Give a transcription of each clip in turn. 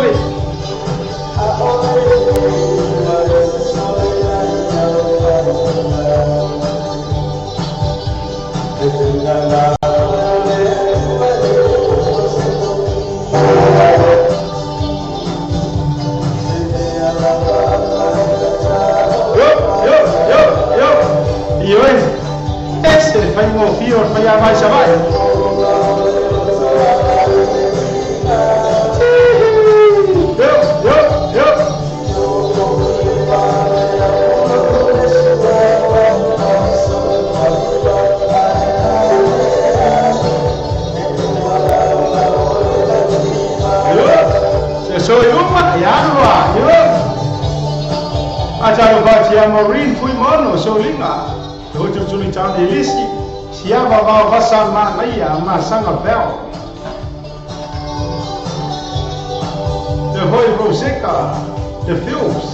Soli. Fai a mais abaixo. So uma yanwa yo acha ba tia marine fui mono so linga to tu chang elisi sia ba ba basama maya ma sanga bell the whole roseka the films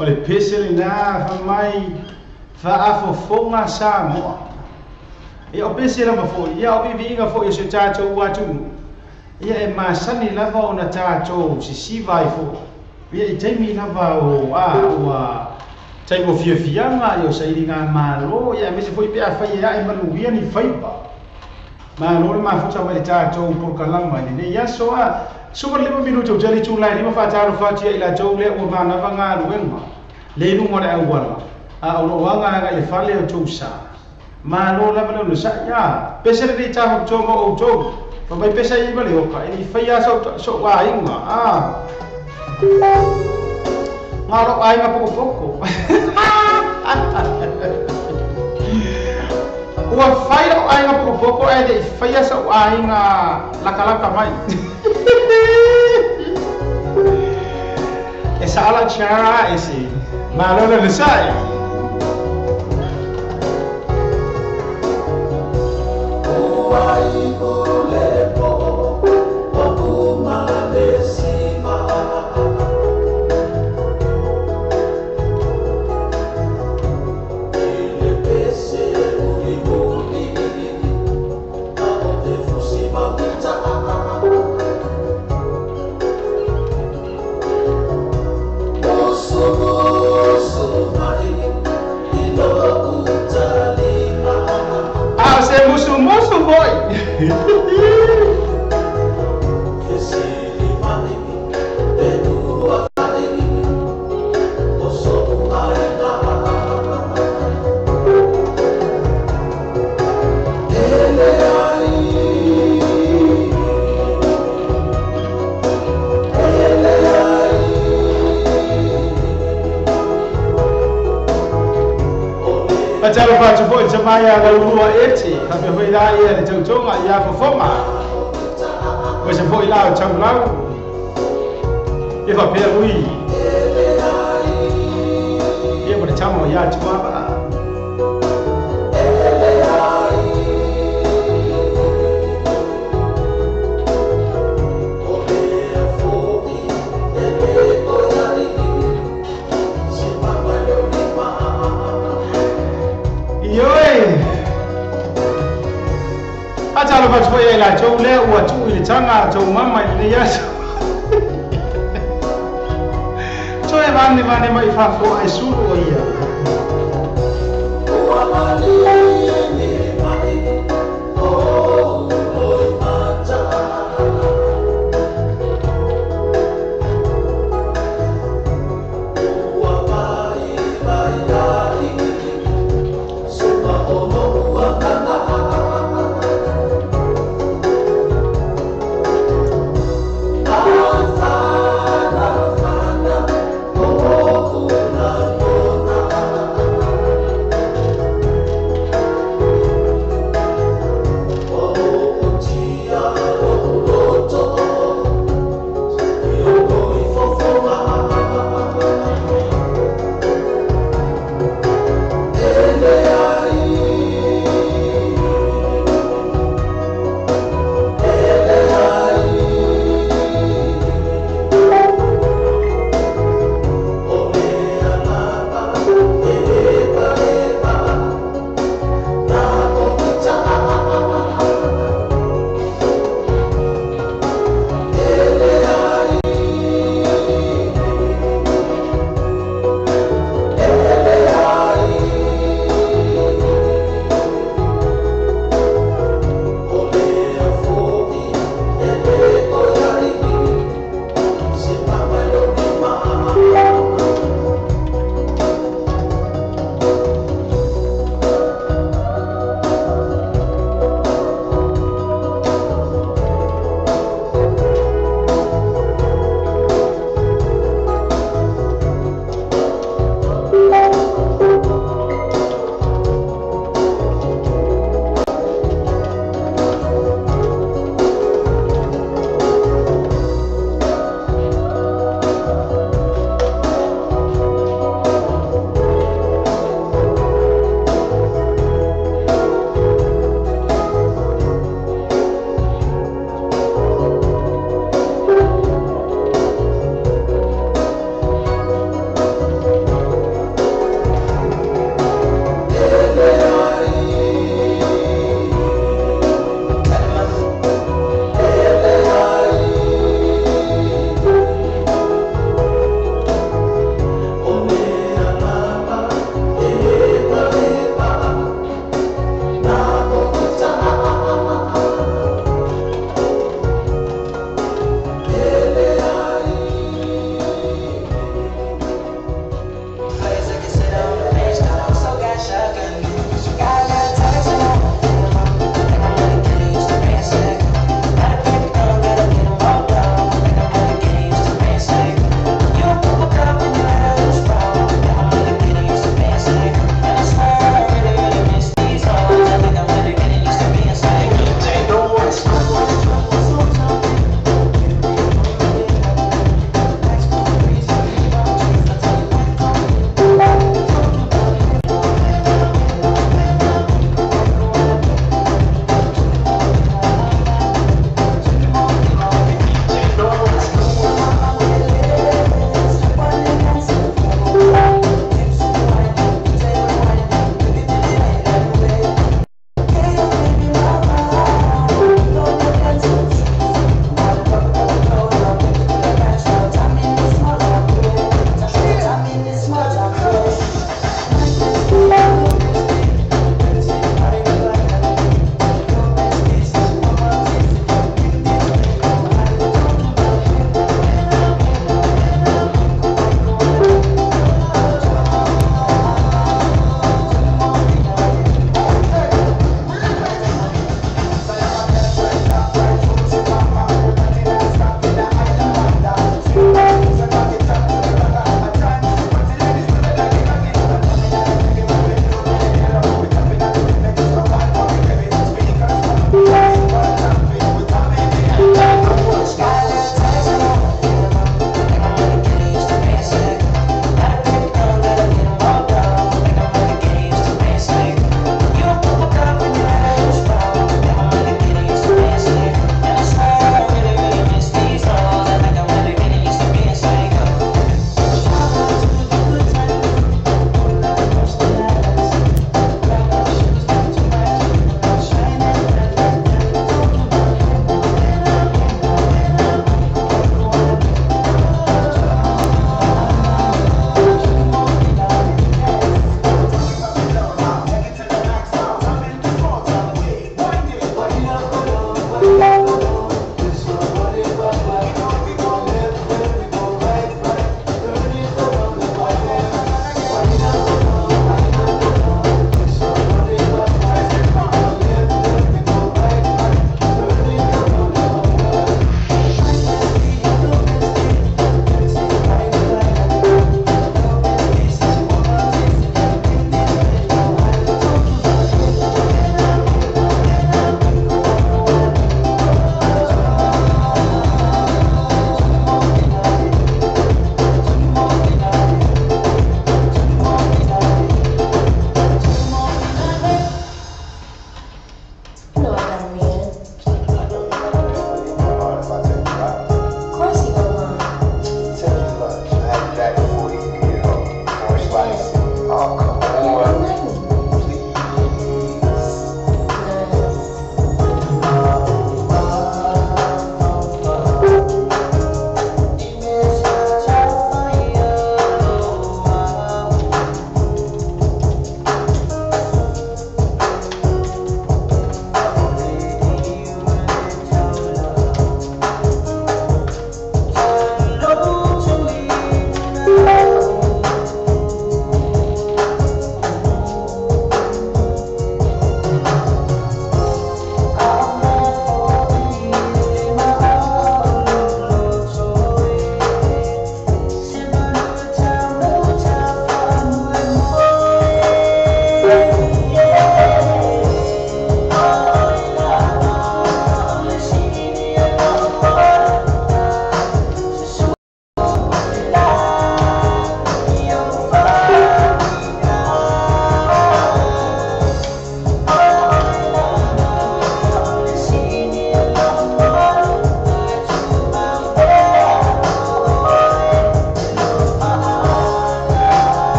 Olha, pensei na vai afofonga samo. Eu pensei lá foi, eu vivi nga foi esse chacho watu. Ia masani lava ona chacho si vai fo. Ia taimi lava o taimo fianga eu saí nga malo, ia me se foi pe afai ia maluia ni faipa. Malo ma futa vai chacho por kalang mai ni ia soa super 5 minutos jadi chulai ni fa charo fa chia ila chole o mana vanga luenga. Le nu ngora awala a o wanga ga le fale o tusa ma no la velo sa ya pesere de cha ho chomo o chom pa bai pesa i bale o ka ni faya so wa inga ngaro ai nga poko o fai o ai nga poko ai de faya so wa inga laka mai esa ala chara ese Malo na sai. Acara baca pun semaya lalu dua eti, tapi bila ia dicung-cung ia performa, macam pun ia macam lalu, ia perlu ia bercakap ia cuma apa? ya chou le ua tu ili tanga chou mama ili ya chou e vani mai fafo ai suru o ia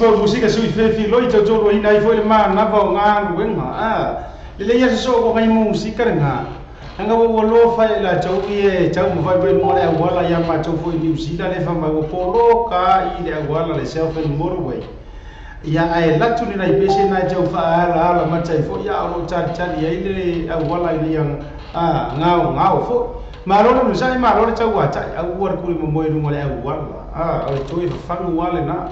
gospel music sui fefi loi tau tau ina i foi le man na va nga wenga le ia so ko ngai music nga anga wo lo fa la tau ie tau mo vai ben mo le wala ya ma tau foi New Zealand le fa ma wo polo ka i le wala le self and motorway ia ai latu ni nai pese na tau fa ala ma tai foi ya lo tar tar ia ile wala ile yang ngau fo ma lo no sai ma lo tau wa tai au war ku mo mo le wala o toi fa fangu wale na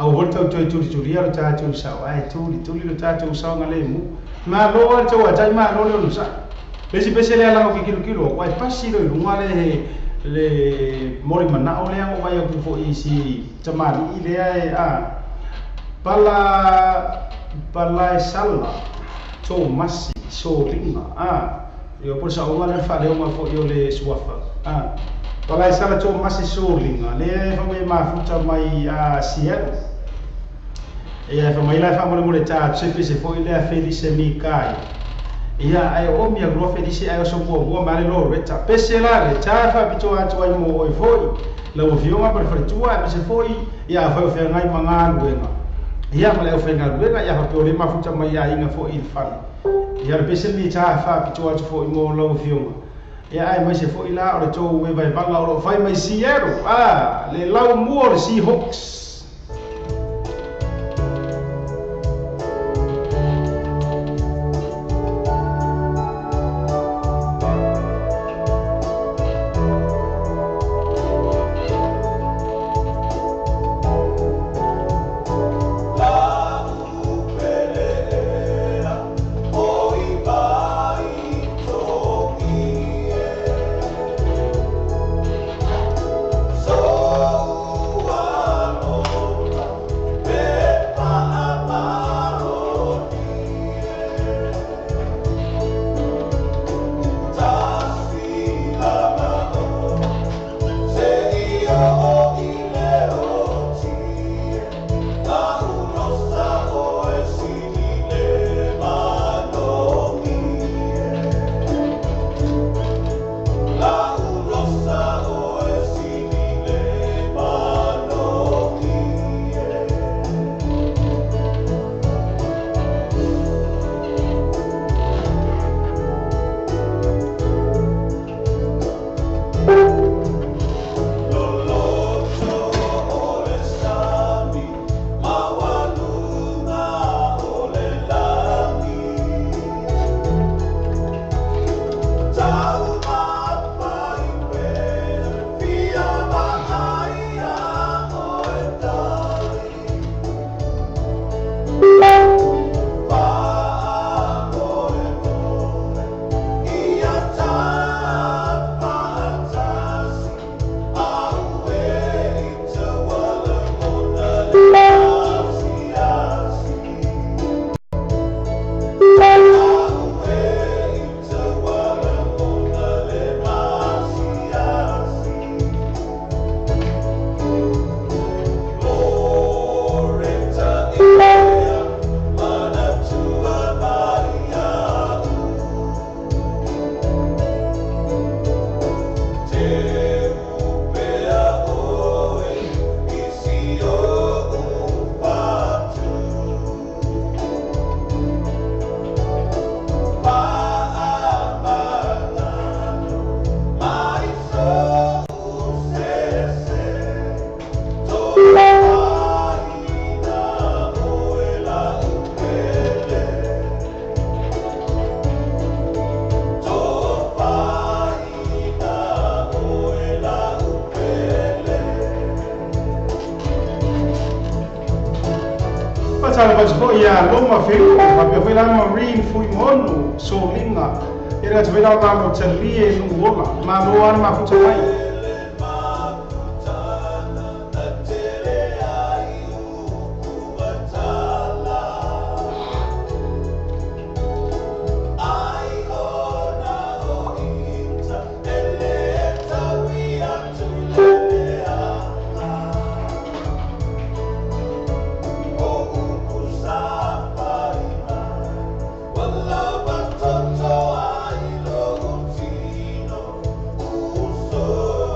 au volta toi turi alo tatu sa ai tuli lo tatu sa ngale mu ma lo wa tau wa tai ma lo no sa pesi le ala ko kilo wa pasi lo lunga le mori mana o le ngo vai ku fo isi tamari ile ai pala sala to masi so ringa yo por sa o le fa le o fo yo le swafa pala sala to masi so ringa le fa me ma futa mai Seattle e fa mai la fa mo le ta se fo ile a felice mi kai ia ai o mia gro felice ai so bo ma le lo reta pese la le ta fa bito atu ai mo oi foi la o fioma per fritua se foi ia fa o fe ngai manga luenga ia ma le o fe ngai luenga ia fa le ma futa mai ia inga foi il fali ia le pese mi ta fa bito atu foi mo la o fioma ia ai mai se foi la o le to we vai banga o fai mai siero le lau mo le Seahawks Salvas ko ia loma felu ma pe foi lá marine fui mono so linga era te vela ma te lie no wola ma mo ana ma futa mai Oh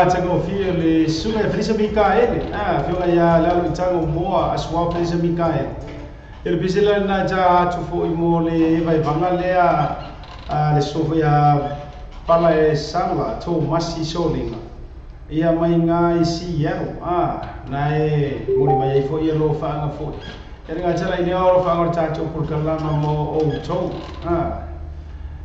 tango fia le sunga Felisa Mikael fionga ia lalo tango moa aswa Felisa Mikael ele bisela na ja atu fo I mo le vai vanga lea le sofa ia pala e sala to masi solinga ia mai nga isi yero na e mori mai fo ia lo fanga fo ele nga tala ile oro fanga tato por kalama mo o to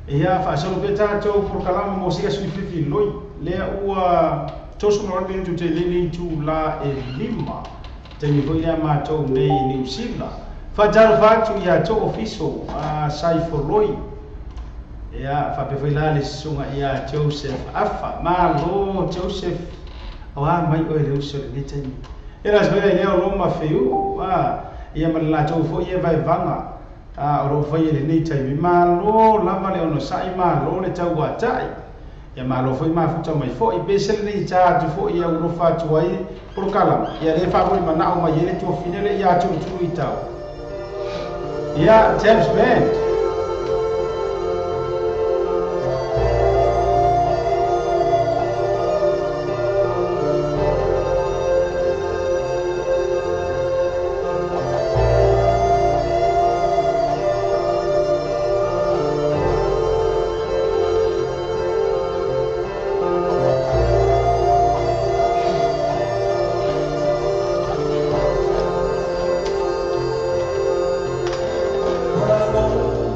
ia fa solo pe tato por kalama mo sia sui fifi loi le ua tosu no ande tu te lini tu la e lima te ni fo ia ma to nei New Zealand fa jar fatu ia to official sai for loi ia fa pe foi la le sunga ia Joseph afa malo Joseph mai o le uso le tani era sbera ia o loma feu ia ma la to fo ia vai vanga o foi le nei tai malo lava le ono sai malo le tau atai ia malo foi ma futa mai fo I besel nei cha tu fo ia o fa tu ai por kala ia le fa mo mana o mai le tu finele ia tu tu itau ia James Band Bravo.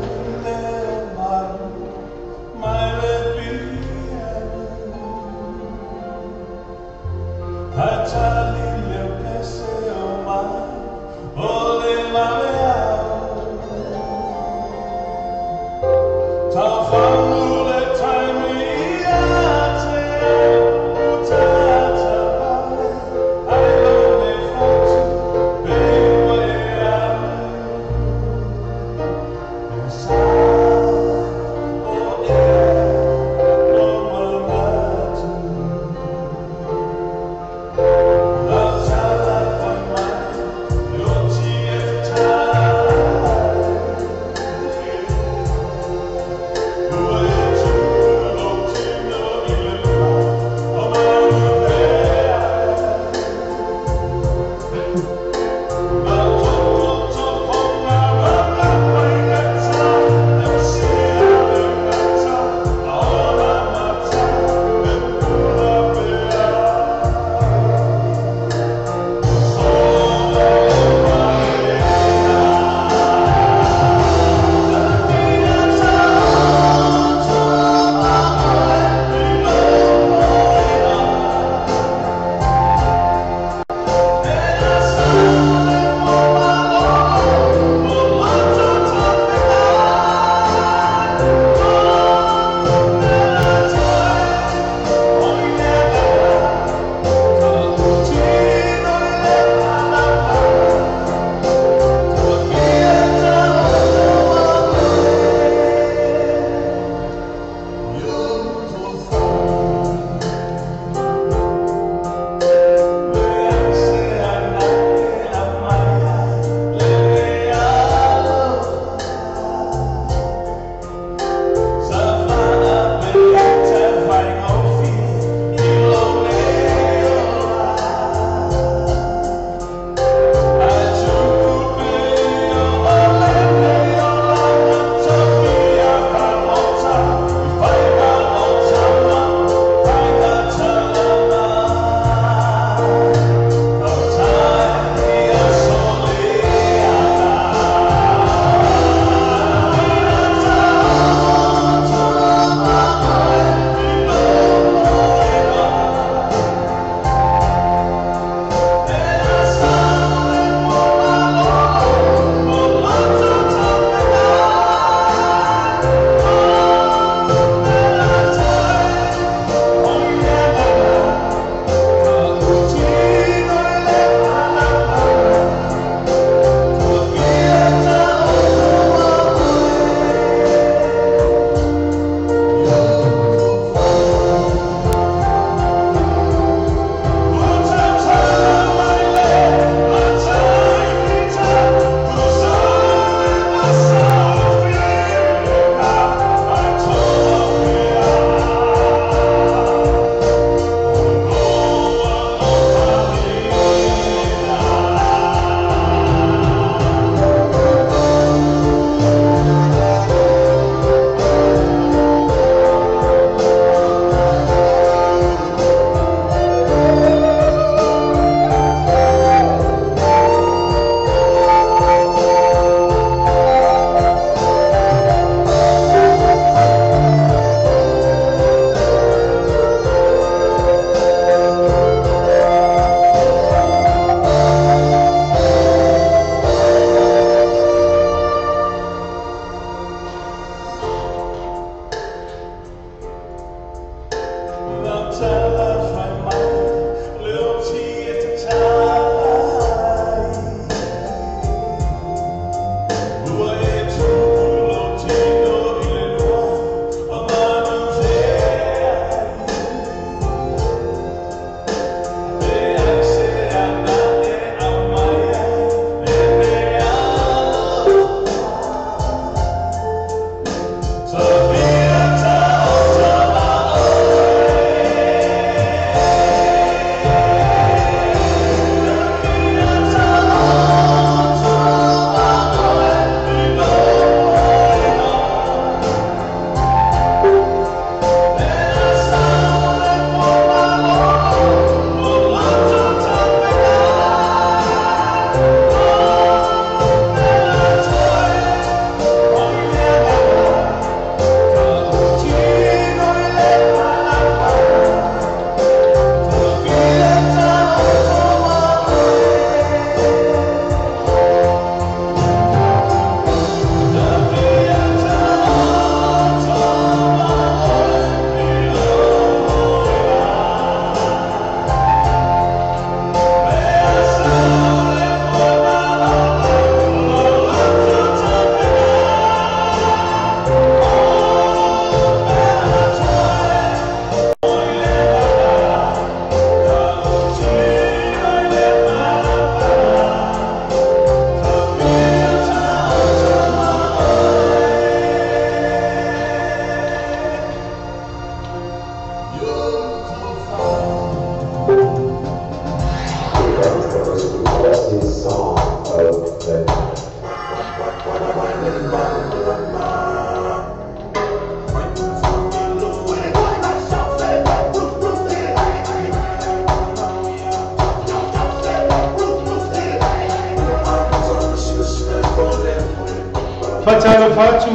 Fatalo fatu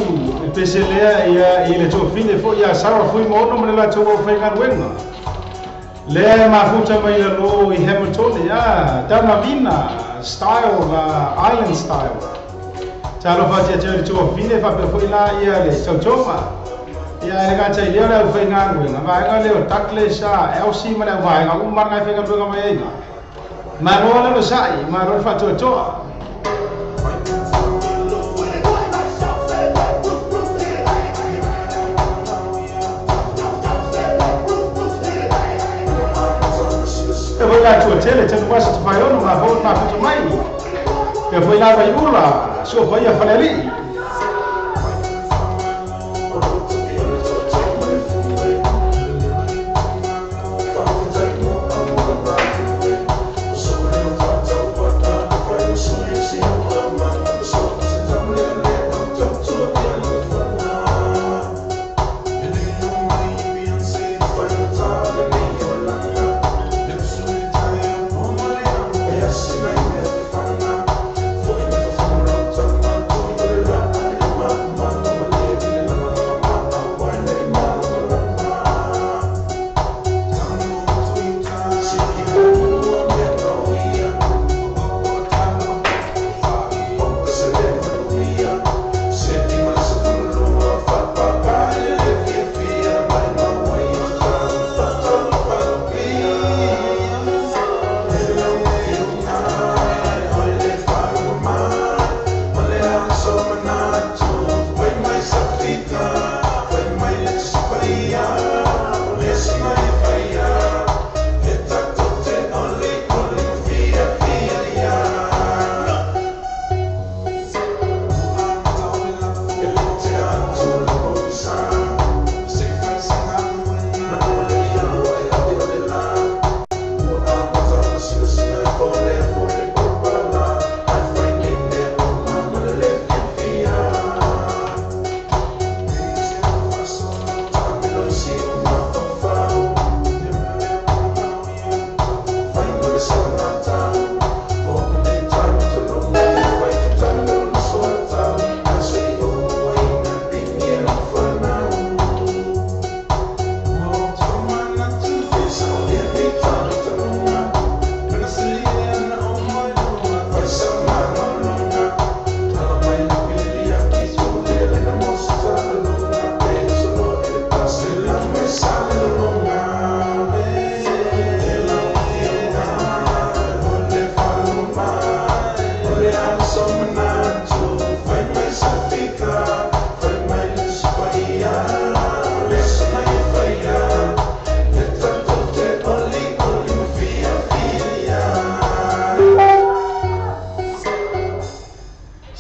peselea ia ile to fine fo ia sara fui mo no la to fai kan wenga le ma futa mai la lo I Hamilton ia Damavina style la island style talo fatu ia to fine fa pe foi la ia le choma ia ga chai le la fai kan wenga va ga le takle sa LC ma la va ga umar ga fai kan wenga mai ma ro la sai ma ro fatu to foi lá tua tele tu gosta de vai ou não vai voltar para tu mãe eu fui lá vai ula só foi a falar ali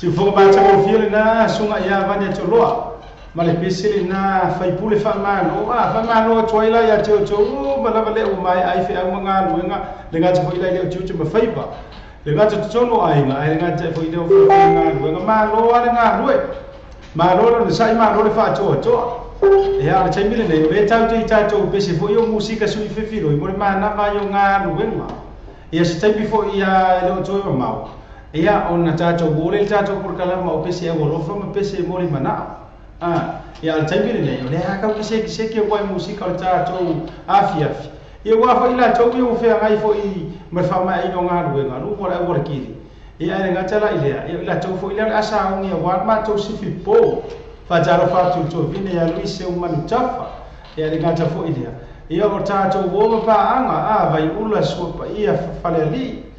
si fo ba cha ko fiele na sunga ya vanya choloa male pesele na fai pule fa mano fa mano toila ya cho mala vale o mai ai fe anga luenga le ga cho ila le chu ma fai ba le ga cho cholo ai nga ai nga cha fo ida fo nga luenga ma lo ala nga lue ma lo le sai ma lo le fa cho ya le chai mile ne le cha cho pese fo yo musica sui fe filo mo ma na va yo nga luenga ya se tai fo ya le cho ma ia ona tato bole tato por kala ma opese e wolo from pese moli mana ia al taimi le le aka pese ke wa musika al tato afi ia wa fa ila to yo fe ngai fo I ma fa ma I no nga ruenga lu por e workili ia nga tala ile ia ila to fo ila asa ngi wa ma to si po fa jaro fa to vine ya luise o manu tafa ia nga ta fo ile ia o tato wo pa anga vai ula so pa ia fa le li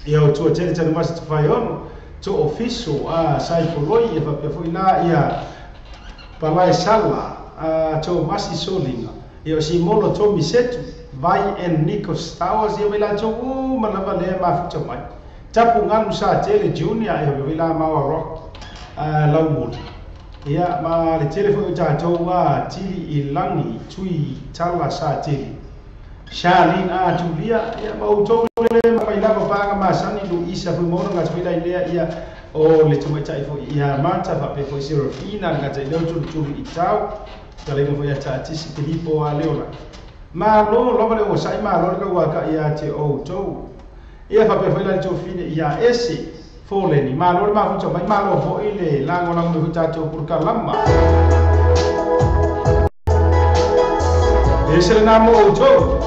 ia o tua tele tanu mas fai ono to official sai poloi e fa fo ina ia palai sala to masi solinga ia si molo to misetu vai en Nikos Towers ia vela to malava le ma futa mai tapu nganu sa tele junior ia vela ma rock laumul ia ma le tele fo ta to wa tili ilangi tui tala sa tele Shalin tulia ia mau to le mai la panga masani lu isa fu mo nga spida ile ia o le tuma tai fo ia mata fa pe fo zero fina nga tai lo tu itau kale ngo ia ta tisi tipo a leola ma lo le o sai ma lo ka wa ka ia te o to ia fa pe fo ile to fine ia ese fole ni malo le mafu chama malo ho ile la ngona mo hutacho purka lama desel namo uto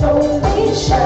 Don't be shy.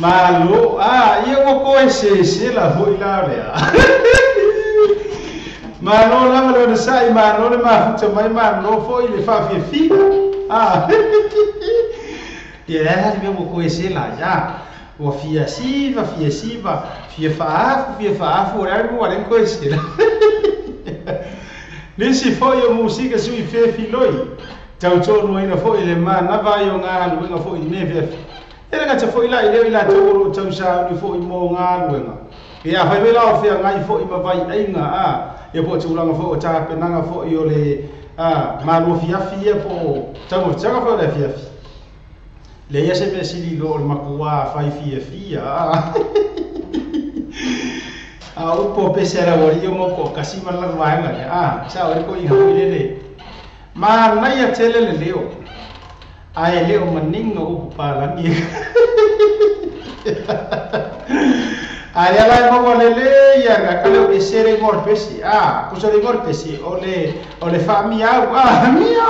Malo, ia o koe se la hui la lea. Malo lama le sai, malo le mafuta mai malo foi le fa fia. Ia, le me o koe se la ya. Ua fia siva, fia whaafu, o rea mua ren koe sila. Nisi foi o musika sui fe filoi. Tau tonu ina foi le ma na vai o ngā luenga foi me fe. Era nga te foi la i la toro tau sa ni foi mo ngā luenga. E a fai vela o fia ngai foi ma vai ainga a. E po tulanga foi o ta penanga foi o le ma lo fia po tau mo tanga foi le fia. Le ia se me sili lo le makua fai fia. Upo pesera wari yo mo ko kasi malang wanga le sa ori ko inga ile ma na ya tele le leo ai leo maning no upo palangi ai ala mo le ya ga kalo pesere ngor pesi ko so ngor pesi ole famia mia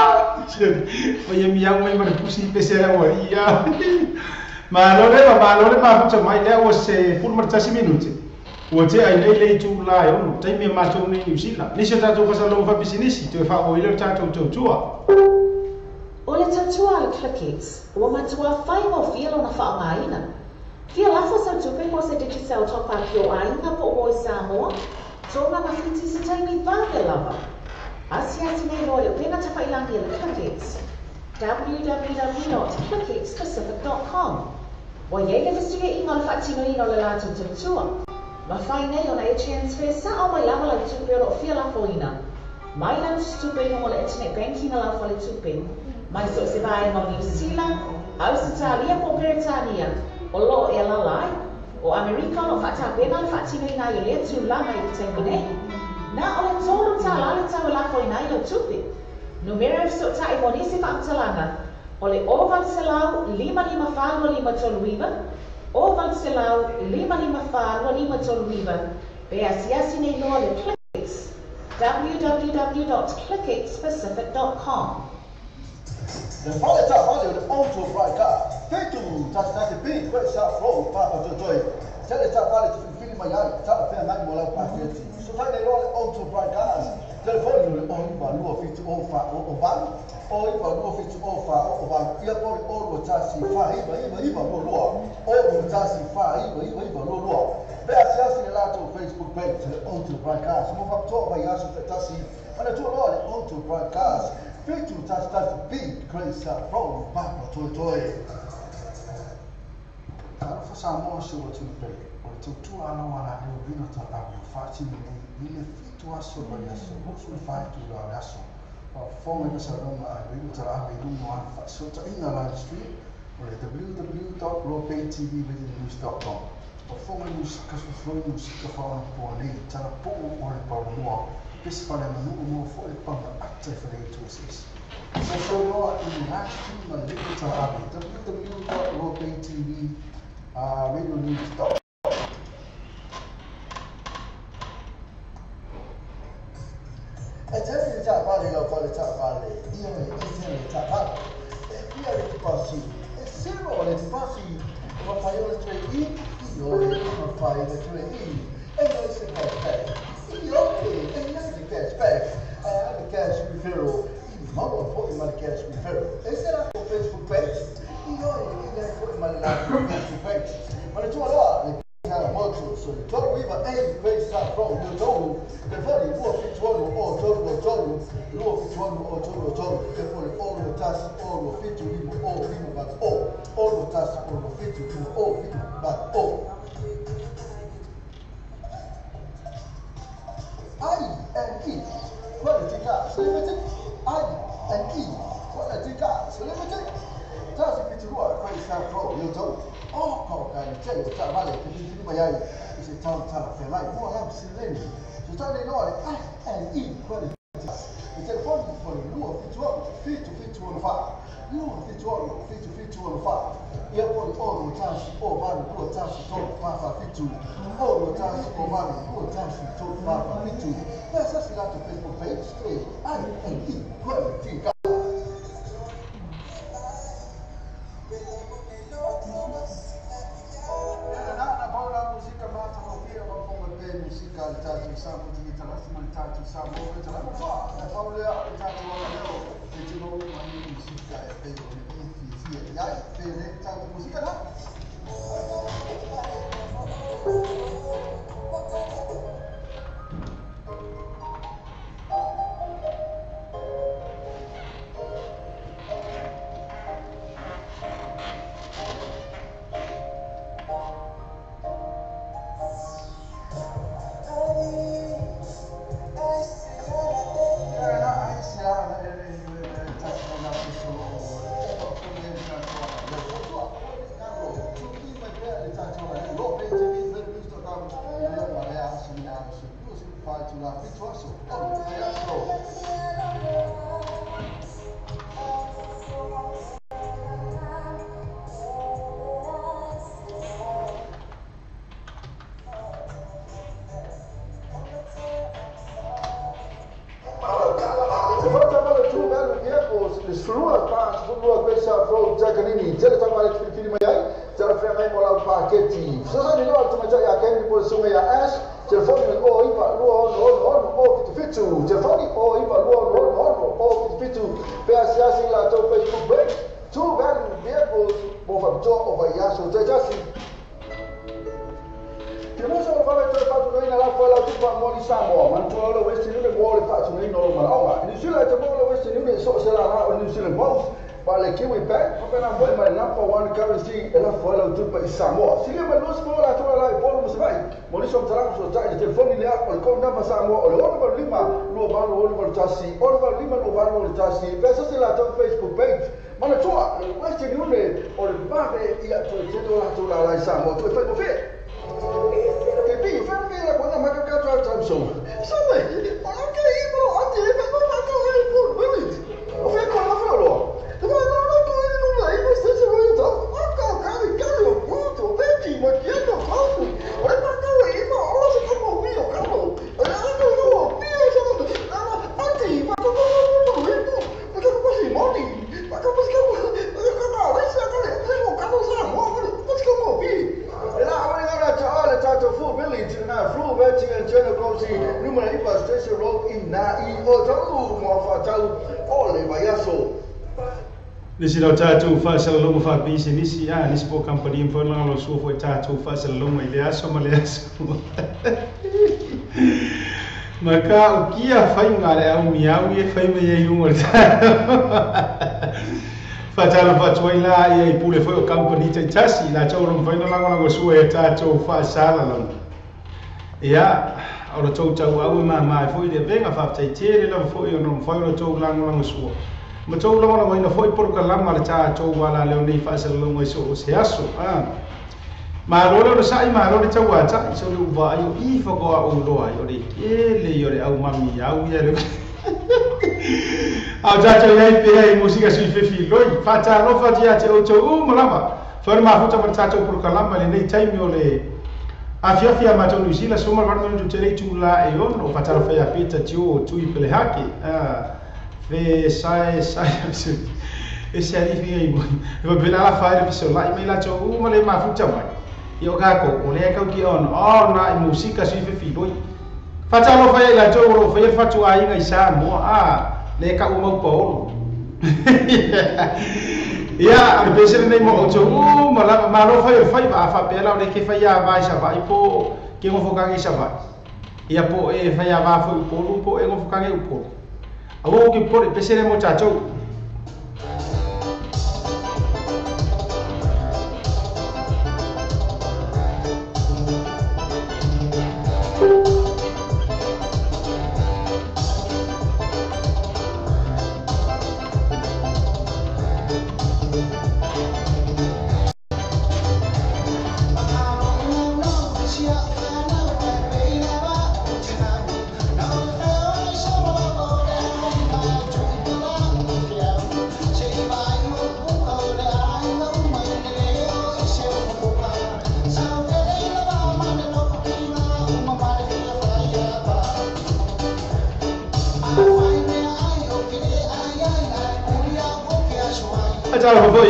foi mia mo ma pusi pesera wari ya ma lo le ma pucha mai le o se full marcha si minuti. Ua te ai nei tu la e ono, taimi e mātou nei New Zealand. Nisi o tātou whasalonga whapisinisi, te wha o ilo tātou tautua. O le tautua le Clickix, ua matua whai mo whialo na whaongaina. Kia lafo sau tupe mo se digital topa ki o ainga po o i Samoa, tōna na whiti se taimi whāne lava. Asiasi nei roi o pena tapailangi le Clickix. www.clickixpacific.com. Wa iei le vistige inga le whaatino ino le lātou tautua. Ma whai nei o na e transfer sa o mai lava lau tupe o fia la foina. Mai lau tupe o le internet banking lau fa le tupe. Mai so se vai mo New Zealand, Australia po Britania, o lo e la lai, o Amerika no whata pena le whatino i ngai o le tu la mai te nei. Na o le tōru tā la le tau la foina i lo tupe. Numero so ta i monisi whaamtalanga, o le oval se lau 555 toluiva, Oval Selau 555 toluiva. Be asiasi nei noa le Clickix. www.clickixpacific.com. Le fale ta fale le auto fraika. Fetu ta sta te pin kwa sa fro pa pa toi. Tele ta fale te fili mai ai ta pe mai mo la pa te. So fai le auto fraika. Telefone le on ba lo fitu o fa o ba. O i ba lo fitu o fa o ba. Ia po o ta si fa i ba lo. O ta si fa i ba lo. Be asiasi la to Facebook page le auto fraika. Mo fa to ba ya so ta si. Ana to lo le auto fraika. Fetu ta sta te pin kwa sa fro pa pa toi. Taro fa sa mo so tu pe. O tu ana wana le vino ta ta fa ti ni le fitu aso ba yaso. Mo su fa tu la yaso. Pa fonga ka sa roma a vino ta la ve no an fa so ta ina la street. O le www.lopaytvnews.com. Pa fonga musika so flo musika fa ona po le tara po o le pa mo. Pesi fale manu mo fo e panga ate fale tusis. So no in last team ma le ta abi www.lopaytv.radio.com. E tele ta vale lo fale ta vale. Io e tele ta vale. E qui è il passi. E se no le passi ma fai le 3 io le fai le 3 e noi se cash. Okay, and that's the cash back. I have the cash referral. Mother put in my cash referral. Is that on Facebook page? You know, put in my Facebook page. When it's all out, they kind of multiple. So the total we were any place start from the total. The value more fit one or total, low fit one or total. The value all the tasks, all the fit to him, all but all the tasks, all the fit to him, all but all. I and E, quality cars limited. I and E, quality cars limited. Just if it's work, for example, you don't. Oh, can you tell us about it? If you my eye, it's a town of like, who I am still. So tell me, no, I and E, quality cars. It's a phone for you, fit to 1 5. You fit to 1 5. You put all the times, all value, all times to talk, Papa fit to. All the times, all value, all times to talk, Papa fit to. Let's just get out to Facebook page, I and E, quality cars. Musica pai tu la fitu aso. Oh, ai aso. Selua pas selua pesa flow jakanini jadi tambah kiri mai cara frame mola paketi sasa ni lo tumaja ya kendi por sunga ya ash telefoni o ipa lo fitu telefoni o ipa lo fitu pe asiasi la to Facebook break tu van vehicles bofa jo over yaso jasi Temos uma vaga de fato aí na lá foi lá tipo a moli samo, mas tu olha o vestido de moli fato nem não mal aonga. Ni sila te moli o vestido de só será lá o New Zealand Boss, vale que we back, porque na foi mais number one currency, ela foi lá tipo para Samoa. Se lembra nós foi lá tu lá e polo você vai. Moli só será que só de telefone lá, o conta para Samoa, o outro para lima, no bar o outro para chassi, o outro para lima no bar o chassi. Pensa se lá no Facebook page. Mana tu, o vestido de o base e a tu lá em Samoa, tu faz o quê? Tapi, fan ke la kona maka ka tra tra so. Sabe? Aka ibo ati ba ba ka ko ibo beli. O fe ko la fa lo. Tu ba na ko ni no la ibo se se ro to. Aka ka lo puto, veti ma que no faço. Ora pa ka ibo, ora se ko mo mio ka lo. Ora ka lo mio so. Ati ba ko ko ibo. Ba ka ko si moni. Ba ka ko ka na, esa ka le. Ka lo sa mo, ba ka mo bi. Ela olha tato full village na full village and general county número ipa station road in na I otau mo fatau ole bayaso nisi lo tato fa salongo fa bisi nisi nisi po company fo lang lo su fo tato fa salongo ile aso maleaso maka ukia fai ngare au miau ye fai me ye humor Fatalo fatoi la e pule foi o company te tasi la tau ro vai no lango su e tato fa sala lang. Ia ora tau tau au ma foi de venga fa tai tere la foi no foi ro tau lango su. Ma tau lango no foi por ka lama le tato wala le ni fa sala longo so se aso ma ro sai ma ro tau wa ta so lu va yo I fa ko au lo ai ore ele yo re au mami au ia le Au jato ia pe música sui fefi loi fata no fatia te o to malama fa ma futa ma tato por kalama le nei time yo le afia ma to New soma va no te le tu la e on o fata fa ya pita tio tu I pele haki fe sai e se arifi ai mo va bela la fa e so la me la to ma le ma futa mai io ga ko o le ka ki on na música sui fefi loi fata no fa la to ro fa fatu ai ngai sa mo le ka uma polo ia al besere nei mo to ma lo fai va fa pela le ke fa ya vai sa vai po ke mo foka ke sa vai ia po e fa ya va fo polo po e mo foka ke po awo ke po besere mo chacho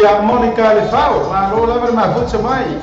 ya Monica le fao ma lo la ver ma futsa mai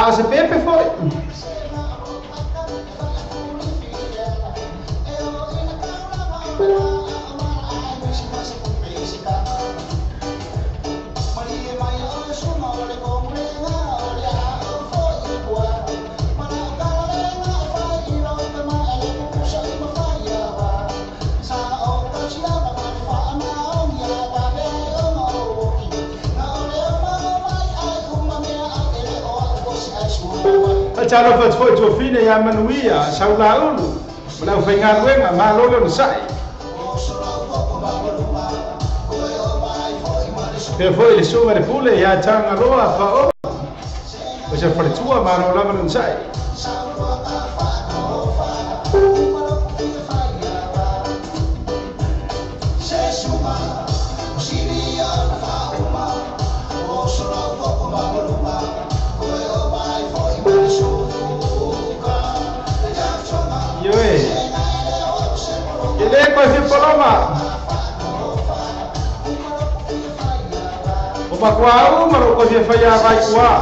a se pepe foi. Chalo fa foi to fine ya manuia saula ulu mana fa ngar wenga ma lo lo sai pe foi le suma de pule ya tanga roa fa o se fa tua ma lo la manu sai Masih paloma. Opa kuau maroko dia faya vai kua.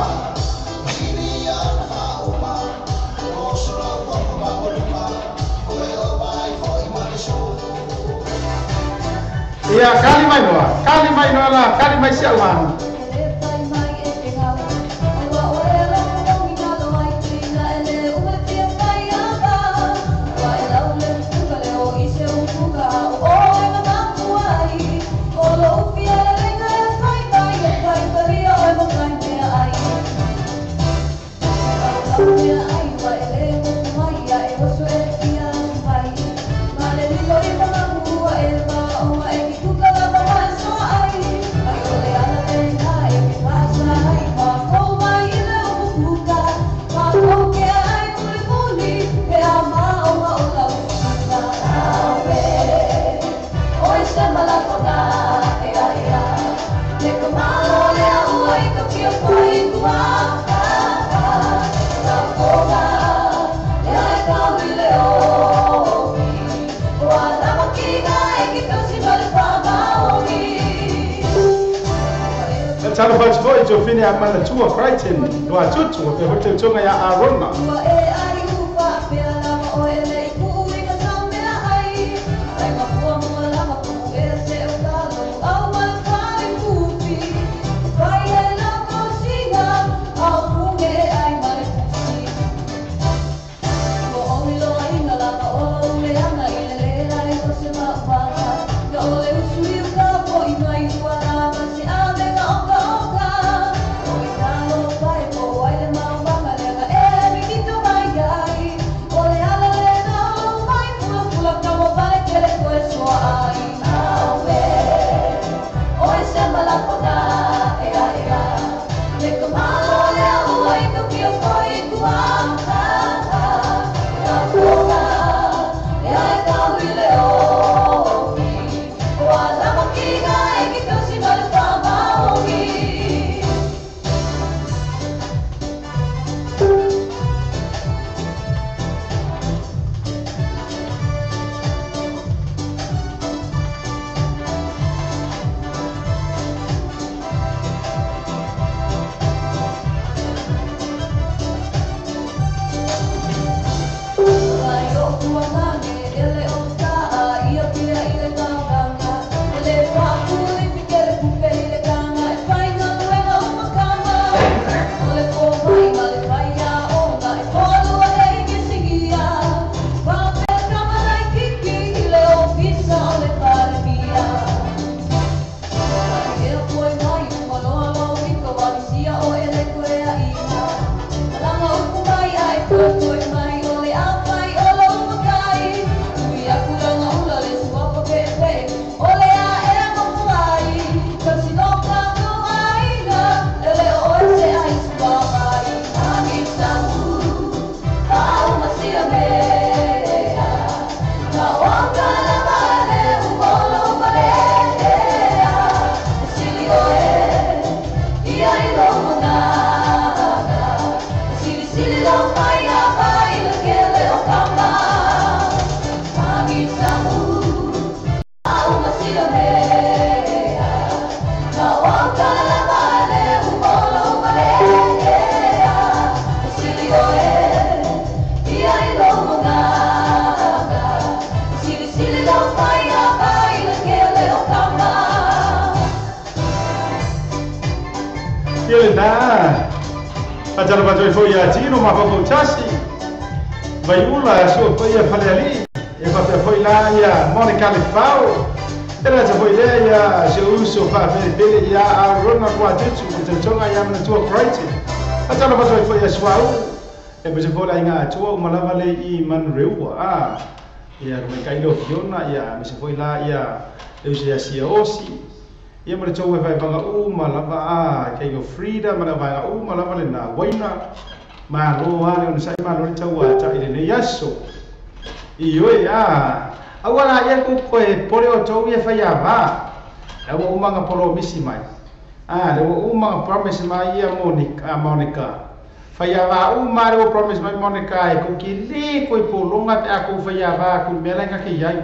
Iya kali mai noa lah, kali mai sialan. Chalo fa foi to fine amana tua Brighton no atutu pe hotel tonga ya Arona. Bye. na acara baca foi a tino ma ko chasi vai ula so foi a fale ali e va foi lá ia Monica Lefau era já foi lá ia se uso fa pele ia a rona kwa tetsu tonga ia na tua crazy acara baca foi a swau e be se foi lá inga tua uma lava le I man reua ia me caído fiona ia me se foi lá ia eu se sia osi ia mara tau vai vanga uma lava ke go freedom mara vai uma lava le na waina ma lo ale on sai ma lo tau ata ile ne yaso io agora ia ko pore o tau ia fai ava e o uma nga polo misi mai le o uma promise mai ia Monica fai ava uma le o promise mai Monica e ko ki le ko polonga te ako fai ava ku mela nga ke yai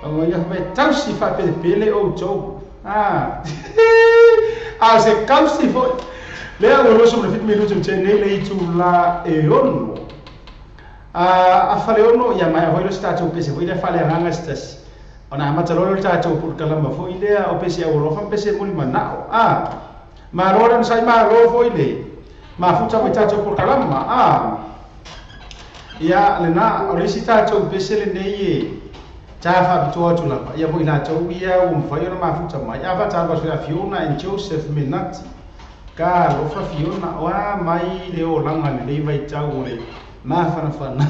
o ia vai tau si fa pele o tau se causi foi lea lo sobre fit minuto che nei lei tu la e onno a fale onno ia mai voi lo stato pese voi le fale ranga stas ona mata lo stato por kalamba foi lea o pese a lo fam pese muli manao ma lo sai ma lo foi le ma futa mai stato por kalamba ia le na o le stato pese le nei Tafa bitua tu lapa ia mo ina tau ia o mfai ona mafuta mai ava tava sua Fiona and Joseph Menati ka lo fra Fiona wa mai le o langa le vai tau le mafana fana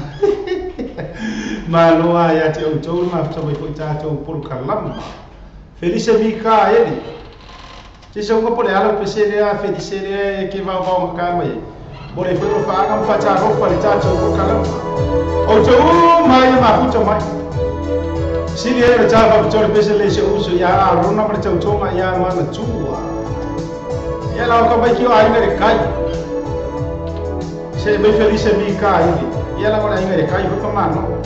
ma lo ia te o tau mafuta mai foi tau por kalama Felice Mika ele ti se ngo pole ala pese le a Felice le ke va ka mai bole foi ro fa ngam fa ta ro fa le tau por kalama o tau mai mafuta mai Sini era java betul pese le se uso ya rona per tau tonga ya mana tua ya la ka bai kio ai mere kai se be felice mi kai ya la ai mere kai ko mano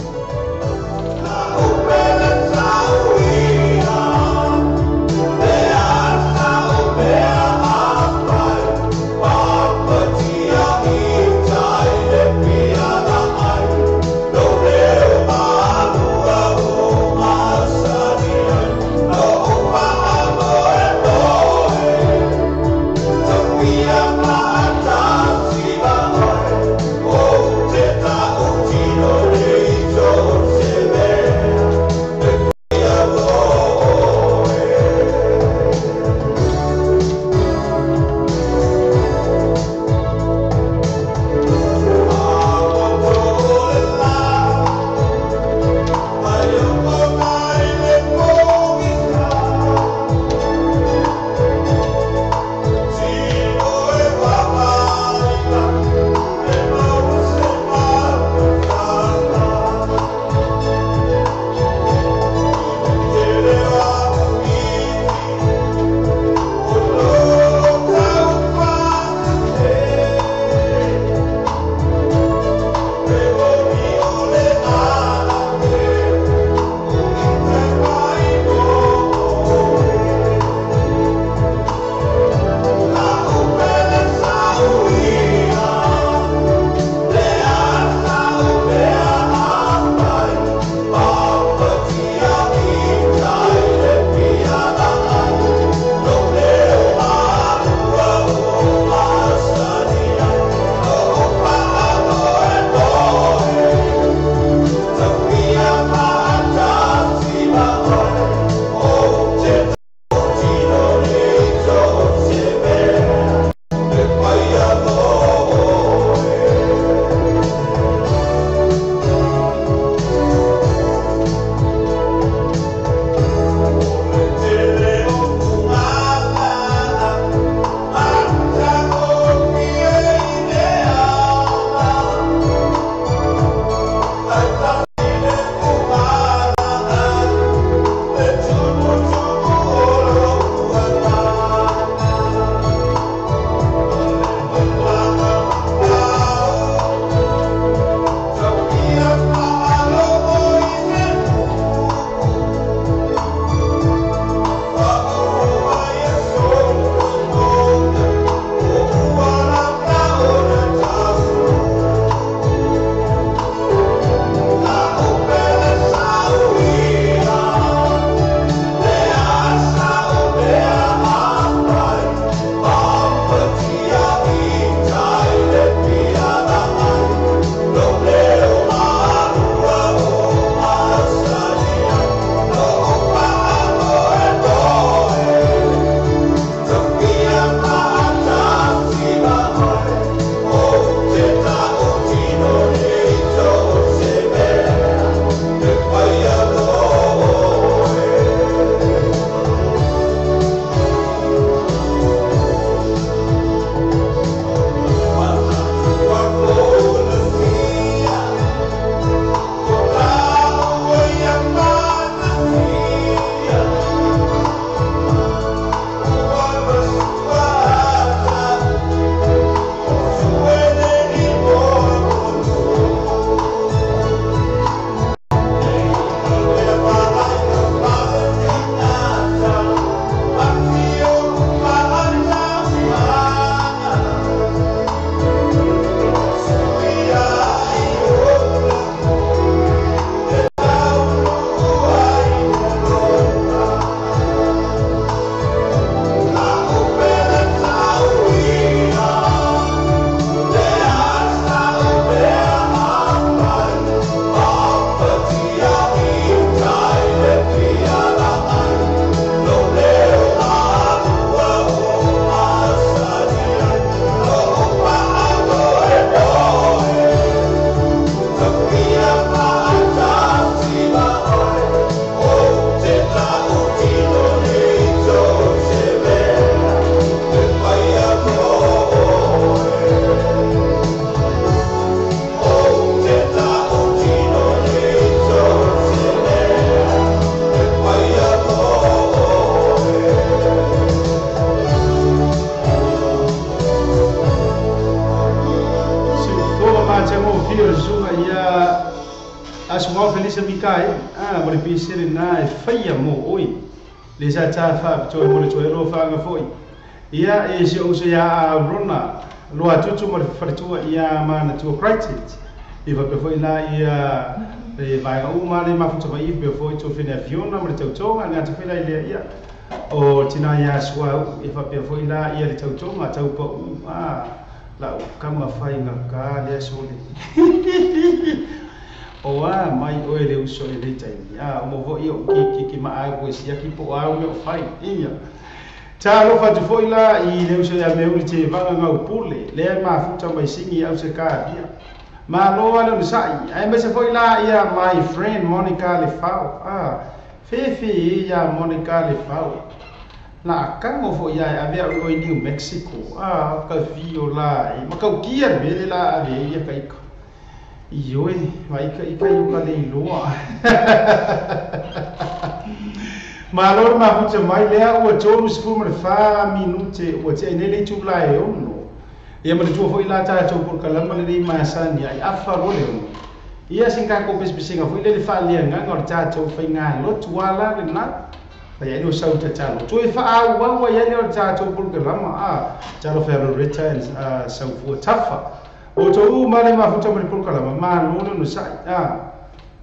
sa mikai mo le pisele na e faia mo oi le sa ta fa to mo le to ro fa nga foi ia e se o se ya rona lo atutu mo le fartua ia mana to crisis e va pe foi la ia e vai o ma le mafuta vai pe foi to fina fiona mo le tautonga nga te fina ile ia o tina ia swa e va pe foi la ia le tautonga tau pa la kama fai nga ka le sole o mai o ele uso e le tai o mo vo io ki ma ai ko sia ki po au me fai ia ta lo fa tu foi la I le uso ya me uli te vanga nga upule le ma futa mai singi au se ka dia ma lo ala no sai ai me se foi la ia my friend Monica le fau fefe ia Monica le fau la kango fo ia ave o New Mexico ka vio la ma ka kia vele la ave ia kai Ioi, vai ka io ka le loa. Ma lor ma futa mai lea ua tolu sifuma le fa minute ua te nele tu la e ono. Ia ma le tua foi la ta tau por kalama le ma sani ai afa role ono. Ia singa ko pespesinga foi le fa le nga ngor ta tau fai nga lo tuala le na. Pa ia no sau ta talo. Tu e fa au wa ia le ta tau por kalama talo fa returns sau fu tafa. O to male ma futa mo por kala ma no no sai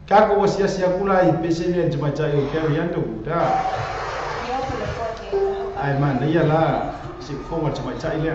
ka ko sia kula I pesele de ma tai o kero yando da ai man ia la si forma de ma tai le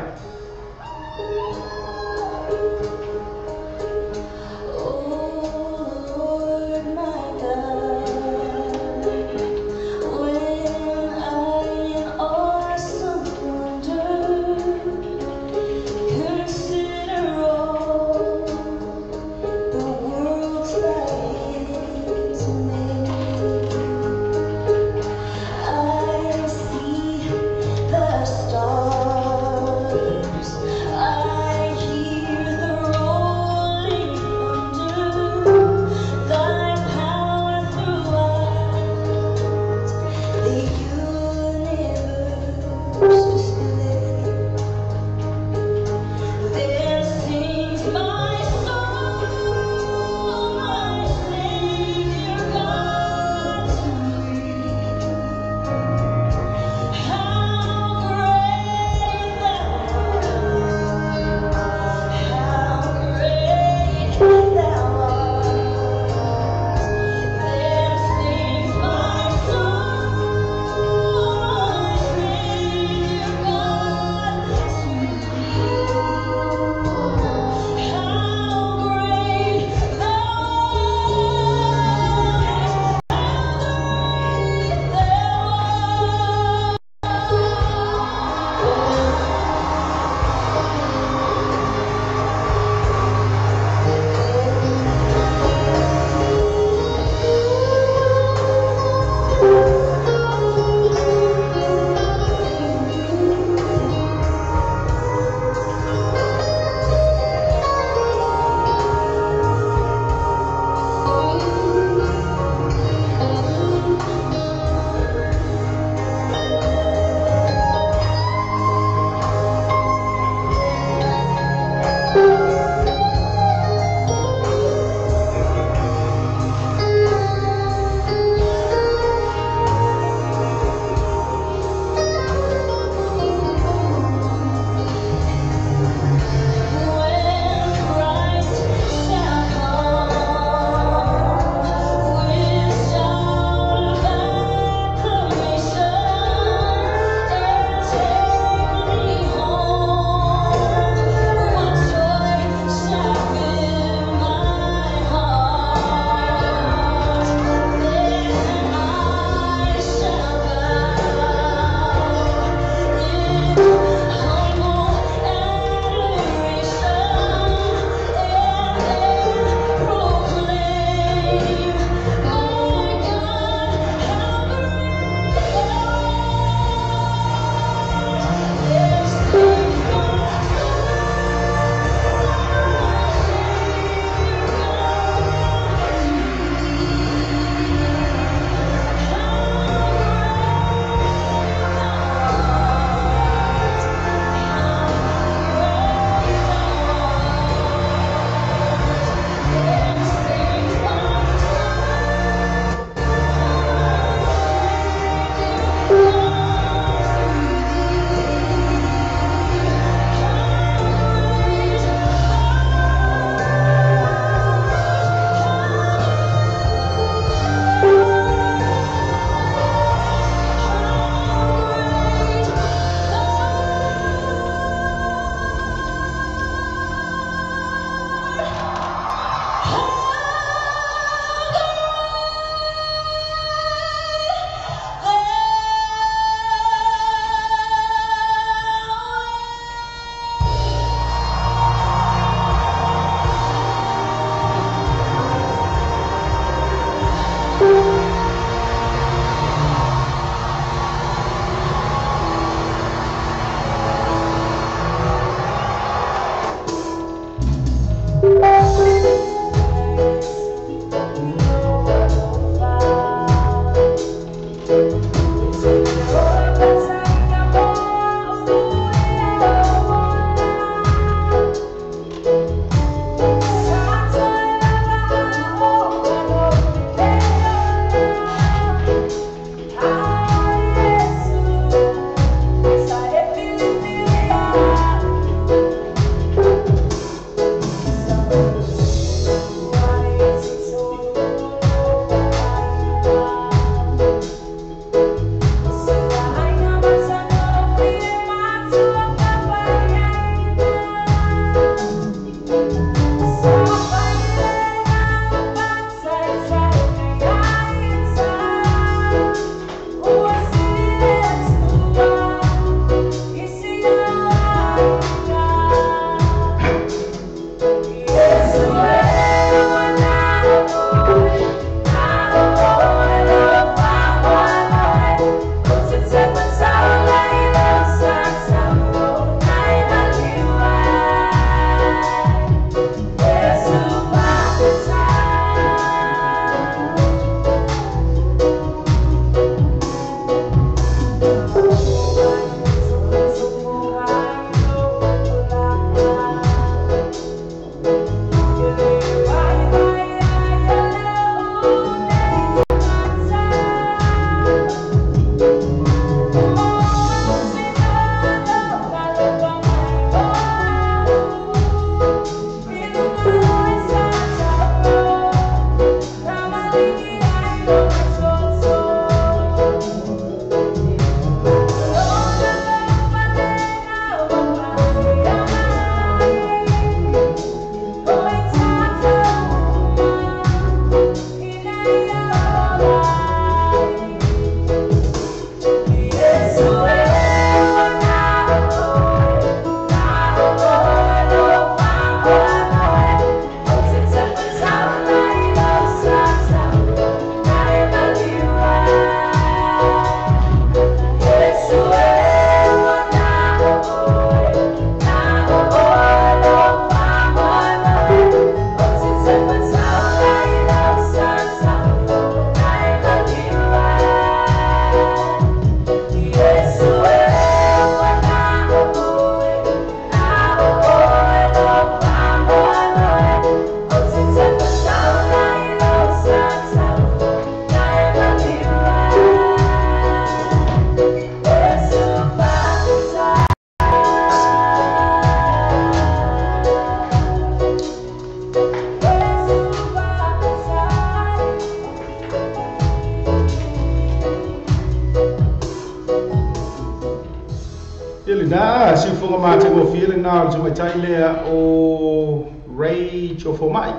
na si fonga ma te go feeling na to tai le o rage o formai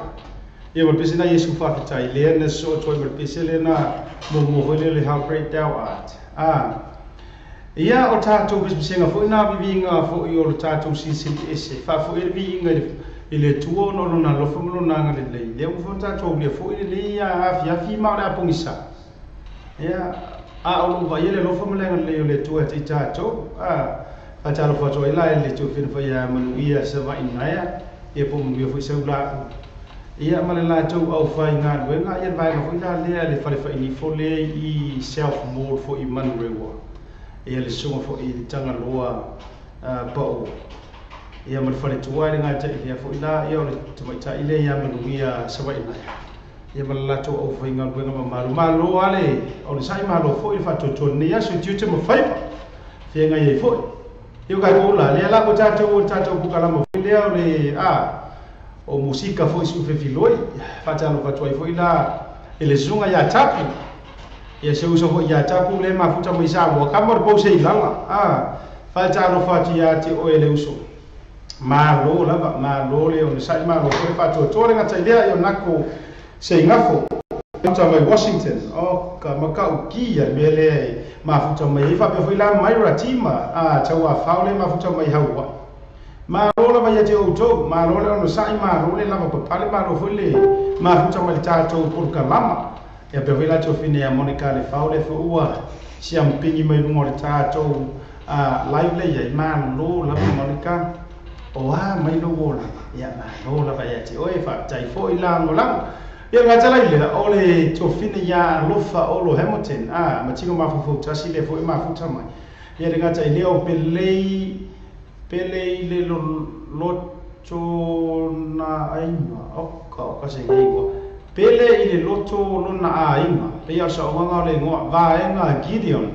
e mo pese na Yesu fa tai le na so to mo pese le na mo le how great thou art ia o tatou pese fo ina bivinga fo i o tatou si ese fa fo e bivinga ile tuo no na lo fo mo na ngale le fo tatou le fo ile ia afi ma la pungisa ia o lo va ile lo fo mo le tuo te tatou fa talo fo to ila le tuo fin fo ia manu ia se va inaia e po mo fo se ula ia malala tau au fai ngā ruenga ia vai ka fuita lea le whare whai ni fo le i self-mode fo i manu rewa ia le sunga fo i tanga loa pao ia mali whare tuai le ngā tai lea fo i la ia o le tamaita i le ia manu ia sawai nai ia malala tau au fai ngā ruenga ma malo ale o le sai malo fo i whatoto ne ia so tiute ma whaipa fia ngai e fo i ka kola lea la ko tātou pukalama fo lea o le o musika foi su fefiloi fatalo fatoi foi la ele zunga ya tapu ya se uso foi ya tapu le mafuta mo isa mo kamor bo se ilala fatalo fati ya te o ele uso malo lava malo le on sai malo foi fato tore nga tsaidea yo nako se ngafo ta mai Washington o ka makau kia mele mafuta mai fa pe foi la mai ratima tawa faule mafuta mai hawa ma rola vai te auto ma rola no sai ma rola lava papale ma ro fole ma futa mal tato por kalama e pe vela to fine a Monica le faule fo ua si am pingi mai no le tato live le ia ma lo la Monica o mai lo wola ia ma rola vai te o e fa tai fo ila ngolang ia nga tala ile o le to fine ya lofa o lo Hamilton ma tingo ma fo tasi le fo ma futa mai ia nga tai le o pele le loto na ainga ka se ngego pele ile loto lona ainga pe ya sa wanga le ngo va enga Gideon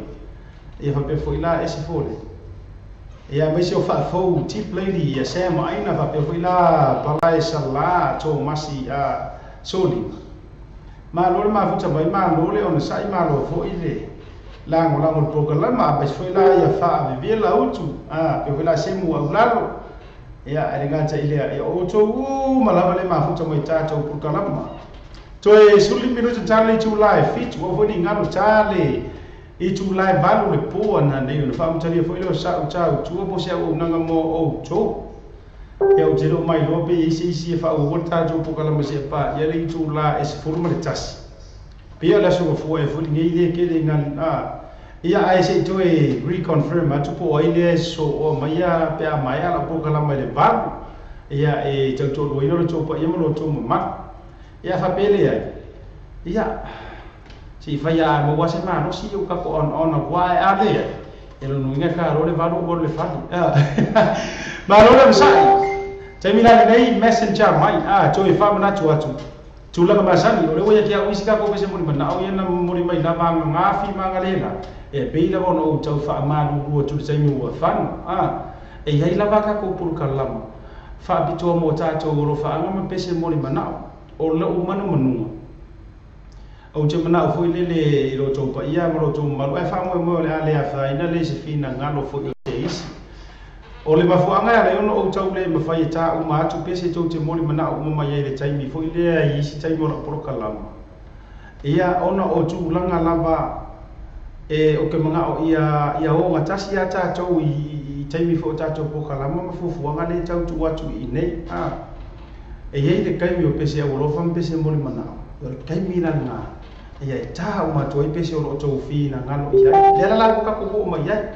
e fa pe foila ese fole e mai se o fa fo tip lady ya se ma aina fa pe foila pala sala to masi soli ma lo ma futa bai ma lo le on sai ma lo fo ile la ngola programa ba foi la ia fa be la utu pe vela semu aulalo ia elegante ile ia oto malava le mafuta mo tata o programa to e suli minuto tale tu live fit wo vodi ngalo tale i tu live balu le po na ne no fa mutali foi lo sa uta tu bo se o nanga mo o to ia o jero mai lo pe isi fa o volta jo programa se pa ia le tu la es forma de tas pia la so fo e fo ngi de ke de ngal ia ai se to e reconfirm atu po ile so o maya pe maya la po kala mai le babu ia e to do ino to po ia mo to ma ia fa pele ia si fa ya mo wa se ma no si u ka ko on wa ale e lo nu nga ka ro le babu bo le fa ma lo le sai te mila nei messenger mai to e fa na tu atu tula ka masani o le wa ya uisika ko pese mo ni na o yana mo ni mai la ma ngafi ma ngalela e peila wono o tau fa amanu rua tu sai mi wa fan e hei lava ka ko puru kalama fa bito mo tato ro fa ngam pese mo ni mana o le o manu manu o te mana fo ile le ro to pa ia mo to malu e fa mo le ale fa ina le se fina ngalo fo e isi o le mafuanga ya le ono o tau le mafai ta o ma tu pese to te mo ni mana o mo mai le tai mi fo ile isi tai mo puru kalama ia ona o tu langa lava e o ke manga o ia o ngatasi ya tatou i taimi fo tatou po kala ma fufu anga le tau tu watu i nei e ye te kaimi o pese o lo fam pese mo ni mana o kaimi na nga e ta o ma toi pese o lo tou fi na ngalo ia le la ko ka ko ma ia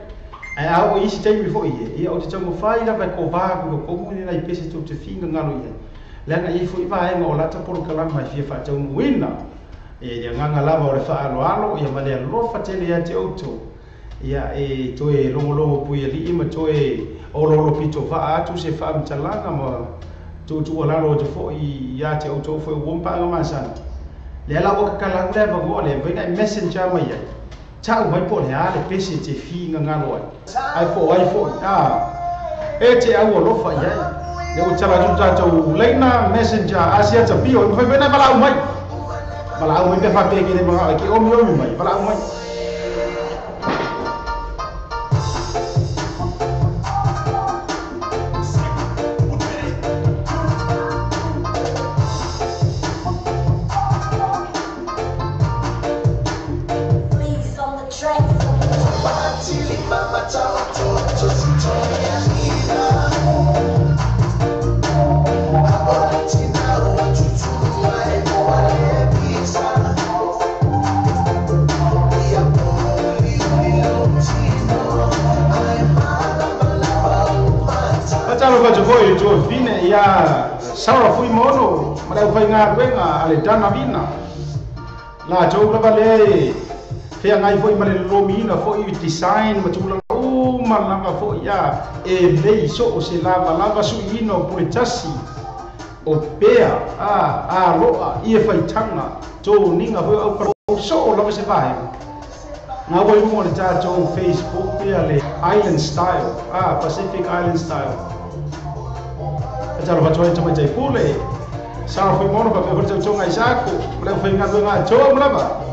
ai a o isi taimi fo ia o te tamo fai la va ko va ko mo ni na pese tu te fi ngalo ia le na i fo i va e ngo la ta por kala ma fi fa tau wina e nganga lava o le fa alo ia male lo fa tele ya te auto ia e to e longo pui ali ima to e o lo pito fa atu se fa mtalanga ma tu ala lo te fo i ya te auto fo o mpa nga masana le ala o ka kala le va go le vena messenger mai ya ta mai po le ale pese te fi nga lo ai fo e te au lo fa ya le o tala tu tato leina messenger asia ta bio fa vena bala mai Malau mai pe fa pe ke de mga ki omi mai malau mai talo ba joi to fine ya sara fui mono mala fai nga wenga ale dana vina la to ba le fe ngai foi male romina foi design matula malanga fo ya e lei so o se lava su ino puritasi o pea a loa i e faitanga to ninga ho au so o lava se vai nga wai mo le tato Facebook pea le Island Style Pacific Island Style talo ba toi tama tai pule sa foi mono ba ko tso ngai sako le foi nga nga to mlava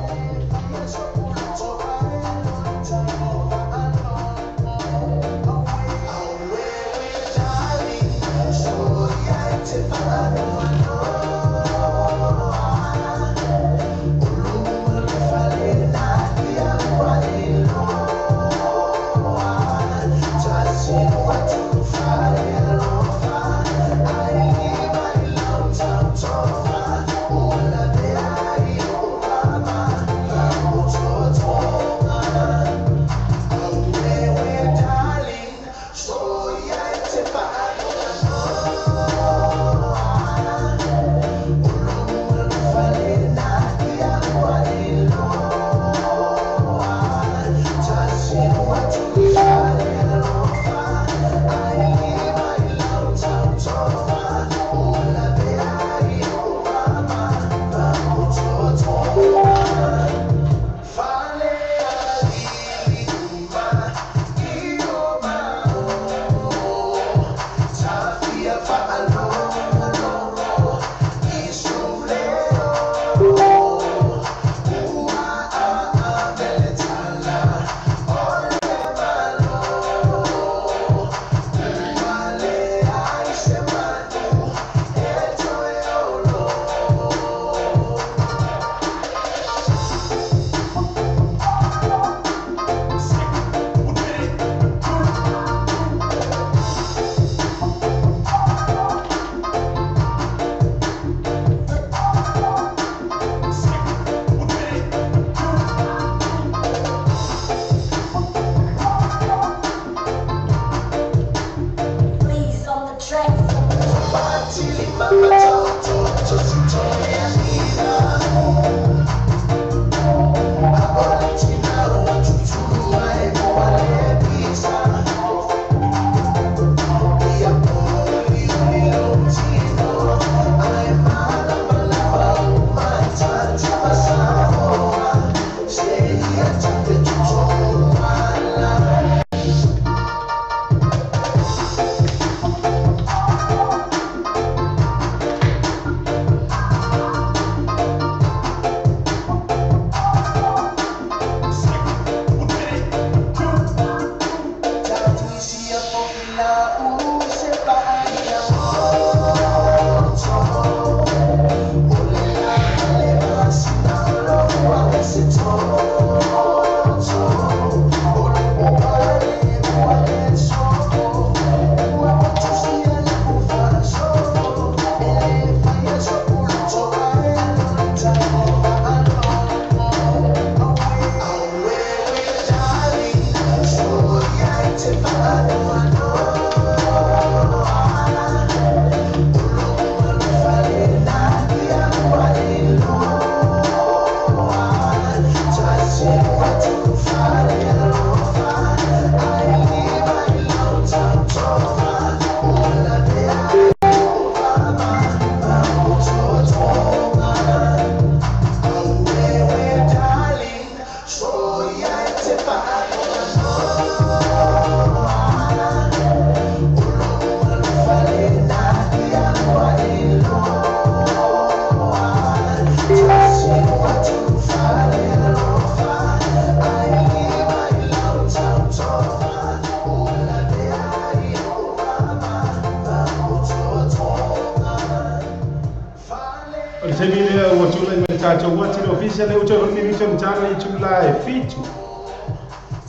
officially ucho ministry mchana ichula fitu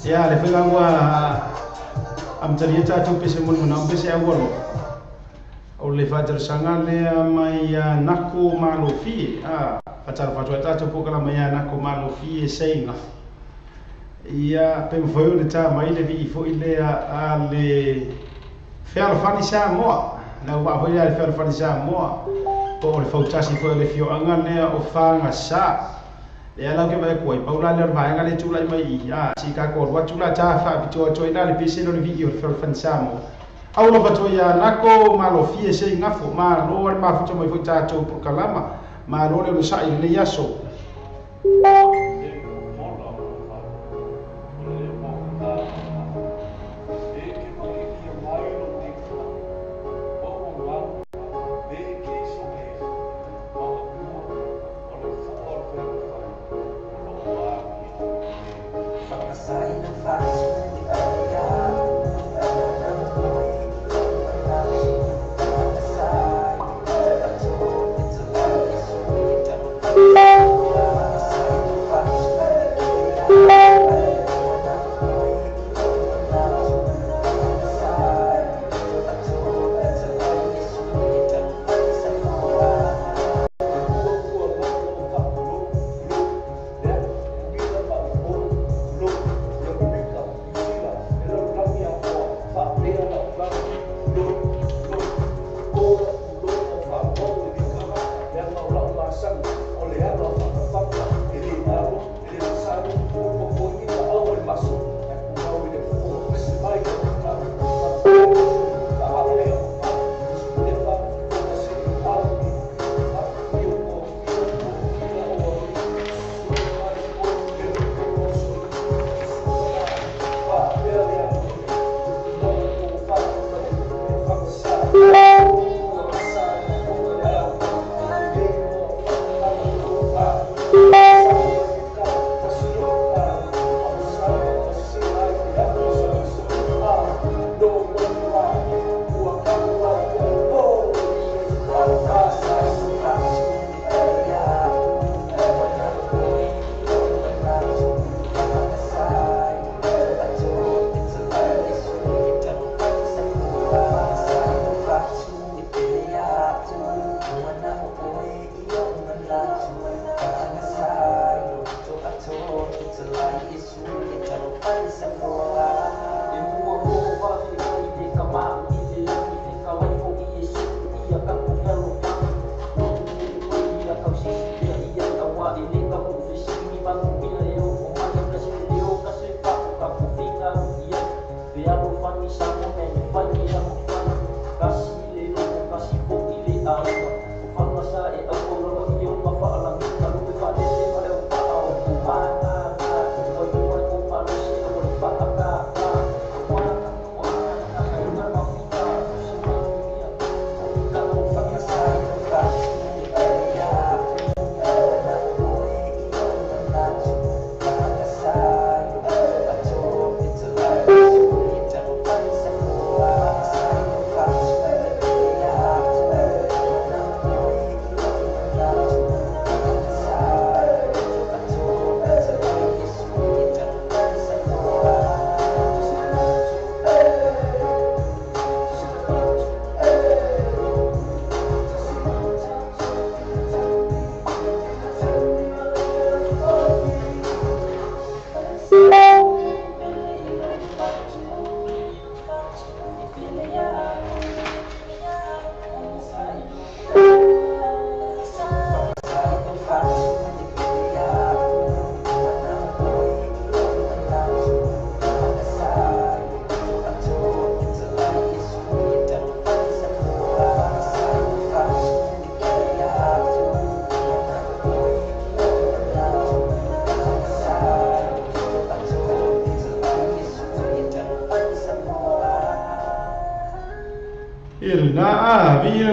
ya le fengwa amtarieta tu pese mun na pese awolo o le fater sangale mai nako malofi fatar fatwa tu pokala mai nako malofi senga ya pem foi de ta mai le vi foi le ale Fer fani Samoa. Na wa foi le fer fani Samoa. Po le fautasi ko le fio anga le o fanga sa. Le ala ke vai koi paula le vai nga le tula mai ya si ka ko wa tula ta fa bito to ina le pise no le video fer fani Samoa. Au lo bato ya nako malo fie se ngafo ma lo le ma futo mai foi ta to por kalama ma lo le sa ile yaso.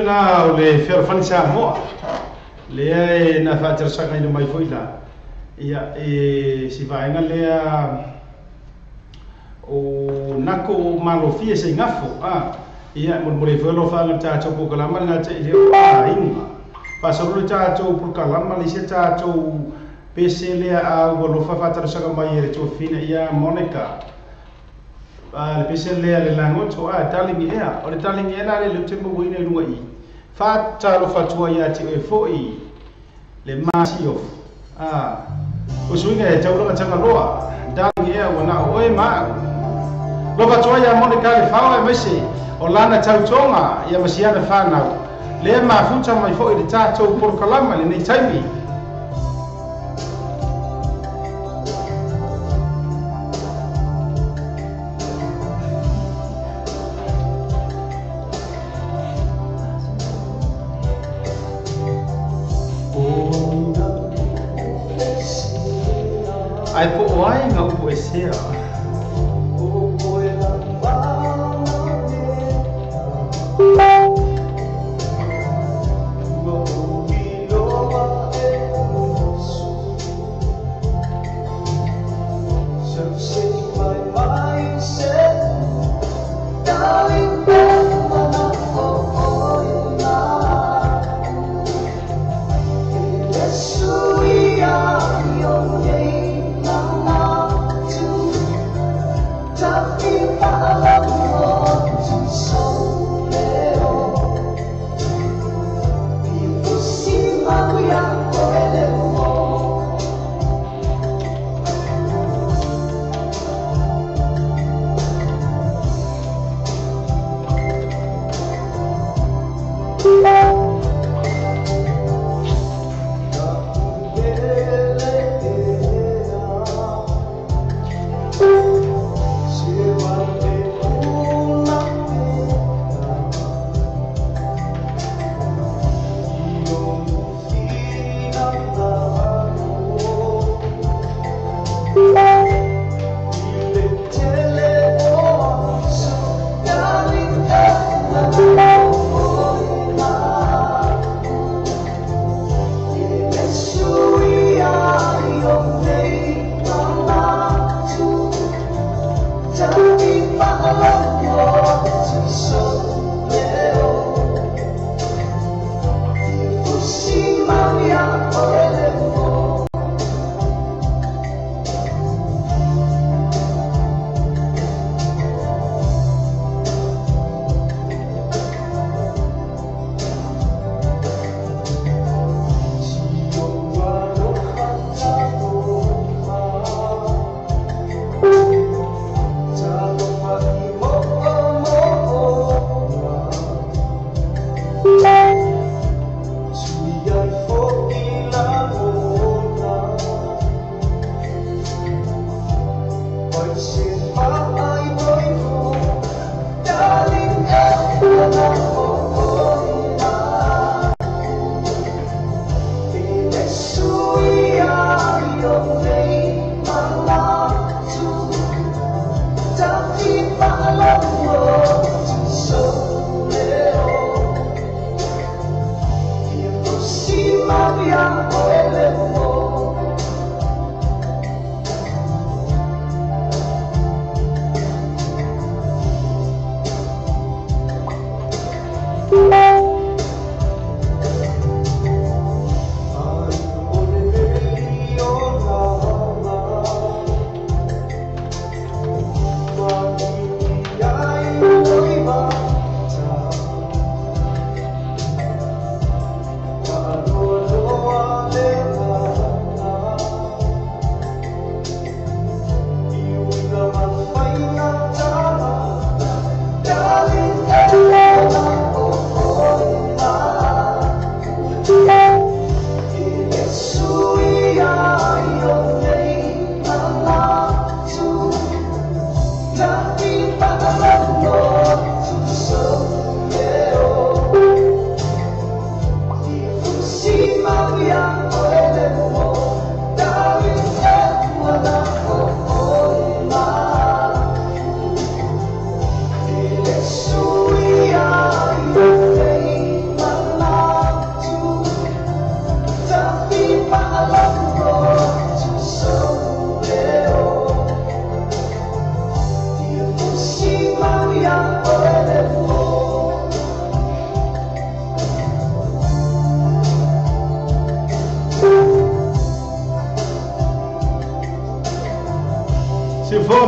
na le fer fan Samoa le na fa ter sanga ino mai foila ia si vai nga le o nako malofia se ngafo ia mo le velo fa nga ta cho ko kalama nga te le inga pa so le ta cho por kalama le se ta cho pese le a go fa fa ter sanga mai re cho fina ia Monica le pese le lango cho talingi ea o le talingi ena le tempo go ina lunga I fa ta lo fa tua ia ti e foi le masio o suinga e tau longa tanga loa talingi ea wana oe ma Loka toa ya Monica le fao e mese o lana tautonga ia masiana whanau. Le mafuta mai fo i le tātou porokalama le nei taimi. Ai po oai ngā upo e sea.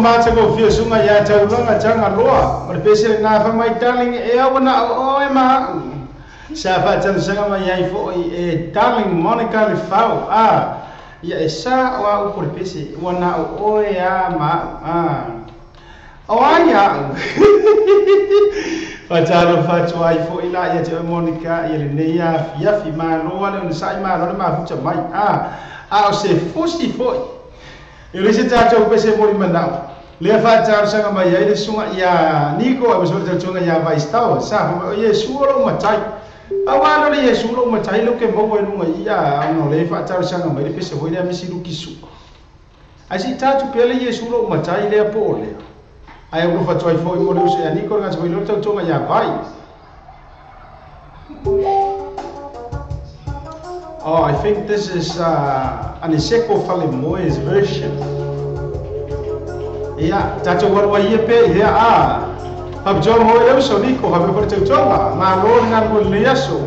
Mata ko fia sunga ya taulanga janga loa ma pese na fa mai darling e awana o e ma sa fa tan sanga mai ai fo e darling Monica le fau ya esa wa por pese wana o e a ma Awaya. Fatalo fatwa ifo ila ya te Monica ile ne ya fi mano wale on sai mano ma fucha mai o se fusi foi ile se tato pese mori manao le fata sanga mai ile sunga ya Nico a so te chunga ya vai stao sa ye suolo matai awalo le ye suolo matai lo ke bo lunga ya no le fata sanga mai pese foi ya misiru kisu asi tato pele ye suolo matai le pole ai ko fa toi foi mo se ani ko nga so lo tonga ya vai. Oh, I think this is an Iseko Falemoy's version. Yeah, tato wa yepe ya hab jo mo le so ni ko hab ko tonga ma lo nga ko le yaso.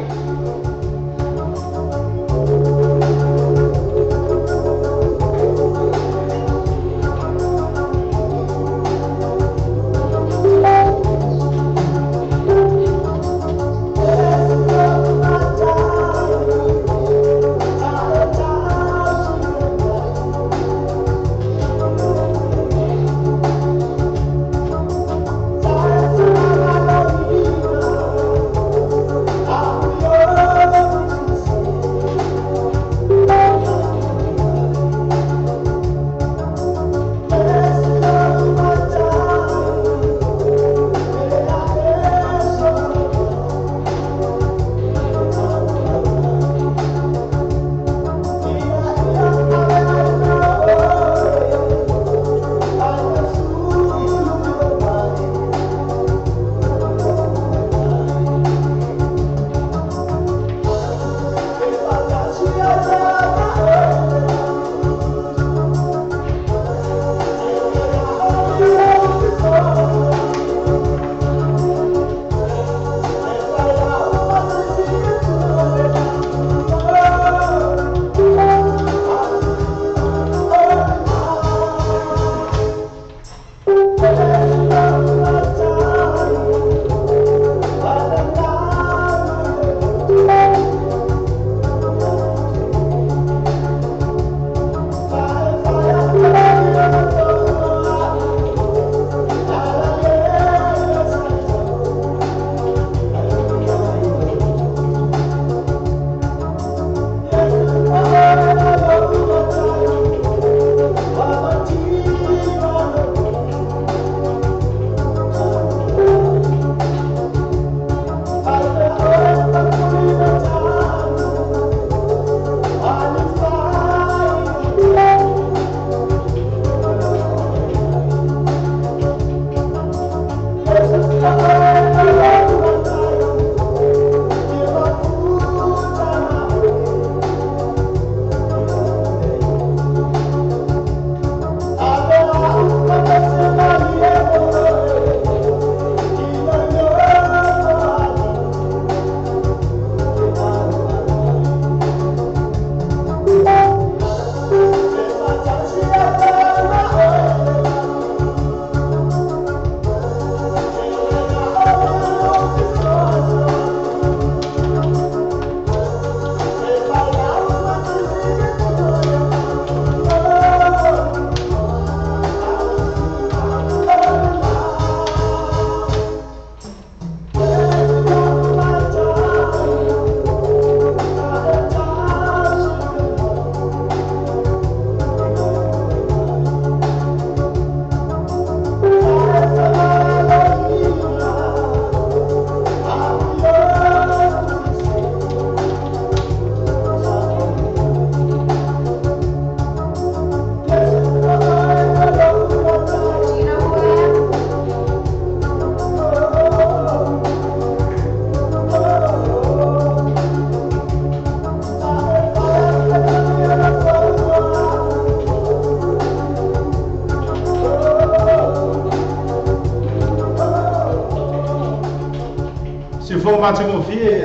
fo matango fie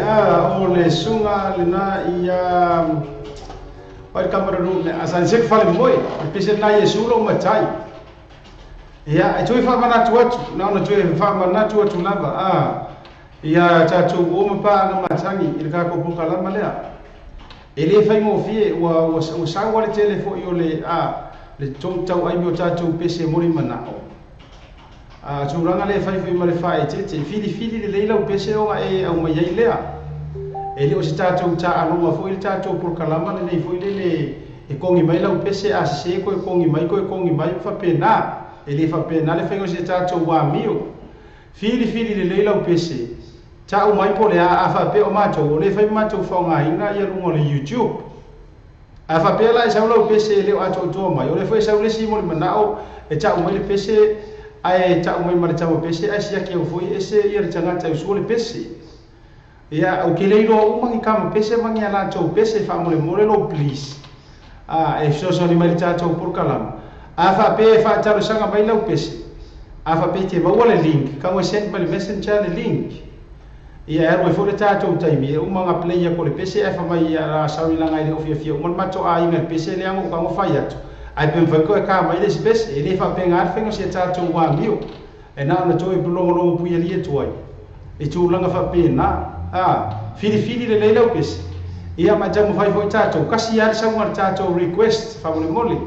o le sunga le na ia pai kamera ru ne asan sek fale moi pese na Yesu lo matai ia ai toi fa mana tu na ona toi fa mana tu lava ia tatu o mpa na matangi ile ka ko puka la malea ele fai mo fie o sa wa le telefo yo le le tong tau ai mo tatu pese mori mana o Tūranga le whai whi mare whae te whiri le lau pese o e au mai ei lea. E leo si tātou tā anonga fo i le tātou purkalama le nei fo i le e kongi mai lau pese a se ko e kongi mai whapena. E le whapena le whaingo si tātou wā mio. Whiri le lau pese. Ta o mai po le a whape o mātou o le whai mātou whaunga inga i arungo le YouTube. A whape la e sau lau pese e leo ato toa mai. O le whai sau le si mo le manao e ta o mai le pese ai ta o mai mara tamo pese ai sia ke o foi ese ia tangata u sole pese ia o ke leiro o mangi kama pese mangi ala to pese fa mole lo please e so ni mai tato por kalam a fa pe fa taro sanga mai lo pese a fa pe te ba wala link ka mo send mai messenger le link ia ero e foi tato taimi o manga player ko le pese e fa mai ala sawi langa ile ofia o man mato a inga pese le amo ka mo fa yato ai pe vanko e ka mai le spes e le fa pe ngar fengo se tatou wa mio e na na toi bulongo pu ye li toi e tu langa fa pe na fili le le lo pes ia ma jamu fai fo tatou kasi ya sa ngar tatou request fa mole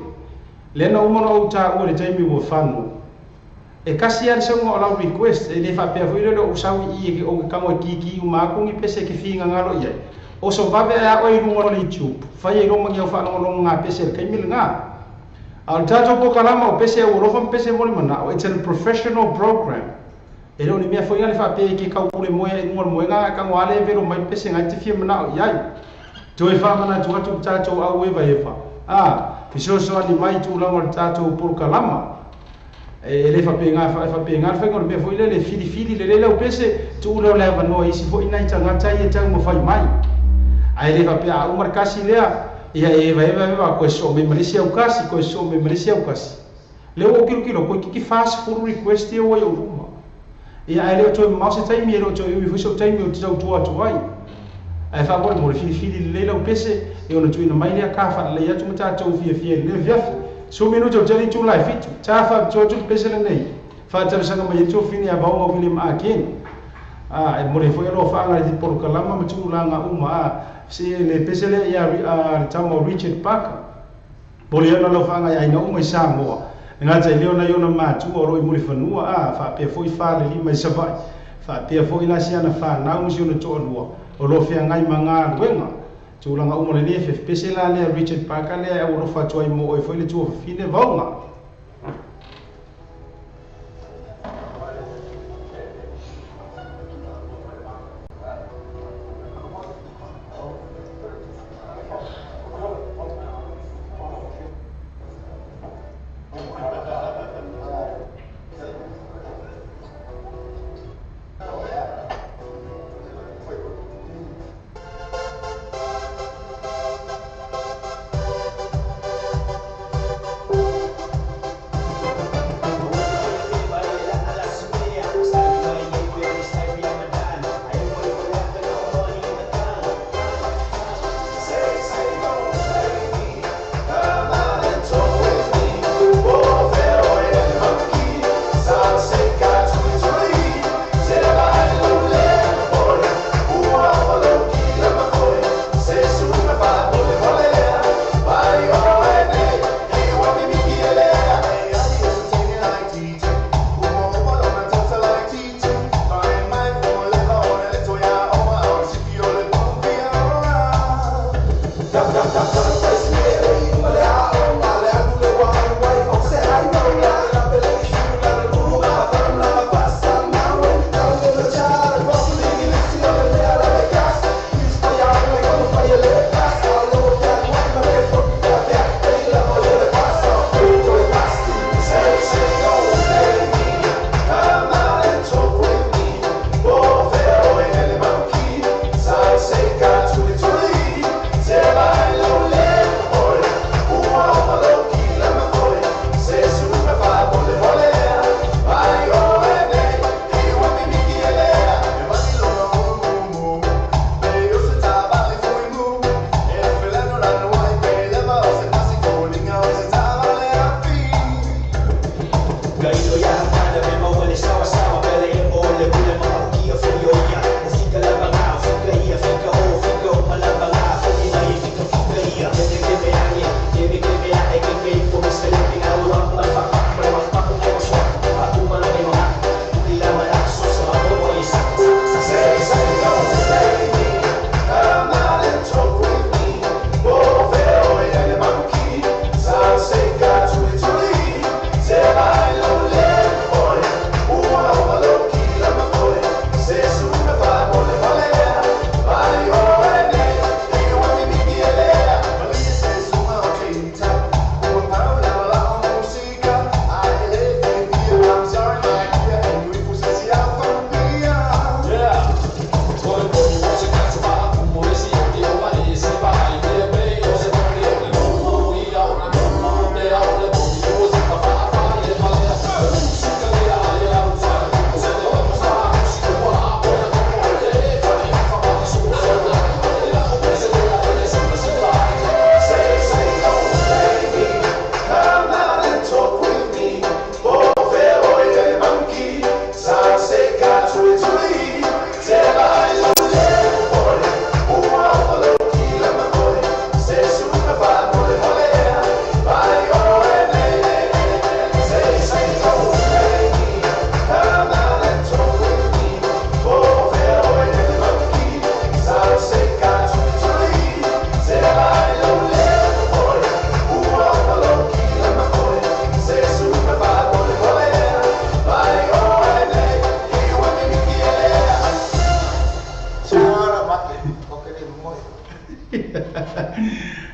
le na umo no ta o le taimi mo fanu e kasi ya sa ngar request e le fa pe fo ile lo usawi i o ka mo kiki u ma ko ngi pese ke finga ngalo ye o so va be a o i rungo le YouTube fa ye ro mangi o fa no nga pese ke mil nga al tato po kalama o pese o rofam pese mole mana it's a professional program e lo ni me foi ale fa pe ki ka ule moya e ngol moya ka ngwale vero mai pese nga te fie mana yai to e fa mana tu tato au e va e fa piso so ni mai tu la tato po kalama e le fa pe nga fa ngol me foi le fili le o pese tu lo le va no isi foi nai tanga tai e tang mo fai mai ai le fa pe a umar kasi lea ia e vai ko so me Malaysia o kasi ko so me Malaysia o kasi le o kilo ko ki fast full request e o yo ruma ia ele to mo se tai mi ero to i fu so tai mi o tau tu ai ai fa bol mo fili le o pese e ona tu ina mai le ka fa le ya tu mata to fie le via so minuto tali tu life fit ta fa to pese le nei fa ta sanga mai to fini a ba o William Akin e mo le foi lo fa nga di por kalama mo tu la nga uma si le pese le ia tamo Richard Parker poliana lo fa nga ia no mai Samoa nga tsa leo na yona matu o roi mo le fanua fa pe foi fa le lima sa vai fa pe foi la siana fa na mo si no to lua o lo fe ngai manga wenga tu la nga umo le fe pese la le Richard Parker le o lo fa toi mo o foi le tu fine vonga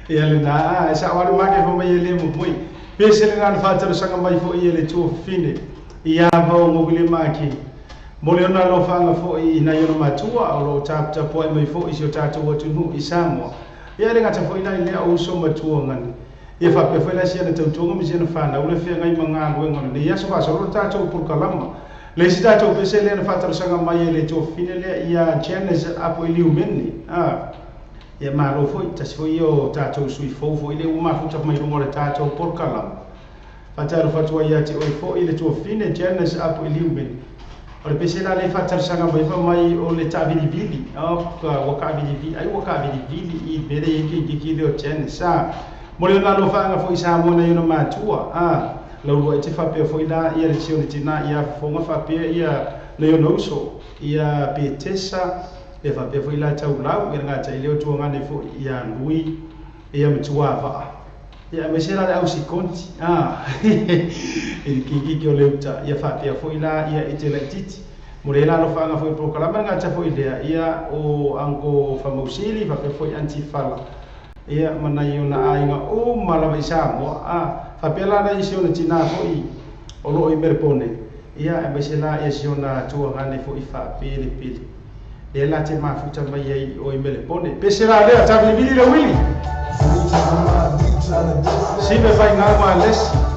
ia le na sa wari make fo mai le mo pui pesele na fatero sanga mai fo ia le tu fine ia va mo bile maki mo le na lo fanga fo i na yo matua o lo tap tap po mai fo i so tatu o tunu i samo ia le ngata fo i na le o so matua ngani ia fa pe fo la sia na tautonga mi sia na fa na ule fe ngai manga ngo ngoni le ia so fa so lo tatu por kalama le si tatu pesele na fatero sanga mai le tu fine le ia Genesis apo i liu menni ia malo foi tas foi o tatou sui fo ile uma futa mai rungo le tatou por kalam fataru fatua ia ti oi fo ile tu fine Genesis apo i liu menni o le pesela le fatar sanga mai o le tavili o ka vili ai o ka vili I bere ki le o Genesis mo le na lo fanga foi sa mo na yo matua lo te fa pe foi la ia le tione tina ia fonga fa pe ia le yo no so ia pe tesa e fa pe foi la tau lau ia nga tai le tu ngane fo ia lui ia mtua va ia me sera au si conti e ki o leuta ia fa pe foi la ia itelectiti mo le la no fa nga foi proclama nga ta foi ia o ango famosili fa pe foi antifala ia mana yo na ainga o mala vai sa mo fa pe la na isio na tina foi o lo I merpone ia me sera ia sio na tu ngane foi fa pili e la te mafuta mai ai o I mele pone pesera le ta vili le wili si me fai nga ma les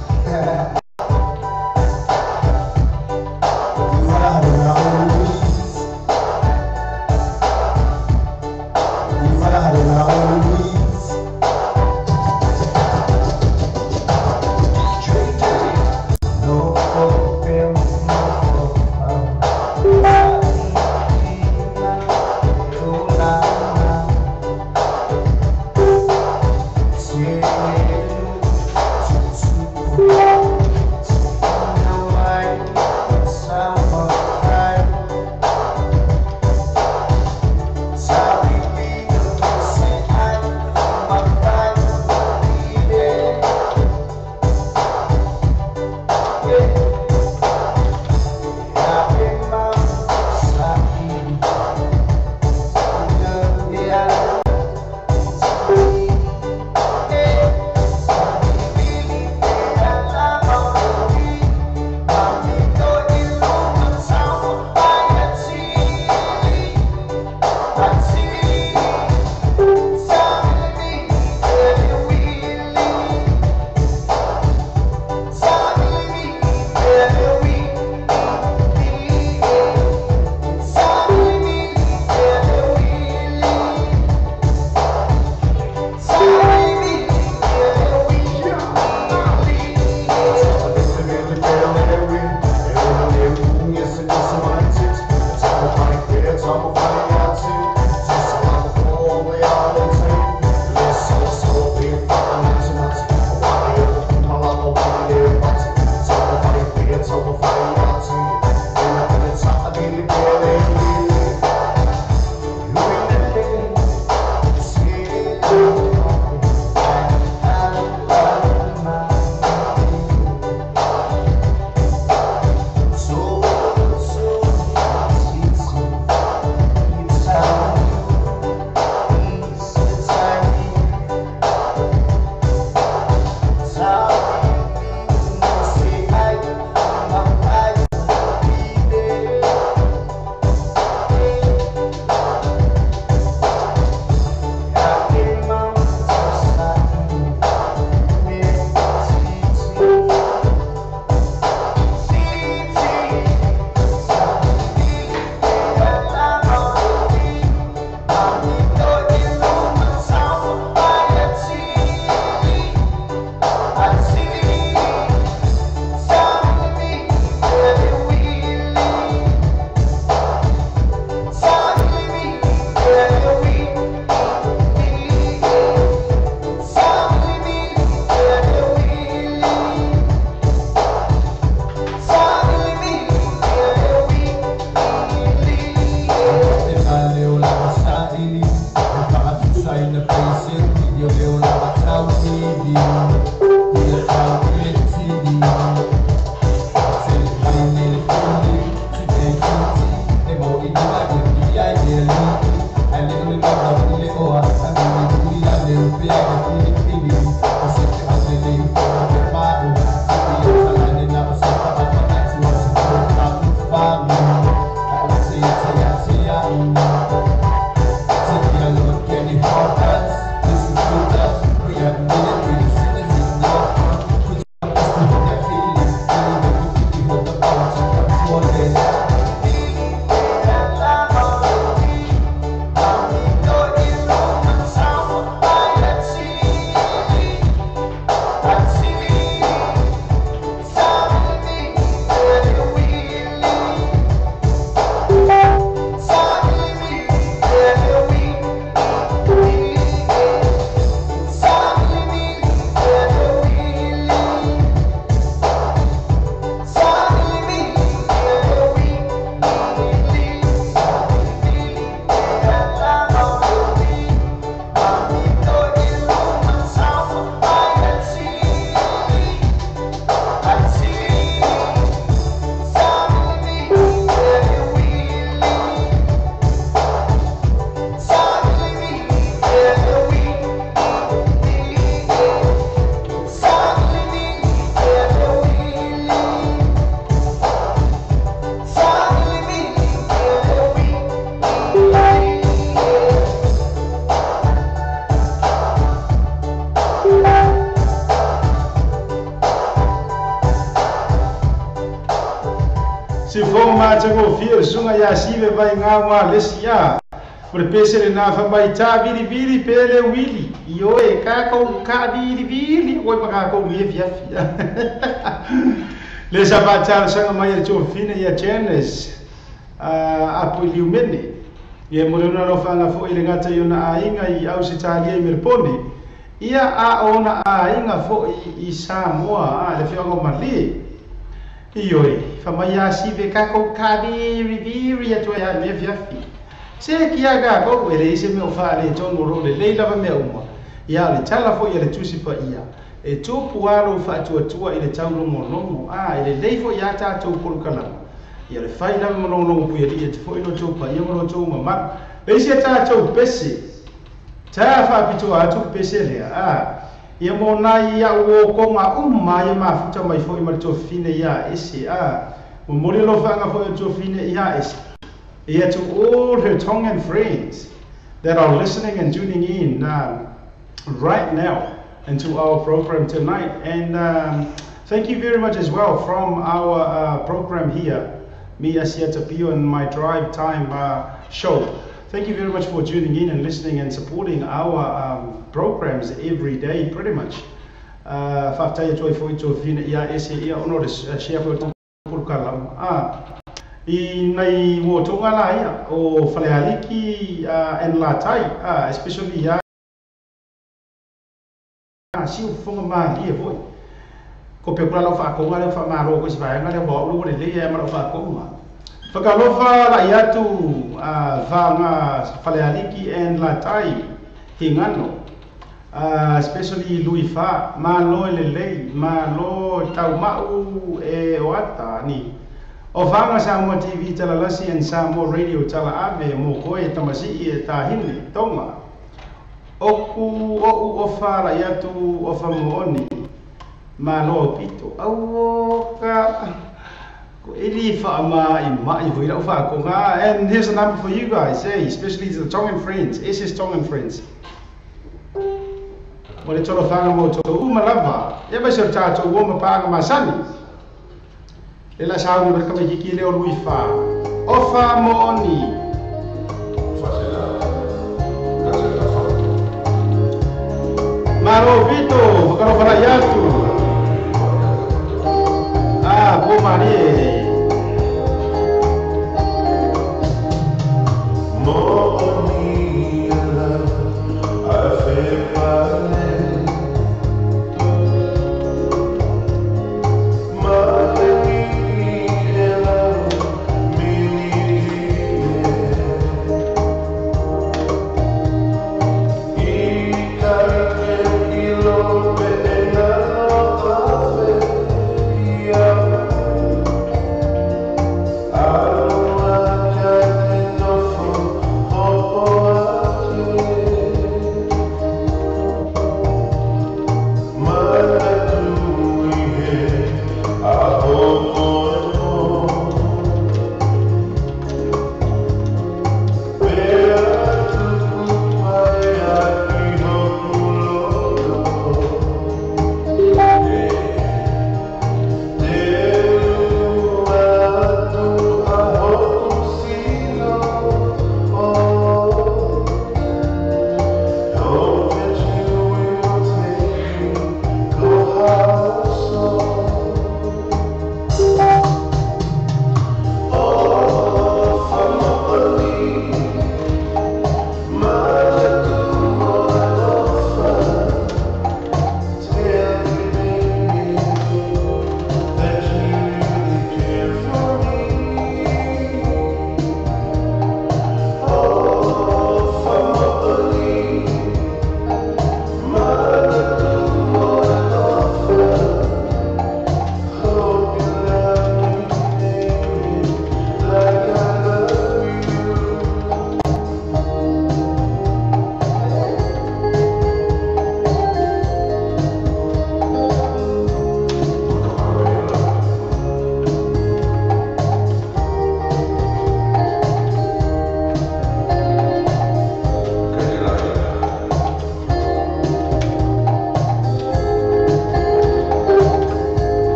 Si fo ma tango fia sunga ya sive vai ngawa lesia. Por pesele na fa mai ta biri pele wili. Io e ka biri oi pa ko mi via fia. Le sabata sanga mai to fine ya Janice. Apo liumene. Ia morena no fanga fo ile ngata yona ainga I au sitalia I merpone. Ia a ona ainga fo I Samoa le fiongo mali. Ioi, fa mai sive kako viri atu ya le fiafi. Se kia ga ko ele se me fa le tono ro le leila va me uma. Ia le tala fo ia le tusi pa ia. E tupu alo fa tua ile taulo monomo. Ile leifo ia ta to kulkala. Ia le fai na monomo pu ia te fo ino tupa ia mono to mama. Le se ta to pese. Ta fa pito atu pese le ia mona ia o konga ia mafuta mai foi ma to fine ia ese mo mori lo fanga foi to fine ia ese ia to all her Tongan friends that are listening and tuning in right now into our program tonight, and thank you very much as well from our program here, me Asiata Pio and my Drive Time show. Thank you very much for tuning in and listening and supporting our programs every day, pretty much. Faftaya toy foi to fina ia ese ia ono share for kurkalam. I nei wo tonga la ia o falealiki and la tai especially ia si o fonga ma ia foi. Ko pe kula lo fa ko ngale fa ma ro ko siba ngale bo lo le ia ma lo fa ko ma. Fakalofa la iatu vanga falealiki and la tai hingano, especially luifa malo lelei malo taumau e oata ni o vanga Samoa TV talalasi and Samoa Radio tala ave mo koe tamasi e tahine tonga oku o ofa la iatu ofa mooni malo pito au ka Eli fa mai voira fa konga, and here's a number for you guys, especially the Tongan friends, SS Tongan friends. Mo le tolo fanga mo to malava, e ba ser tato wo ma paga masani. Le la sa mo ka me ki le o lui fa. O fa mo oni. Maro vito, ka no fara yatu. Po Marie.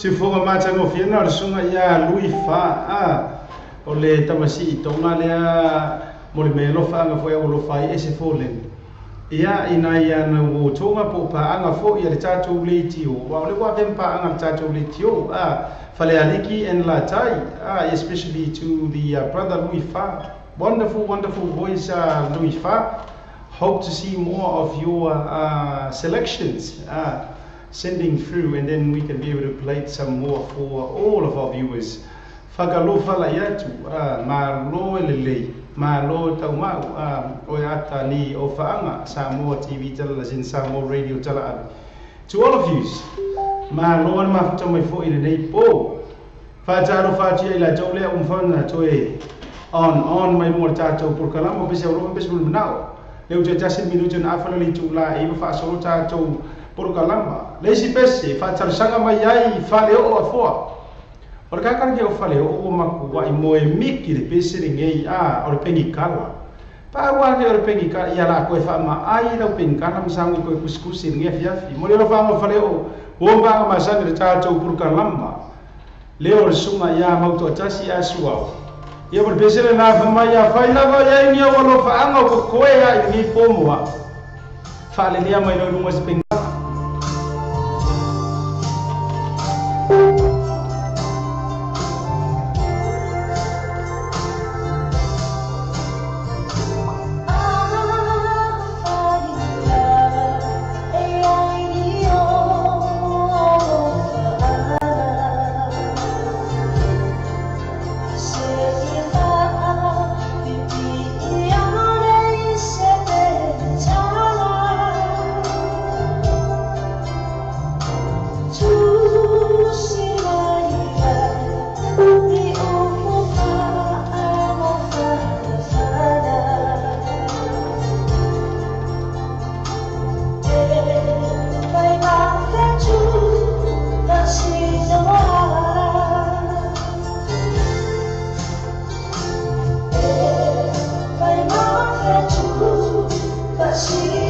si fonga mata no fiena o sunga ia lui fa o le tamasi tonga le mo le melo fa nga foi o lo fai ese folen ia ina ia no tonga po pa anga fo ia le tato le tio wa le wa vempa anga tato le tio fale aliki en la tai especially to the brother Louis Fa, wonderful voice Louis Fa. Hope to see more of your selections sending through, and then we can be able to play some more for all of our viewers. Whakalofa la iatu, ma lo elelei, ma lo taumau, o ata ni o whaanga, Samoa TV television, Samoa radio tala. To all of you, ma lo an mafuta mai fo i nei po. Whataro whatia i la taulea umwhana toe on mai mua tātou por kalama, pese au roa pese mulu manao. Leu te tasin minuto na afana li tu la e fa solo tātou por kalama. Leisi pese, whataro sanga mai ai, whale o a foa. O le kakara ki o whale o maku wa i moe miki le pese ringei o le pengi kala. Pa wake o le pengi kala, ia la koe wha ma ai lau pengi kala, msangu koe kuskusi ringei fiafi. Mo leo wha whale o mbanga masanga le tātou por kalama. Leo le sunga ia mauto atasi a suau. Ia por pesele na famai a fai lava ia ingia walo whaanga o koe a i ngi pomoa. Whale nia mai no runga se pengi. See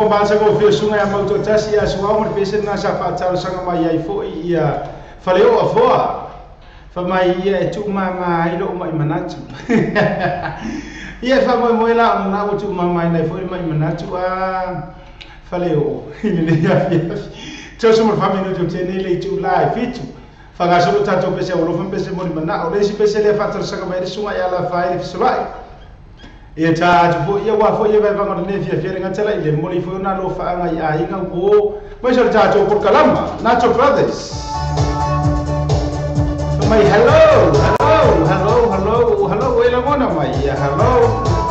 fo ba sa ko fio sunga ya mauto tasi ya suwa mo pese na sa fa tau sanga mai ai fo ia faleo afoa fa mai ia tu mama ilo mai manatu ia fa mo la na o tu mama nei fo mai manatu a faleo ile ya tau so mo fa me no tu tene le tu lai fitu fa ga so ta to pese o lo fa pese mo mana o le si pese le fa tau sanga mai sunga ya la fa ile fisolai ia ta tu ia wa fo ia vai vanga ne fia fia nga tela ile mo li fo na lo fa nga ia inga ko mai so ta to por kalama Nacho Brothers mai hello wela mona mai ia hello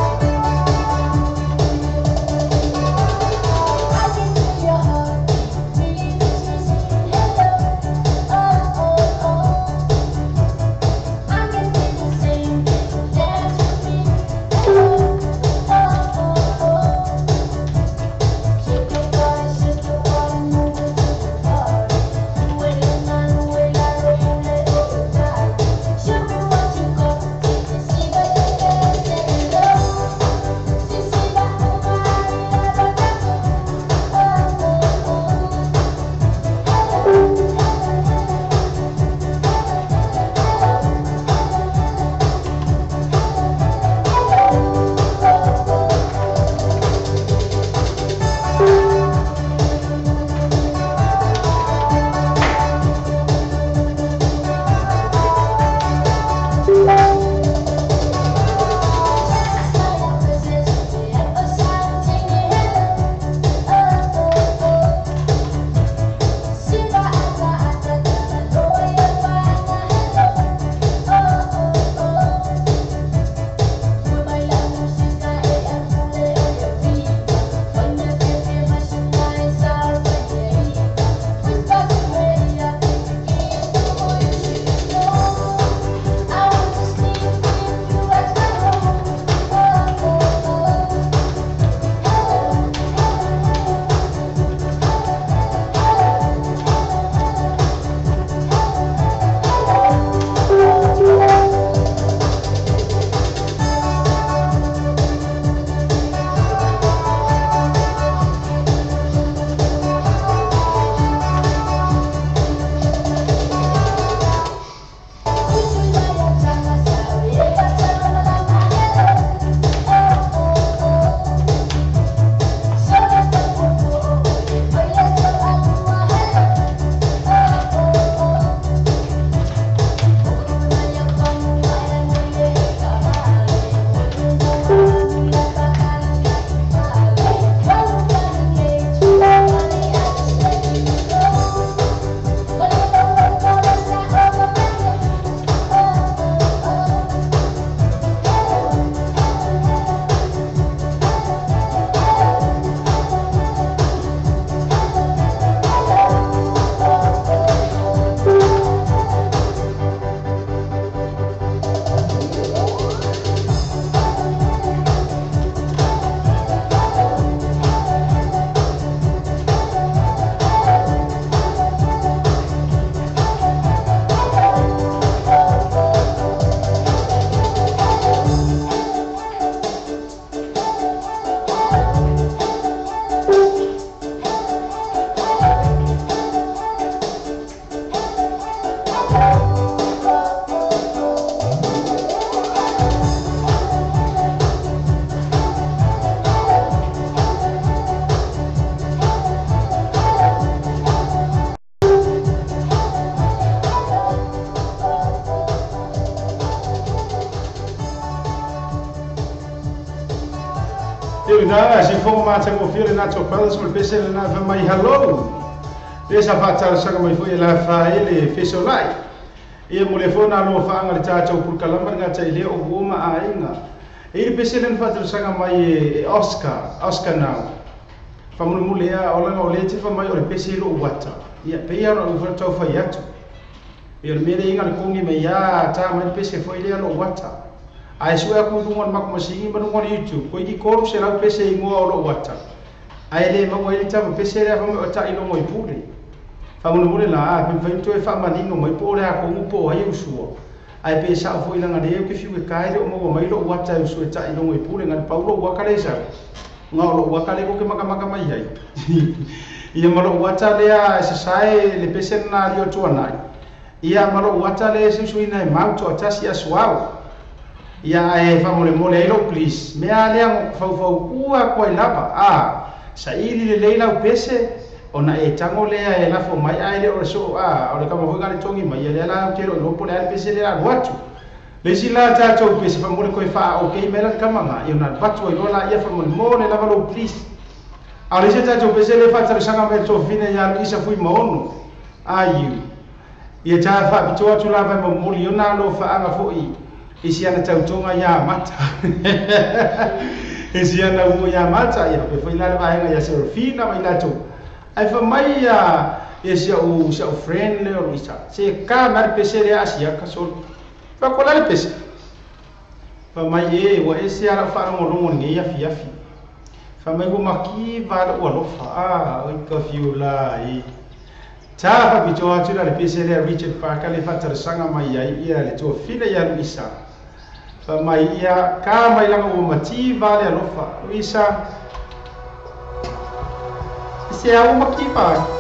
Nanga si fo ma tango fio na to Brothers mo pese na fa mai hello pesa fa ta sanga mai fo la fa ele feso lai e mo le fo na lo fa anga ta to por kalamba nga ta ile o goma ainga e pese len fa ta sanga mai Oscar now fa mo le ya ola o le ti fa mai o pese lo wata ia pe ya o fa to fa yatu e le mere inga le kongi me ya ta mai pese fo ile lo wata ai sua ku dungon mak masingi manungon YouTube ko gi koru se la pese ngo lo wata ai le mo ile ta pese le fa mo ta ilo mo ipuri fa mo le la pe fa to e fa maningo mo ipore a ko mo ai usuo ai pe sa fo ila ngade ke fiu kai o mo mai lo wata usuo ta ilo mo ipuri ngal paulo wa kale sa ngalo wa kale ko ke maka mai ai ia malo wata lea se sai le pesen na rio tuana ia malo wata le se suina e mau to atasi aswao ia e fa mole elo please me ale fau kua ko lava sa ili le leila pese ona e tango lea e la fo mai ai le o so o le kama fuga le tongi mai le la tero lo pole al pese le a watu le sila ta to pese fa mole ko fa o ke mela kama nga ia na batu e lola ia fa mole lava lo please ale se ta to pese le fa tsa sanga me to fine ya isa fui maono ayu ia ta fa bito atu lava mo moli ona lo fa anga fo isi ana tautonga ya mata isi ana umo ya mata ya pe foi la vaenga ya serfina mai lato ai fa mai ya isi o friend le o isa se ka mar pese le asia ka sol fa kola le pese fa mai e wa isi ara fa no lo ngi ya fi fa mai go maki va lo lo fa o ka fiula i ta fa bito atu le pese le Richard Parker le fa sanga mai ya ia le to fina ya isa fa mai ia ka mai langa o mati vale alofa isa se a uma que vai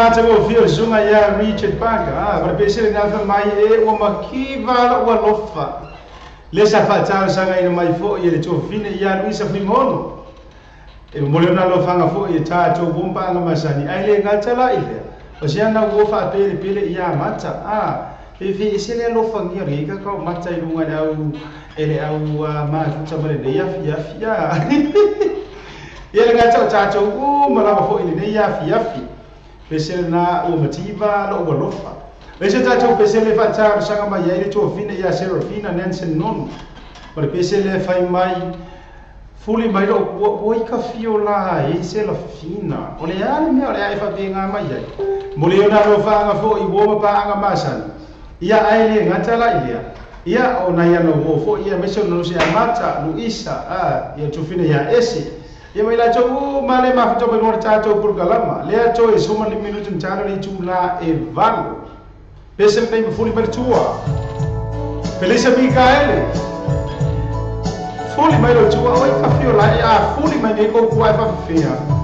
na te go fio zunga ya Richard Parker para pesele na fa mai e o makiva o lofa le sa fa tsa sanga ina mai fo ye le to fine ya Luisa Fimono e mo le na lo fanga fo ye ta to bomba nga masani ai le nga tala ile o sia na go fa pele ya mata e fi sele lo fangi re ka ko mata i lunga au ele au ma tsa male ne ya ye nga tsa to mala fo ile ne ya pesel na o motiva lo lofa pese ta pesel fa ta sanga mai ile to fine ya Serafina Nansen non per pesel fai mai fuli mai lo o ka fiola e se la fina o le ale me o le ai fa binga mai ai mo le ona lo fa nga fo i wo pa nga masan ia ai le ngatala ia o na ya no fo ia me so no se amata Luisa ia to fine ya ese ia mai la cho male ma fito pe no tato por galama le cho e soma le minuto intano ni tula e vango pese pe fuli per tua Felicia Michaele fuli mai lo tua o ka fio la fuli mai ne ko kwa fa fia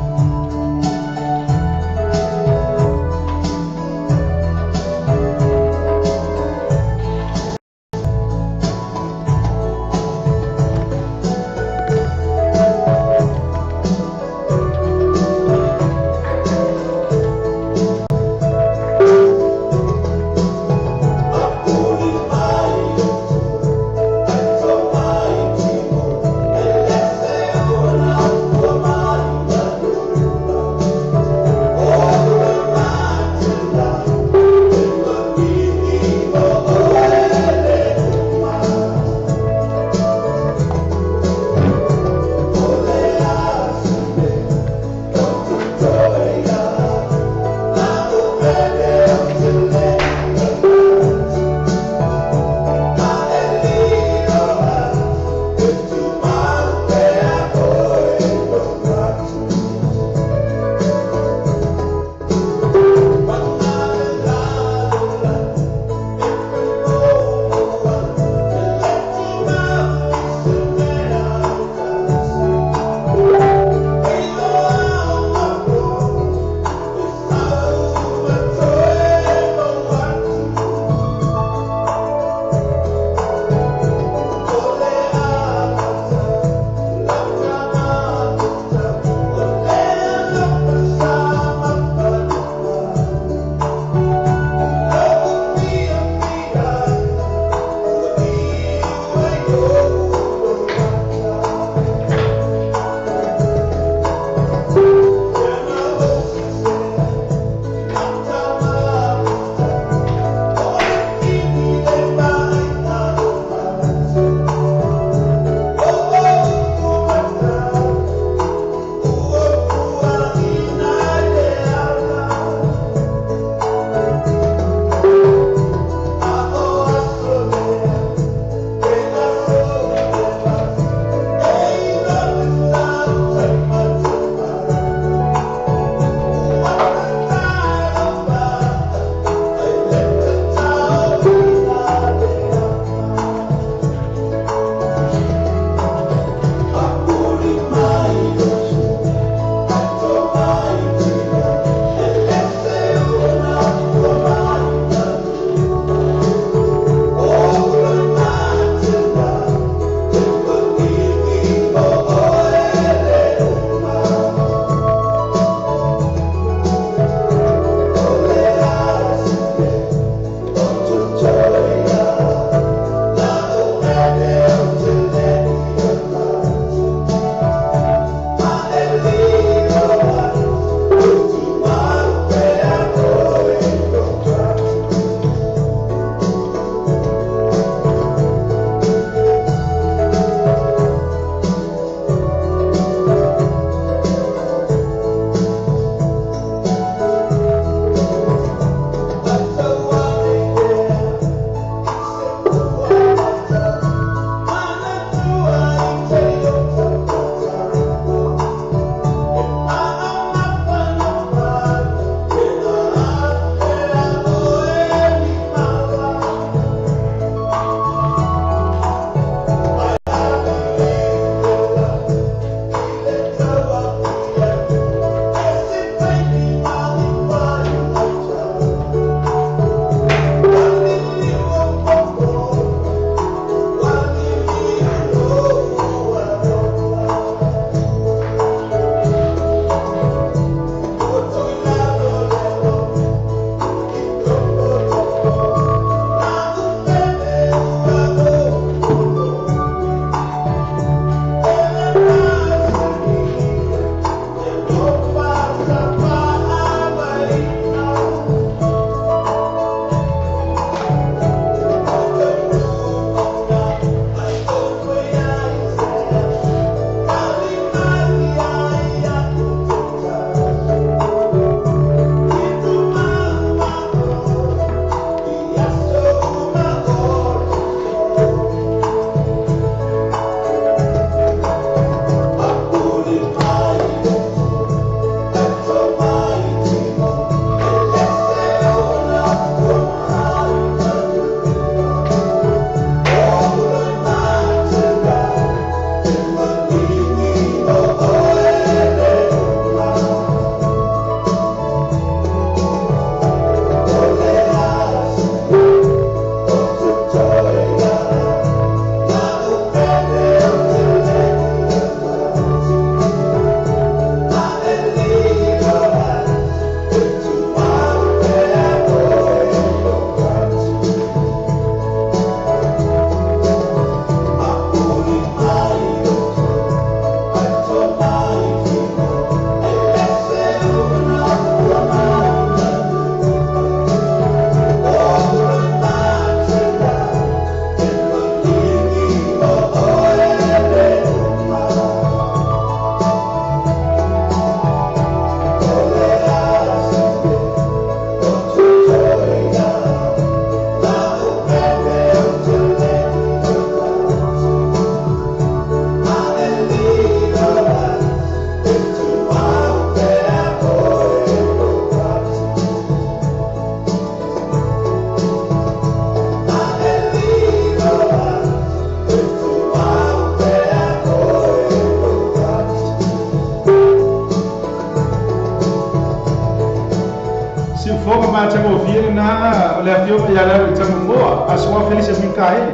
ma tamo fie na le afio ya la tamo mo a sua felice min kai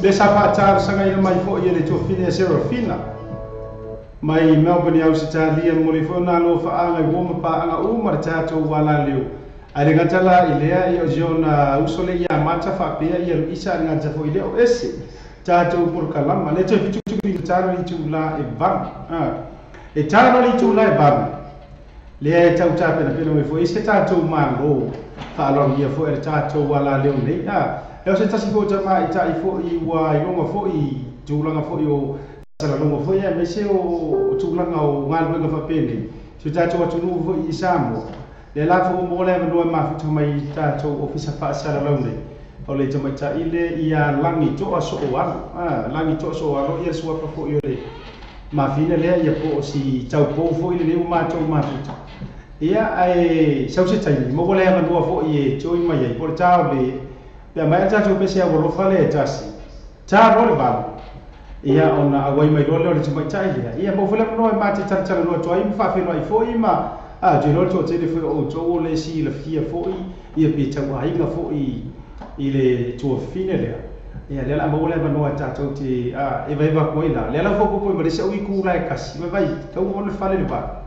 le sapata sanga ile mai fo ile to fine serafina mai Melbourne Australia mo le fo na lo fa anga goma pa anga umar tato wala leo ale ngatala ilea yo jona usole ya mata fa pe ya isa ngata fo ile o ese tato por kalama le to fitu ni taro ni tula e bam e taro ni tula e bam le tau tape na pelo me fo ese tato malo fa lo ia fo e tato wala leo nei e se tasi fo tama ita i fo i wa i longa fo i tula nga fo yo sala longa fo ya me se o tula nga o ngal nga fa pele se tato wa tunu fo i samo le la fo mo le no ma fo mai tato ofisa fa sala longa o le tama ta ile ia langi to aso o langi to aso o ia so fo yo le ma fine le ia po si tau po fo ile le ma to ma fo ia ai sau se tai mo le ma no fo i to i mai ai portao le pe mai ta to pe se avo fale tasi ta ro le ba ia ona awai mai lo le tama ta ia mo fo le no ma te tata no to ai fa fe no ai fo i ma je no to te le fo o to le si le fia fo i ia pe tau ai ga fo i ile to fine le ia le la mo le no ta to te e vai va ko ila le la fo ko mo le se ui ku la kasi vai tau mo le fale le ba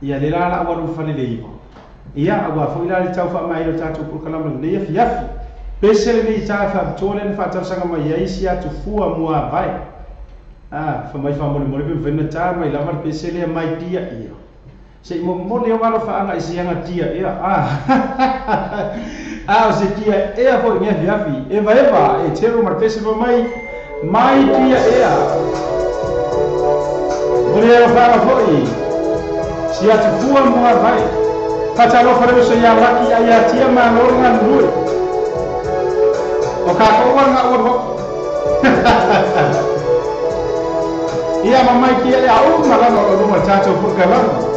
ia le la wa lu fale le ia awa fo ila le tau fa mai lo ta to ko kala mo le ia pesele ni ta fa tole ni fa ta sanga mai ai sia tu fua mua vai fa mai fa mo le pe vena ta mai la mar pesele mai dia ia se mo le wa lo fa anga isia nga dia ia se dia ia fo ngia viafi e vai va e tero mar pesele mai dia ia mo le fa fo i sia tu fua mua vai ka ta lo fa so ya laki ai tia ma lo nga lu o ka ko nga o ia mamai ki e au mala no no tato por kalama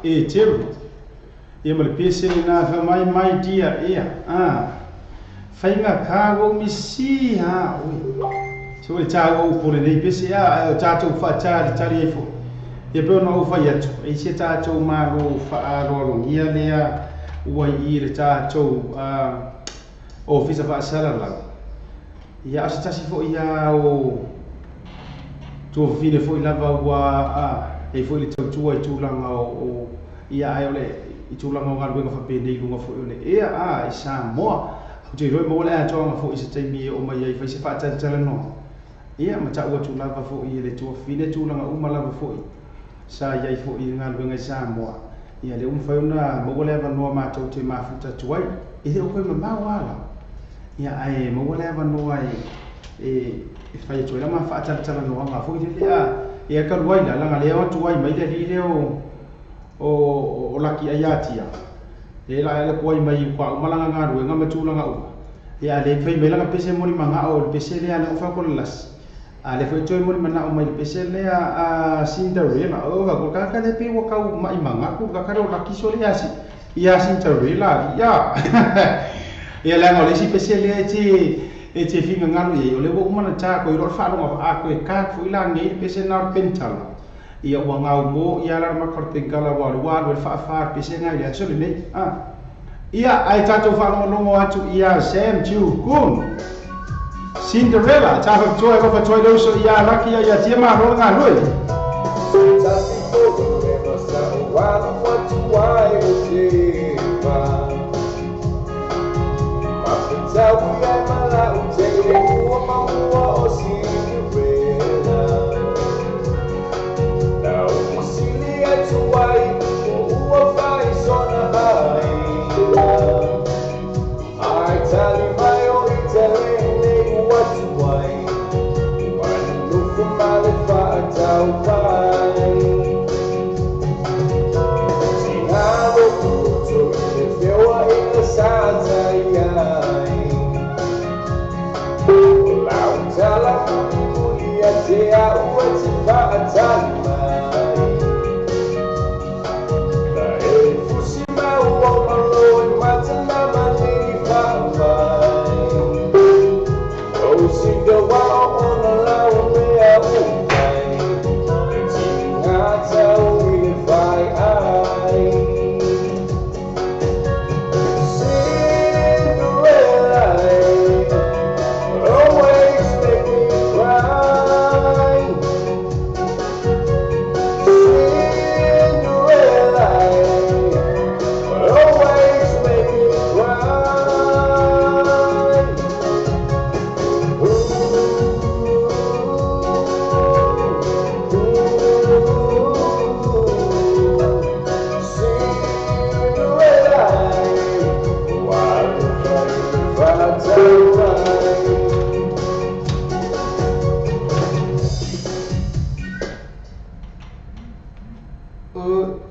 e teru e mal pese na fa mai dia ia fainga ka go misi ha so le tawo por le pese a tato fa tari fo e pe no fa ya e se tato ma go fa aro ia le wa i le tato office fa sala la ia se tasi fo ia o to fine fo lava wa e foi le tautua i tūlanga o ia ai ole i tūlanga o ngā ruenga whapene i lunga foi ole ea i Samoa au te roi mo le atoanga foi i se taimi o mai ai whai se whaatatala no ia ma ta ua tūlanga foi i le tua fine tūlanga umalava foi sa iai foi i ngā ruenga i Samoa ia le umwhai una mo le ava noa mātou te mafuta tuai i le o koe mamau ala ia ai mo le ava noa e whai atuai la ma whaatatala noa ngā foi le ia ka ruai la langa leo tu ai mai le leo o laki ayatia e la ele koi mai kwa malanga nga ruenga matulanga u ia le fai mai langa pese moni manga o pese le ana fa ko las a le foi toi moni mana o mai pese le a Cinderella o va ko ka le pe wa ka mai manga ku ka ro laki so le asi ia Cinderella ia ia la ngole si pese le e te finga ngalo ye o le wo mana ta ko i ro fa no a ko e ka fu ila ngi pese na pentala ia wa ngau mo ia la ma korte gala wa wa fa pese na ia so le nei ia ai tato fa no longo atu ia Sam Chu Kun Cinderella ta ho joy ko fa joy lo so ia laki ia te ma ro nga loi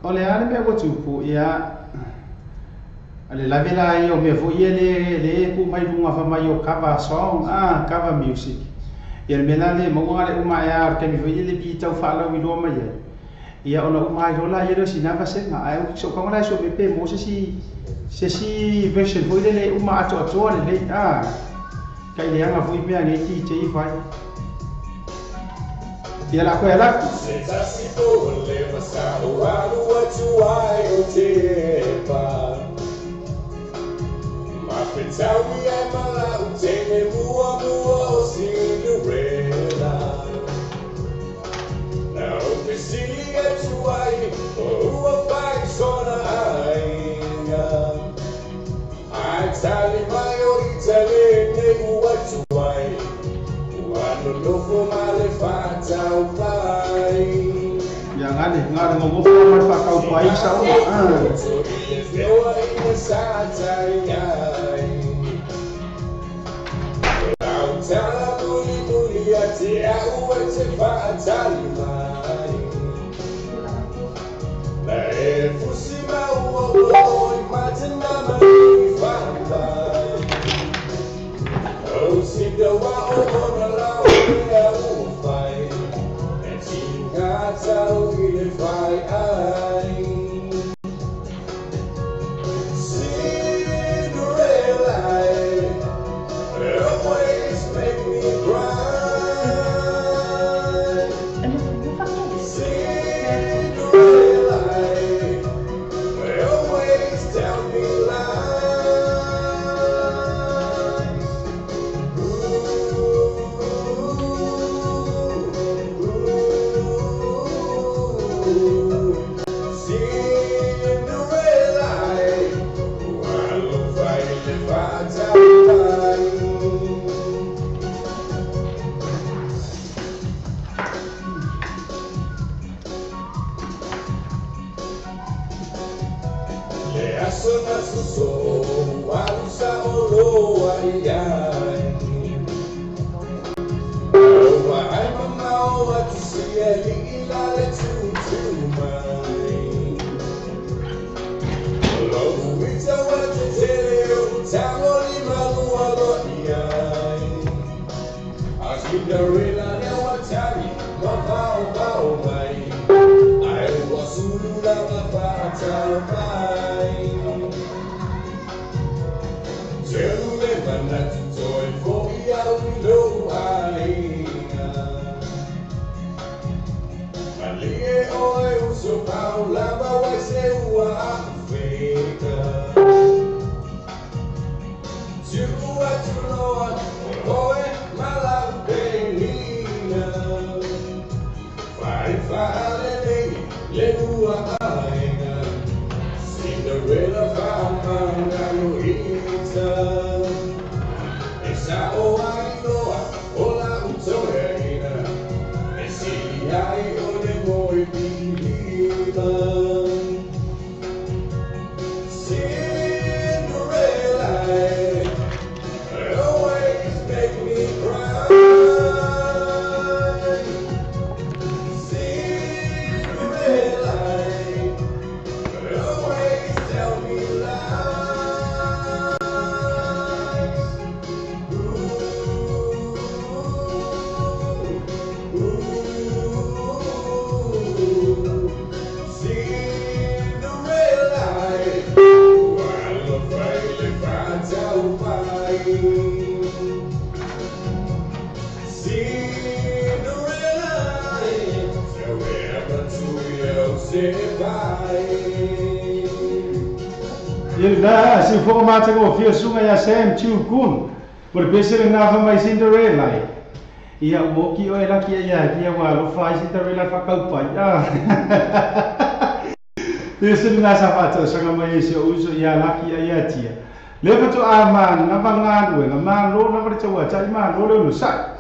o le ale me ko tupu ia ale la vela io me fu ie le ku mai lunga fa mai o cover song cover music ia me la le mo ngale uma ia ke mi fu ie le bi tau fa la wi lo mai ia ona uma ro la ia si na va se na ai so ko la so pe mo si version fu le uma ato le kai le anga fu me ani ti te fai ia la ko ela Loco male fatta Ya ngani ngofo mai whakau pai sa o. Ila si fo mate ko fio sunga ya Sam Chu Kun. Por pesere na fa mai Cinderella. Ia woki o ela ki ia ki wa lo fa Cinderella fa kau pa ya. Pesere na sa fa sanga mai se uso ia laki ia tia. Le pa to aman na banga we na ma lo na pa chawa chai ma lo no sa.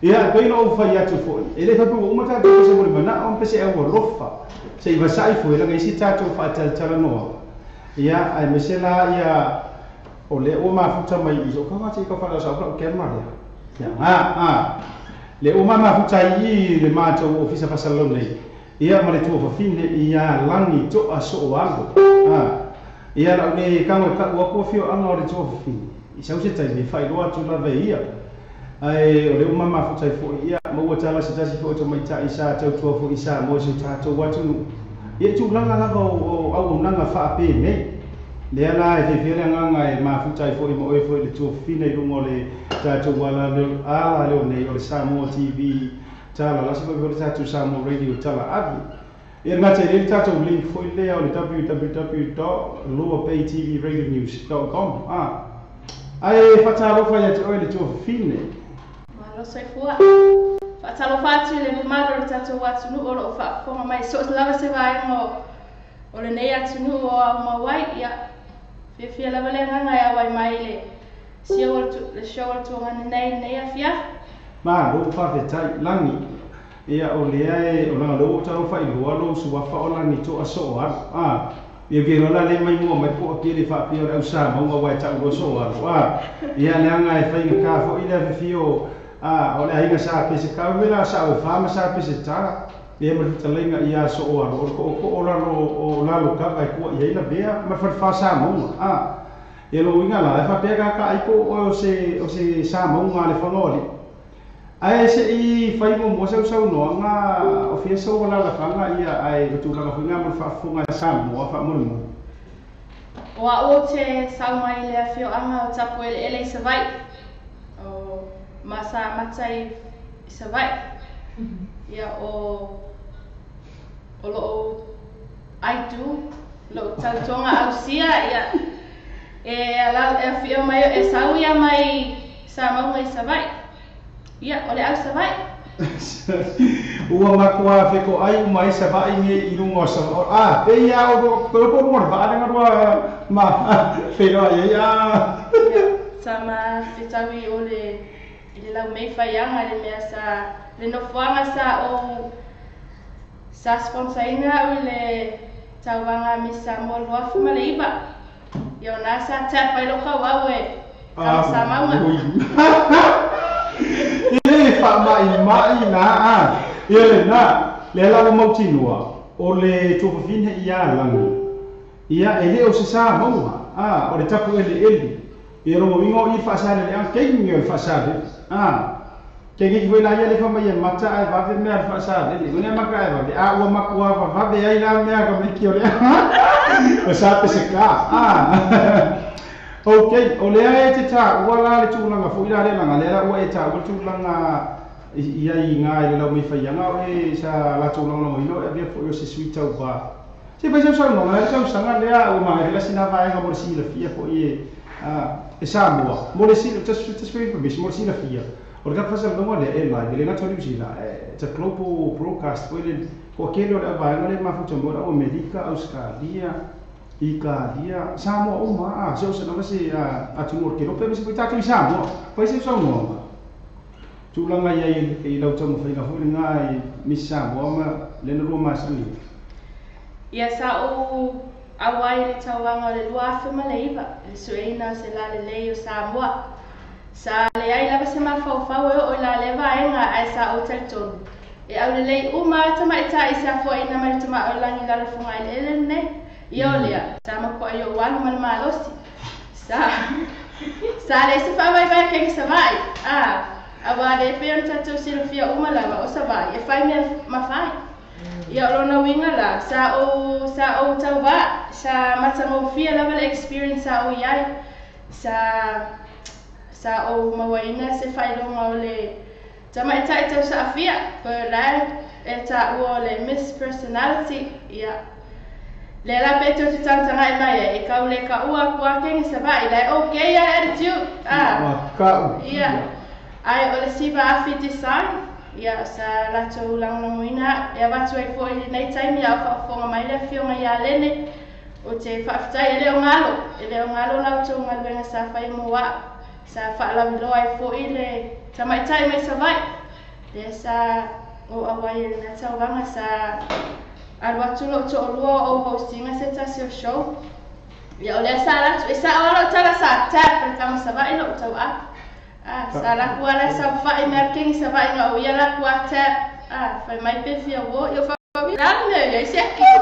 Ia pe no fa ya tu fo. Ele fa pu umata ko se mo na on pese e wo lofa. Se iba sai fo ela ngai si tato fa tala no. Ia ai mesela ia ole o mafuta mai iso kama te ka fara sa ka ken ma ya le o mafuta i le mato ofisa pasalon nei ia mare tu fa fine ia langi to aso wango ia la ne ka mo ka wa ko fio ana ore tu fa fine i sa usi tai me fai lo atu la ve ia ai ole o mafuta i fo ia mo tala sa tasi fo to mai ta isa tu fo isa mo se ta to watu ia tu langa lava o au nanga fa pe nei le ala e te nganga e mafuta i foi mo e foi le tu fine i lungo le tatu wala le le nei o le Samoa TV tala la sipo le tatu Samoa Radio tala abi e ngata le tatu link foi le o le www.lowerbaytvradionews.com ai fatalo fa ya te o le tu fine malo sai fua fatalo fatu le malo le tatu watu no o fa fo mai so lava se vai mo o le nei atu no o ma wai ya fia lava le nganga ya wai mai le le show tu ngana nei afia ma lo fa fe tai langi ia o lea o langa lo tau fai lua lo suafa o la ni to aso ar ia ke rola le mai mo mai po ke le fa pio au sa mo wa ta lo so ar ia le anga e fai ka fo ile fio o le ai sa pe se ka vela sa o fa ma sa pe se ta ia mo ta lenga ia so ar o la lo ka vai ko ia ina bea ma fa sa mo ia lo inga la fa pe ka ai ko o se sa mo ma le fa ngoli ai se I fai mo sa no nga o fia so la la fanga ia ai tu la fa nga mo fa funga sa mo fa mo Wa o te sau mai le fio anga o tapu ele se vai. O masa matai se vai. Ia o lo ai tu lo tautonga au sia ia ala fio mai e sau ia mai sa mau mai se vai. Ia, ole au sa vai. Ua makua feko ai mai sa vai nge irungo sa. Pe ia o ko mo va nga roa ma fero ia. Sama fitawi ole ile lau mei fai anga le mea sa le no fuanga sa o sa sponsaina le tauanga misa mo loa fuma le iba. Ia ona sa tapa ilo kau awe. Sa maunga. Ile fa mai na ile na le la mo tinua o le tu fine ia langi ia ele o se sa mo o le tapu ele e ro mo I fa sa le an ke ngi fa sa ke ngi foi la ia le fa mai mata ai va me fa sa le ne ma ka va o ma ku va be ai la me ko me ki o le o sa pe se ka Okay, o lea te tā ua la le tūlanga fo ila le langa lea ua e tā ua tūlanga ia I ngā I le lau mei whaianga o e sa la tūlanga mo ino e bia fo I o se sui tau ba. Se pai sau no ngā sau sanga lea o maa hela sina vaenga mo le sila fia fo I e sa mua. Mo le sila, just for information, mo le sila fia. O le ka fasa longa lea e live, le ngā tōri usila, it's a global broadcast, o le ko kele o le vaenga le mafuta mo o Amerika, Australia, I ka dia Samoa o ma so se no se a tunor ke no pe se puta tu Samoa pa se so no tu langa ia I lau tamo fa fu nga I mi Samoa ma le no ma sani ia sa o awai le tawanga le lua fe maleiva le suena se la le leo Samoa sa le ai lava se ma fa o la le vaenga ai sa o telton e au le lei o ma tama ita I sa fo ina ma tama o langi la funga ile ne Iolia, sama ko ayo walu mal malosi. Sa le se fa vai ke sa vai. Awa de pe on tatu silfia umala o sa vai. E fai me ma fai. Ia lo na winga la sa o tau ba sa mata mo fia level experience sa o yai. Sa o mawaina se fai lo ngole. Tama ita sa fia per la eta o le miss personality ia Le la peto te tantanga I mai e ka ule ka ua kua kengi sa vai lai okay ya attitude ka ia ai ole siva afi design ia sa lato ulang moina e watu ai fo I nei time ia fa fonga mai le fionga ia lene o te whaftai ele o ngalo lau tō ngalwenga sa whai mua sa whaalawilo ai fo I le tamaitai mai sa vai le sa o awai e na tauwanga sa Alwatu lo to lua o hosting se tasio show. Ya ole sala tu sa ora tala sa tap per kama sa vai lo tau sala ku ala sa fa marking sa vai no ya la ku tap fa mai pe fia wo yo fa la ne ya se ki.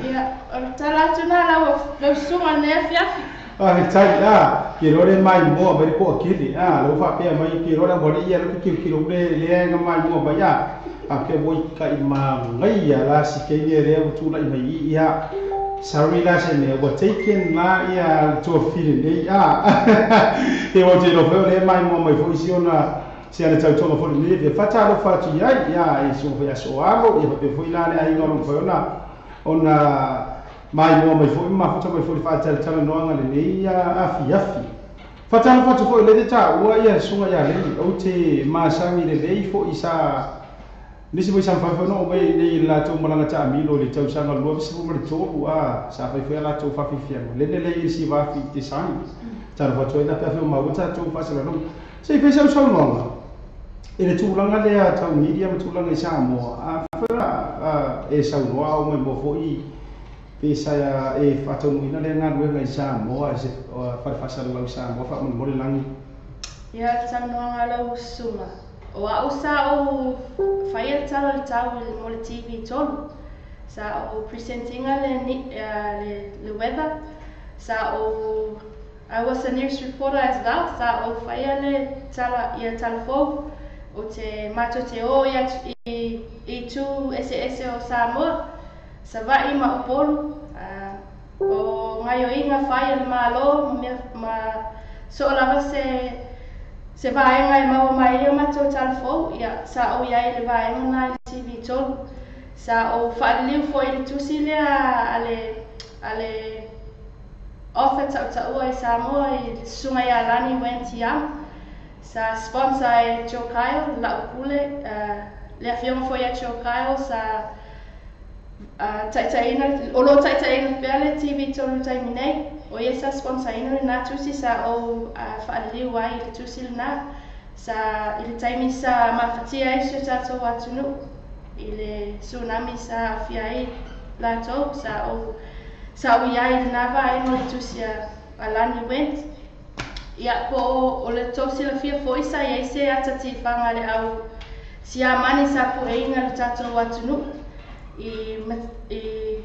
Ya tala tu na la lo suma ne fia. Tai ke rore mai mo ba ko kili lo fa pe mai ke rore bo ia lo ki lo le nga mai mo ba ya ke voi ka ima ngai ya la si ke ye re tu la mai ia sorry la se ne wa taken la ia to feel ne e wo te no fe le mai mo mai fo isi ona se ana tau tonga fo le ve fata lo fa ti ia e so fa so alo e pe fo ila le ai no fo ona mai mo mai fo ma fo mai fo fa ta ta no anga le ia afi fata lo fa fo le ta wa ia so ya le o te ma sami le fo isa Nisi bo sam fa no mai nei la to malanga ta milo le tau sanga lo bisu mo le to sa fa fa la to fa fi fiang le le si va fi design ta va to ina pa fa ma uta to fa sa no se fa sa no ele tūlanga lea tau media ma tūlanga I Samoa a e saunoa o mai mo fo'i pesa e whataumuina lea ngā ruenga I Samoa e se whawhasara lau Samoa whaamone langi Ia saunoa ngā lau sunga o a usa o whaia talo le tau mo le TV tolu sa o presentinga le weather sa o I was a news reporter as well sa o whaia le tala ia talafou o te mato te o I tu ese o Samoa sa vai ma o polu o ngai o inga whaia le malo ma so lava se vaenga I mau mai ia mato talafou ia sa o iai le vaenga na le TV tolu sa o whaaliu fo I le tusi lea ale offer tau I Samoa I sunga I Alani Wentiam sa sponsor e Joe Kyle la upule le afionga fo ia Joe Kyle sa taitaina olo taitaina pele TV tolu taimi nei o ia sa sponsor ina na tusi sa o whaaliu ai le tusi na sa I le taimi sa mafatia I so tatou atunu I le tsunami sa fiai latou sa o iai le nava ai mo le tusi Alani went ia po o le tosi la fia foi sa iai se atati whanga le au sia mani sa pueinga le tatou atunu I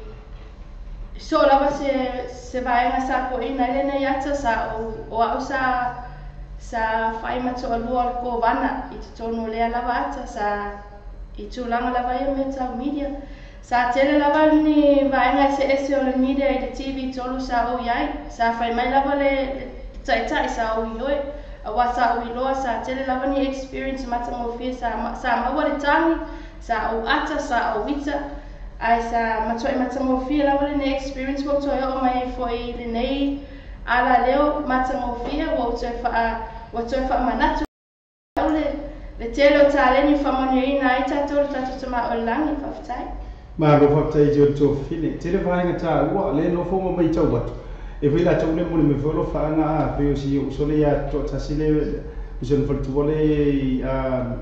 so lava se vaenga sa pueinga le nei ata sa o au sa whai mato alua le kovana I te tono lea lava ata sa I tūlanga lava ia me tau media. Sa tele lava ni vaenga ese o le media I le TV tolu sa o iai. Sa whai mai lava le taitai sa o ioi. Awa sa o iloa sa tele lava ni experience matangofia sa maua le tangi. Sa o ata sa o ita. Ai sa matoi matangofia lava le ni experience wo toi o mai foi le nei ala leo matangofia wo toi wha manatu. Le telo taleni whamoni ina I tatou tama o langi whawhatai. Ma lo whawhatai jo tō whine. Tele whainga tā ua le no whonga mai tau watu. E whela tau le mone me wholo whaanga a peo si o sole ia tō tasile usan whaltuole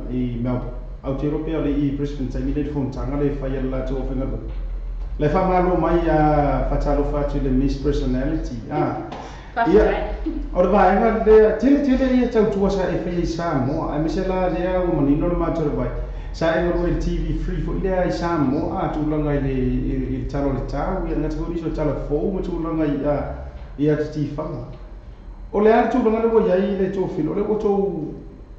I Melbourne. Aotearope o le I Brisbane taimi le whontanga le whaia la tō whenga lo. Le whamalo mai a whatalo whatu le Miss Personality. Ia, o le vaenga le tele ia tau tuasa e whai Samoa. Ai misela lea o manino le mātou le vai. Sa e ngaro e TV free fo ilea I Samoa a tūlanga I le talo le tau. Ia ngata hori so tala fōu ma tūlanga I atati whanga. O le ara tūlanga le wa iai le tō whino. O le o tō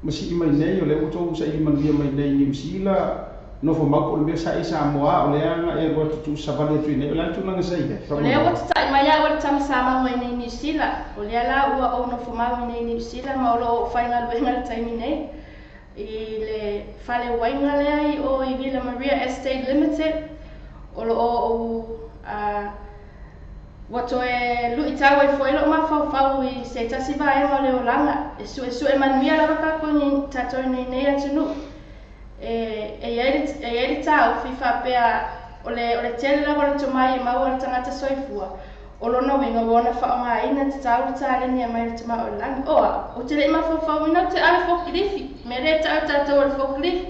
masi I mai nei, o le o tō sa I manuia mai nei New Zealand. No fo mau le sa I Samoa o le anga e roa tu savale tu nei. O le tūlanga sa I. O le o tai mai a o tama sama mai nei New Zealand. O le ala ua o no fo mau nei New Zealand ma o lo whainga luenga le taimi nei. I le whale wainga le ai o I Villa Maria Estate Limited. O lo o wato e lui tau e foilo ma fau I se tasi vaenga o le o langa. E su e manuia lava kako ni tatou nei atunu. E ieri tau fifa pea o le tele lava le tomai e mau le tangata soifua. O lona winga wona whaonga ina te tau tale ni a mai le tama o langi. Oa, o te le ima whawhawina te ale whokilifi. Me re tau tatou o le whokilifi.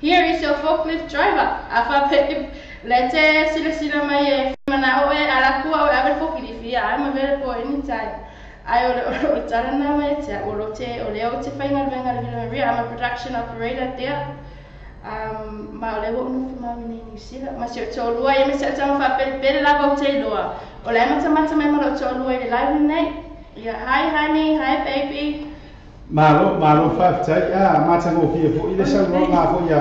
Here is your forklift driver. A whape le te sila mai e mana o e ala kua o e awe whokilifi. I'm available anytime. Ai o tala na mai te o le o te whainga venga le Villa Maria. I'm a production operator there. Ma o le wo no fuma ni New Zealand. Ma se o tolua e me se tama whape pere lava o te loa. O le mata mai mara o tolua e le live nei. Yeah, hi honey, hi baby. Malo whawhatai, mata ngō fia fo I le sanua ngā fo ia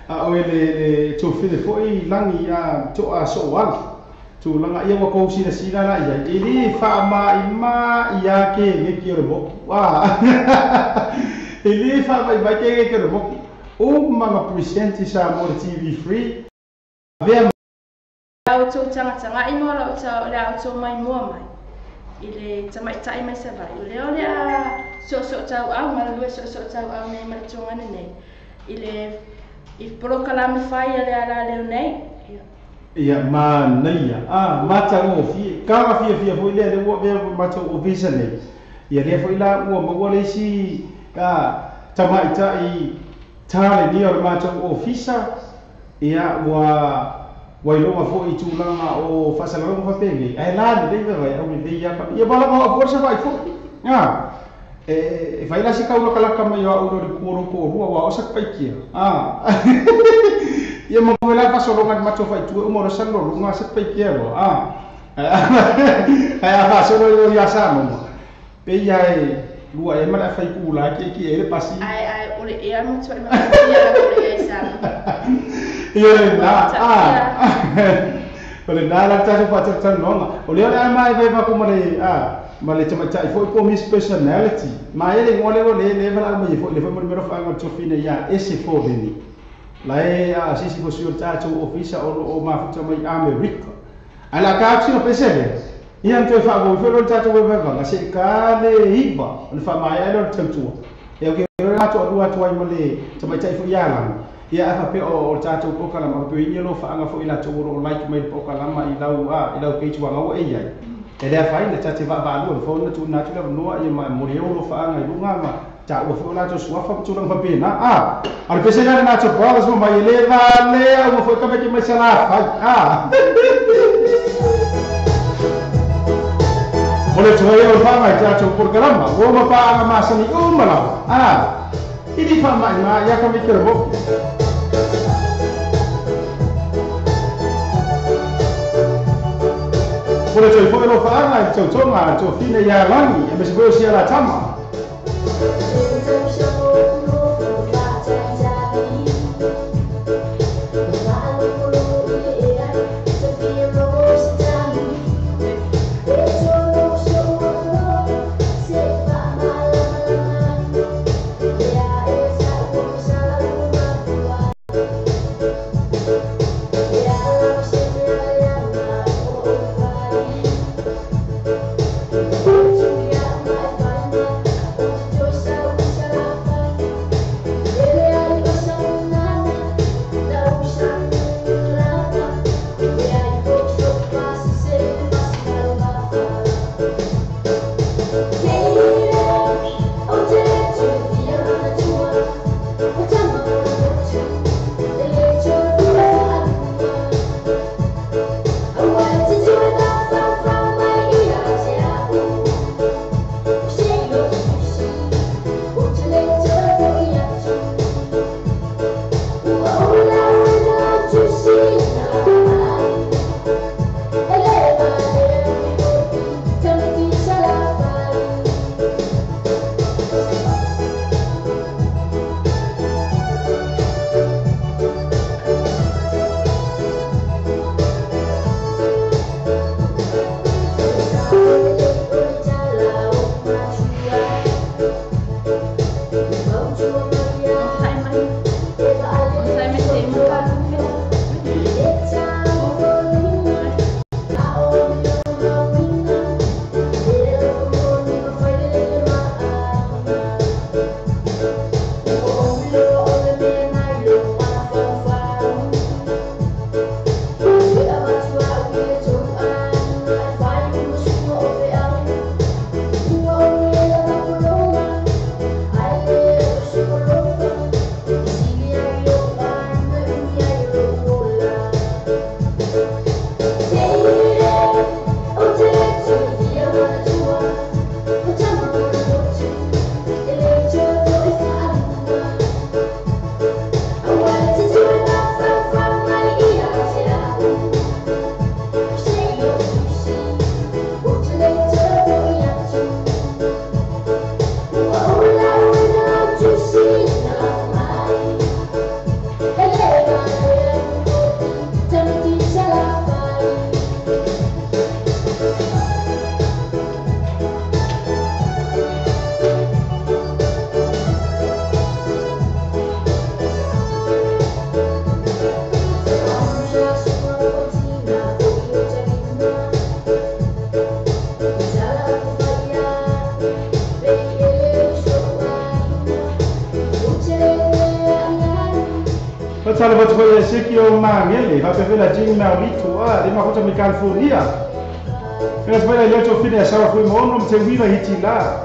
o e le tō whine fo I langi tō a so wala. Tō langa ia wako sina na ia. I li wha ia ke ngeki o le moki. I li wha mai ke ngeki o le moki. O mga presenti sa mo le TV free. Vea Au tō tangata I mo la o le au tō mai mua mai. I le tamaitai mai sa vai. O le a so tau au, ma lue so tau au nei ma le tōngana nei. I poroka la me whai a le ala leo nei. Ia, ma neia. Mata ngō fia. Kāma fia fo I lea le ua vea mata o visa nei. Ia lea fo I la ua maua le si tamaitai tale ni o matou ofisa ia wa ilonga fo I tūlanga o whasalanga whapenge. Ai lāne dei vai au ni dei apa. Ia bala mo a forsa vai fo. E vai la si kaula kalaka mai o uro ri kuoro ko rua wa osa paikia. Ia mo vela pasolonga ni matou vai tu mo rasano runga sa paikia ro. Ai a solo yo ya samo. Pe ia lua e mara fai kula ki ele pasi. Ai ole e amo tu ma ia ole e sa. Ia na ole na la tsa pa tsa no. Ole ole mai vai pa kumare male tama tai foi ko mis personality. Ma ele ngole le vala mai foi le foi mo fa ngal tofina ya ese fo beni. Lai sisi ko sio tatu ofisa o ma fa mai America. Ala ka aksi no pesele. Ia to fa go fero tatu we va nga se ka le hiba. On fa mai ele tatu. E o ke ma to dua to ai mole tama tai foi ya la. Ia afa pe o tatu ko kala ma pe ia lo fa nga fo ila to ro like mai po kala ma I lau ke tu nga o e ia. E le fa ina tatu va va lo fo na tu na tu la no ia ma mo yo lo fa nga lu nga ma ta o fo la to swa fa tu lang fa pe na al pese na na to brothers mo mai le va le o fo ka me ki mai sala fa Oleh tu yang faham aja tu program, gua apa ang masa ni malah, ini faham aja ya kami kerbo. Oleh tu yang faham aja tu cuma tu fina ya lagi, yang mesti berusia lah sama. Sala watu kwa seki o mangele, hapa vela jingi na wito, lima kuta mi California. Kena sepaya yoto fine ya sawa kui moono mtewira hitila.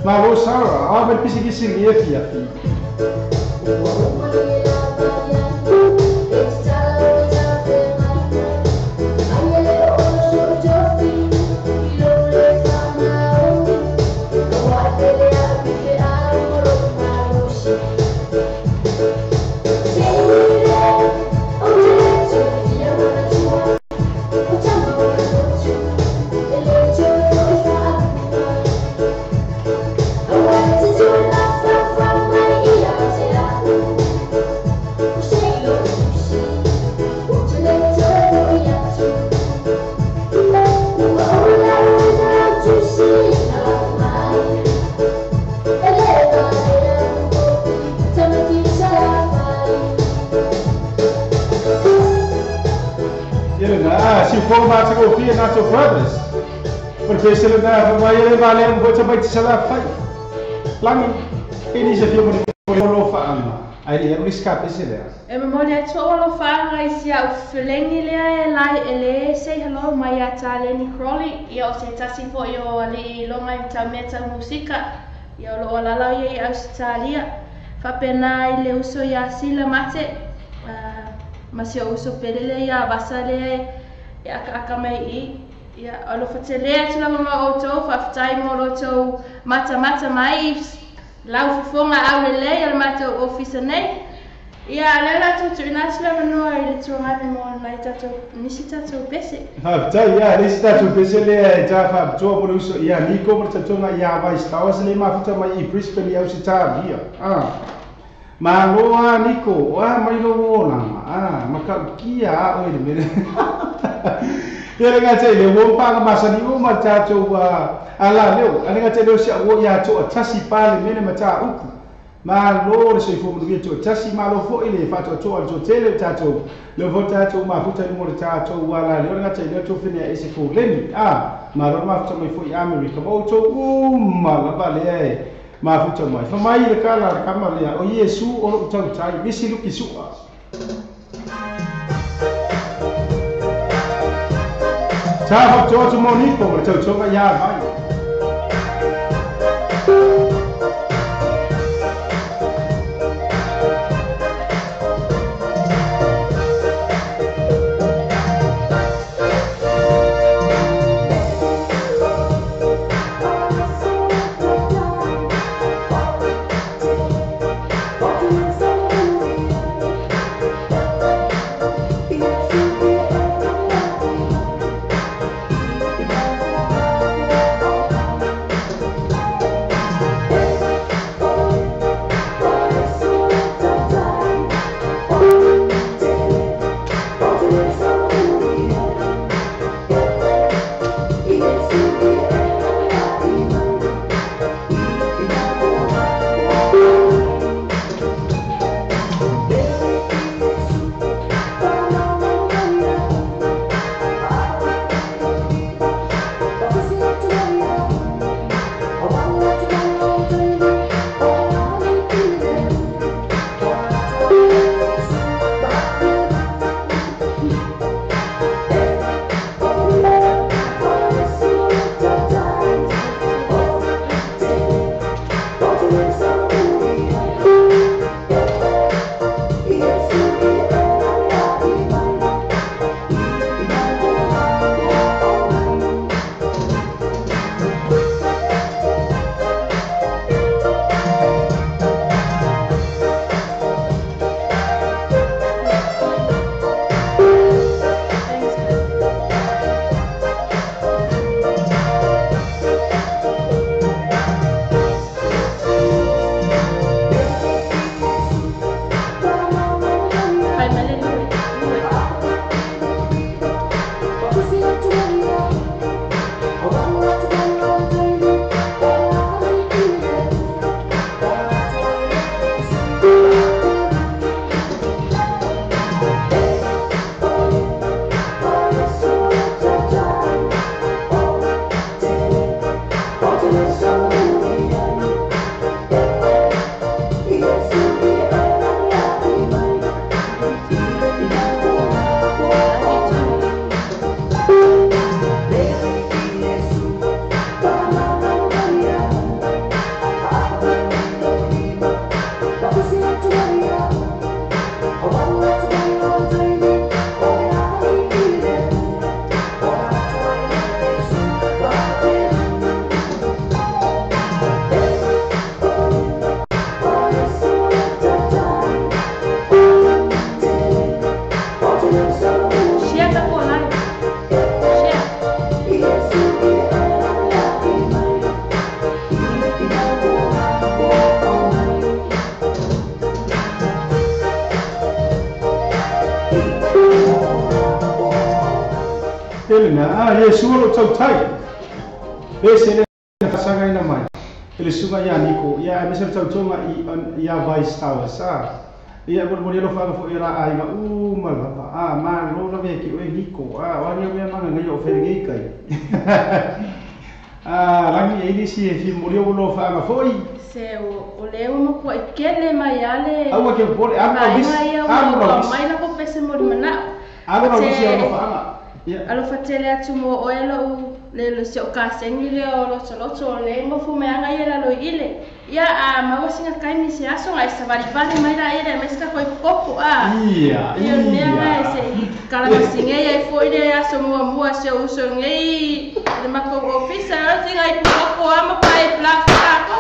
Malo sawa, awa pisi kisi liefi ya fi. Ele na si forma se go fia na to brothers. Per pesele na vai ele vale um bocha vai tsala fai. Langi ini se fio mo lo fa ama. Ai le ri ska pesele. E me mole to lo fa ngai sia u felengi le lai ele say hello mai ata Lenny Crowley. Ia o se tasi fo yo ali lo mai ta meta musika. Ia lo la la ia Australia. Fa pena ile uso ya sila mate. Masih uso pelele ya basale ya akamai I ya alo fatele tula mama auto fa time moto mata mai lau fonga aulele ya mata office nei ya lela tu tunasla mano ile tu ngani mo na itato nisita tu pese ha tai ya nisita tu pese le ta fa tu por uso ya niko por tatonga ya vai stawas le ma futa mai Brisbane ya usita dia Maloa niko, mai lo na, maka kia o ile mele. Ele ngate le wo pa masa ni o mata to ala leo, ale ngate leo sia wo ya to tasi pale mele mata uku. Malo se fo mu to tasi malo fo ile fa to tele tato. Le vota to ma futa ni mo tato wala leo ngate le to fine ese ko leni. Malo ma futa mai fo America. Mo to mala bale ma futa mai fa mai le kala kama le o Yesu o lo tau tai misi lu kisu ta ho to mo ni ko tau tau ya mai Yesu lo tau tai. Pese le pasanga ina mai. Ele sunga ya niko, ya misal tau tonga ya vai stawa sa. Ia mo lo fa fo ira ai ma malapa. ma lo la ve ki o hiko wa ni me manga ngai o fe ngai kai langi e si e fi mo lo fa ma foi se o le o ko kele mai ale au ke bole a bis mai na ko pese mo mana alo no bis o fa ma alo fatele atu mo o elo le se o ka sengi le o lo solo le mo fu me anga ile lo ile ia a ma o singa kai mi se aso ai sa vale mai ra ile me ska ko popo ia ia se kala ma singa ia fo ile aso mo se uso ngai le ma ko ofisa singa ai popo ama pai plafa ko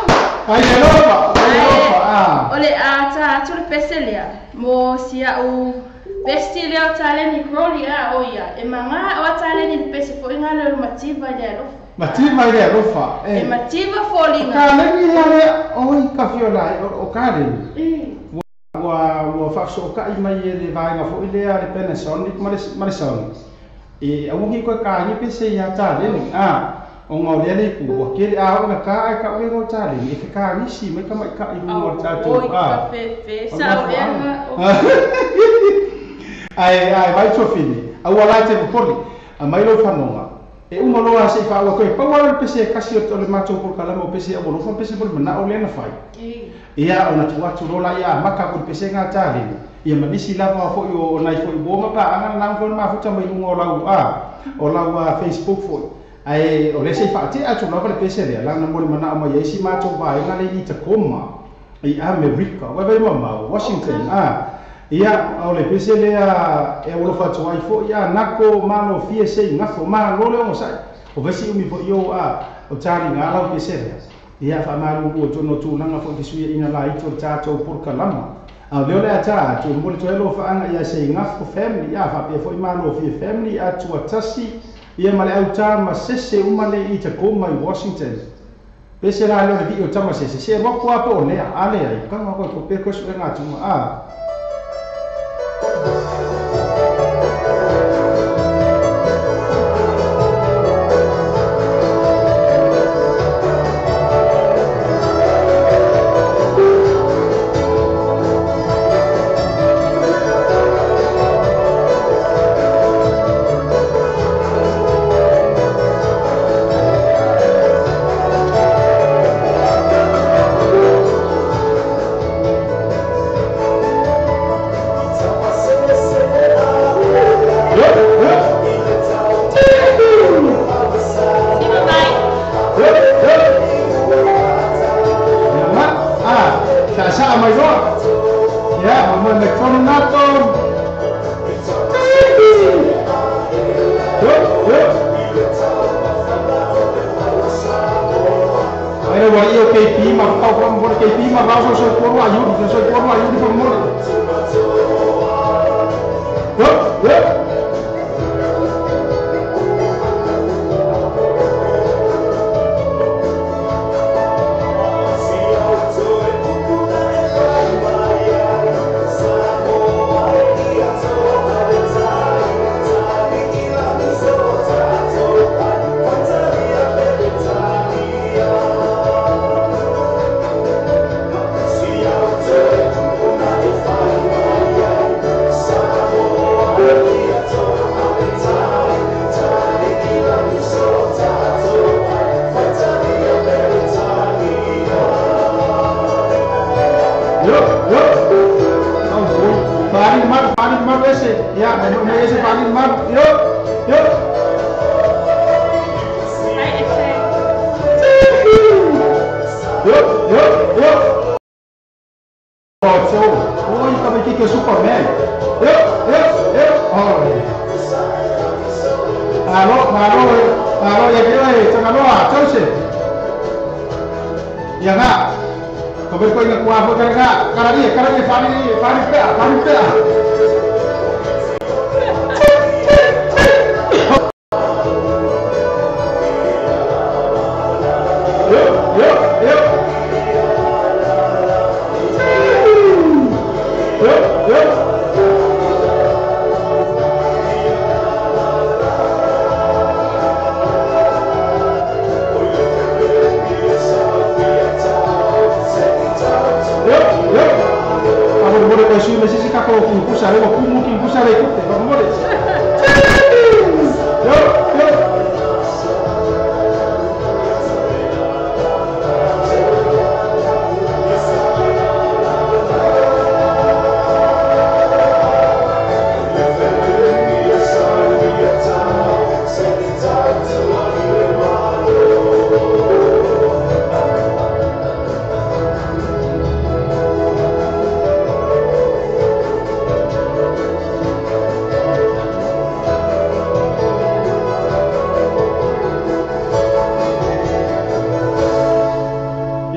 ai Europa ole a ta tu le peselia mo sia u Besti leo taleni crowley oia e manga o taleni le pese fo inga le mativa le rofa. Mativa le rofa. E mativa fo linga. Kaleni le oi ka fiola o kaleni. Wa fa so ka i mai le vai nga fo ile le peneson ni marison. E a ungi ko ka ni pese ya taleni o ngau le ku wa ke a o ka ai ka o taleni e ka ni si mai ka mai ka i mo tatu Oi ka fe sa o ai vai trofini au ala te poli a mai lo fanonga e uma lo a se fa wa ko pa wa pese kasi o le macho por kala mo pese o lo fa pese por na o le na fai ia ona tu atu lo la ia maka por pese nga tali ia manisi la ma fo yo nai fo bo ma pa anga na fo ma futa mai lungo o la Facebook fo ai o le se fa te atu lo le pese le la na mo mana ma ye si macho ba ina le ni te koma ai America wa ba ma Washington ia o le pese le e o lo fatu ai fo ia nako malo fie sei ngafo ma lo le mo sai o vesi umi fo yo o tali nga la pese le ia fa ma lu o tono tu langa fo kisuia ina la ito tato por kalama a le le ata tu mo le toelo fa anga ia sei ngafo family ia fa pe fo ma lo fie family a tu atasi ia male au ta ma sese uma le ita ko mai Washington pese la le vi o tama sese se ro ko apo le ale ai ka ma ko pe ko su nga tu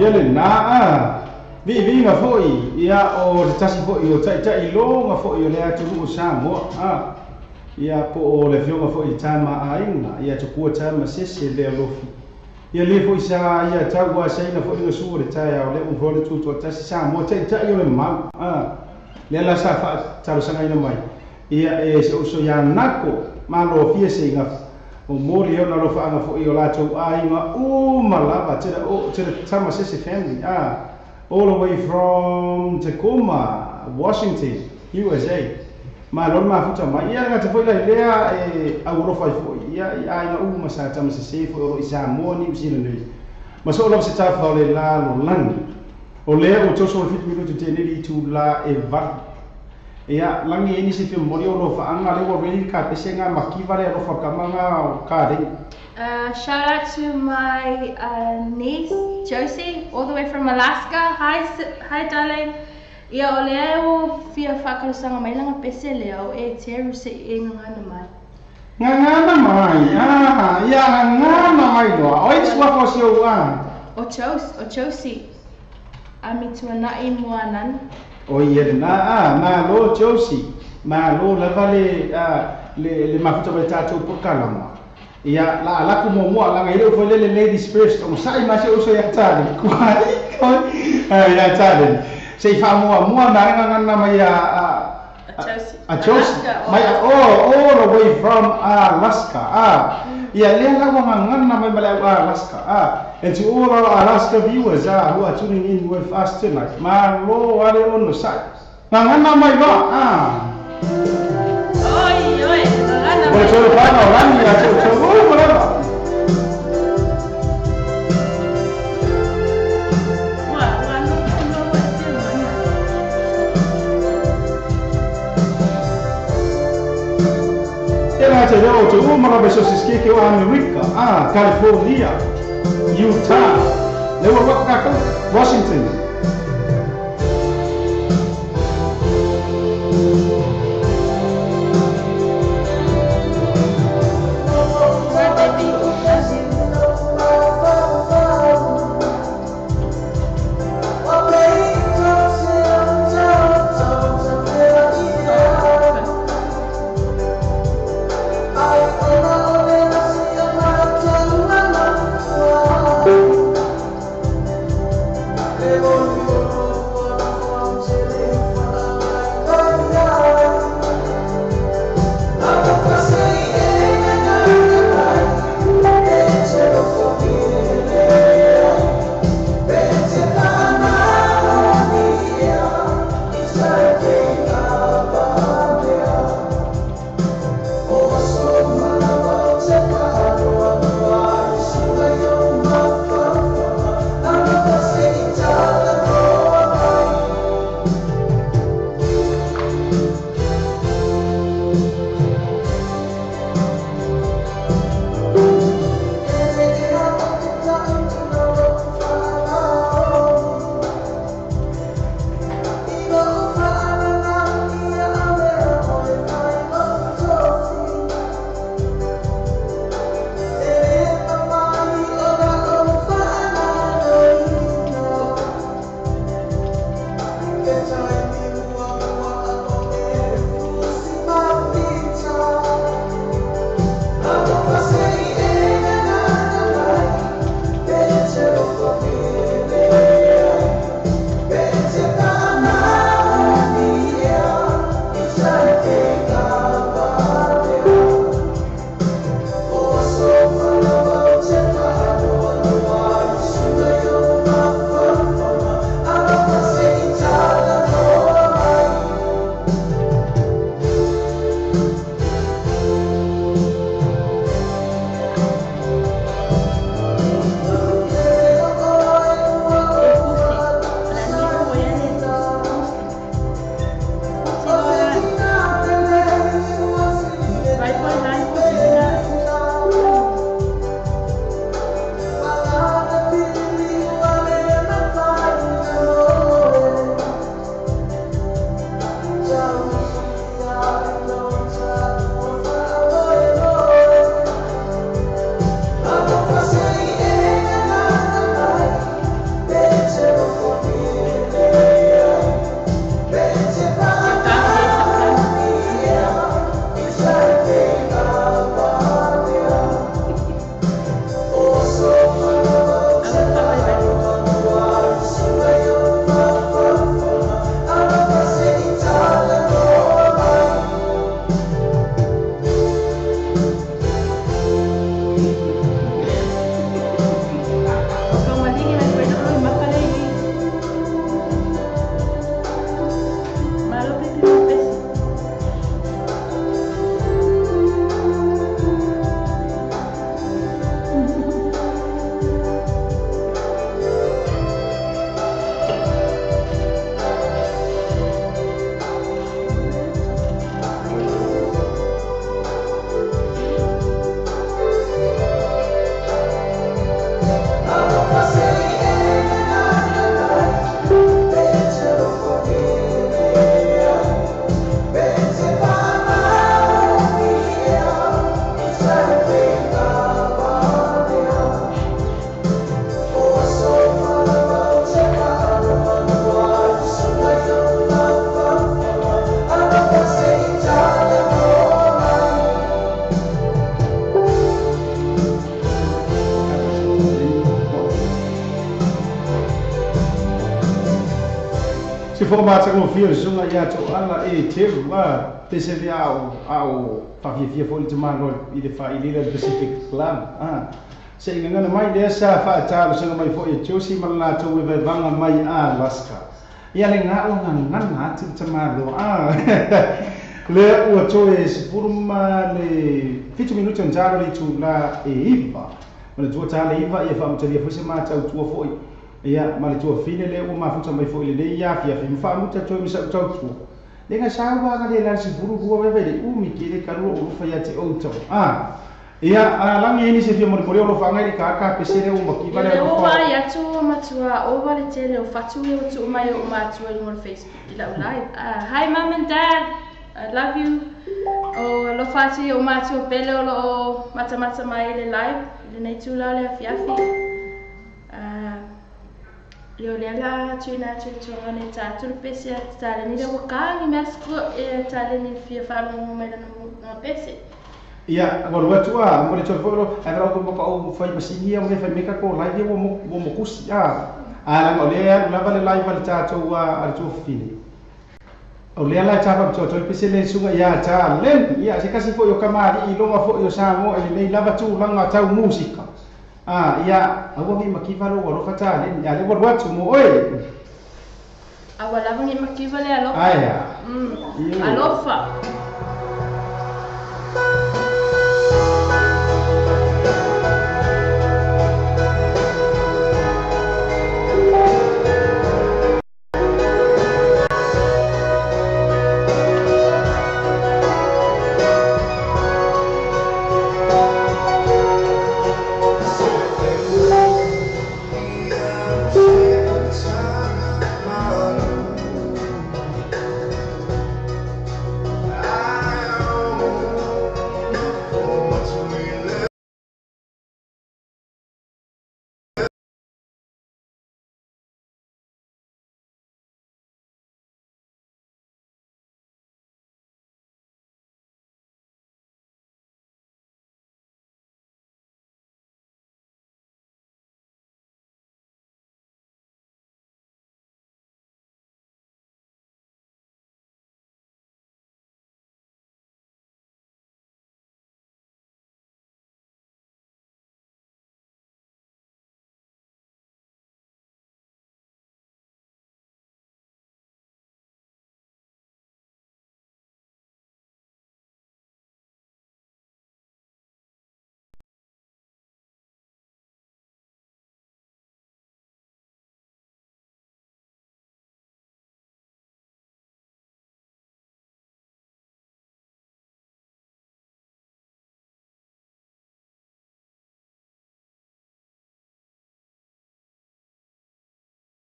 ia le na vi nga foi ia o le tasi foi o tai longa foi o le atu o Samoa ia po o le fionga foi tama ainga ia tukua tama sese le alofi ia le foi sa ia taua saina foi le su le tai o le un le tutu tasi Samoa tai o le mau le la sa fa talo sanga ina mai ia so ya nako malo fie se nga o mori ona lo fa anga foi o la tu ainga o malava tira tama sese family all the way from Tacoma, Washington, USA. Ma lor ma futa ma ia nga te foi la lea au ro fai foi ia nga uma sa tama se foi o Samoa ni usina nei. Ma so lo se ta fa le la lo langi. O le o toso fit minuto te nei tu la va. Ia langi ini se fi mori o lo fa anga le wo really ka pese nga makiva le ro fa kamanga o ka de. Shout out to my niece Josie, all the way from Alaska. Hi darling. Ia o lea o fia whakarusanga mai langa pese leo te ruse ngana mai. Ngana mai, ia ngana mai loa. Oi sua fosi o O Josie. Ami tuanai muanan. O ia na lo Josie. Ma lo lavale le mafuta vai tatu por kalama. Ia la ku mo langa ile foi le ladies first o sai ma se uso ya tare kwai ya tare sei fa mo na nga mai a Josie mai all the way from Alaska ia le la nga mai bala Alaska and to all our Alaska viewers who are tuning in with us tonight ma lo wale ono sai nga mai ba Oi, Boleh coba mana orang ni coba mana? Dia macam dia coba mana besok sikit ke Amerika, California, Utah, lewat apa Washington. They formato come fio sunga ia to ala e te wa pese via au fa via foi te mano i le fa i le Pacific Plan se ngana mai desa fa ta sunga mai foi Josi mala to we vanga mai Alaska ia le nga ngana te mano le o to e spurma le 5 minuti on giallo di tu la e iva ma le tua tale iva ia fa mutalia fosse ma ta tua foi ia ma le tua fine le o ma futa mai foi le ia fia fi fa muta to mi sa tau tu le nga sa wa ga le la si buru bua ve le u mi ke le karu o fa ia te o to ia la ngi ni se fi mo lo fa ngai ka pese le o ma ki va le o va ia tu ma tua o va le tele o fa tu o tu mai o ma tu o Facebook ila live hi mom and dad I love you o lo fati o ma tu pele o lo mata mai le live le nei tu la le fiafi Yo lela tuna tuna ne tatu pese tale ni le wakang ni mesko tale ni fia fa mo me na pese. Ia agora watua mo le toforo agora ko mo fai masingia mo fai meka ko live mo kusi ala mo le la vale live al tatu wa al tu fini. O le ala tapa to pese le sunga ia ta len ia se kasi fo yo kamari i longa fo yo sango e le lava tu langa tau musika. Ia awa mi makivalo wa rofata le ya le watu mo oi awa lava mi makivale alofa aya alofa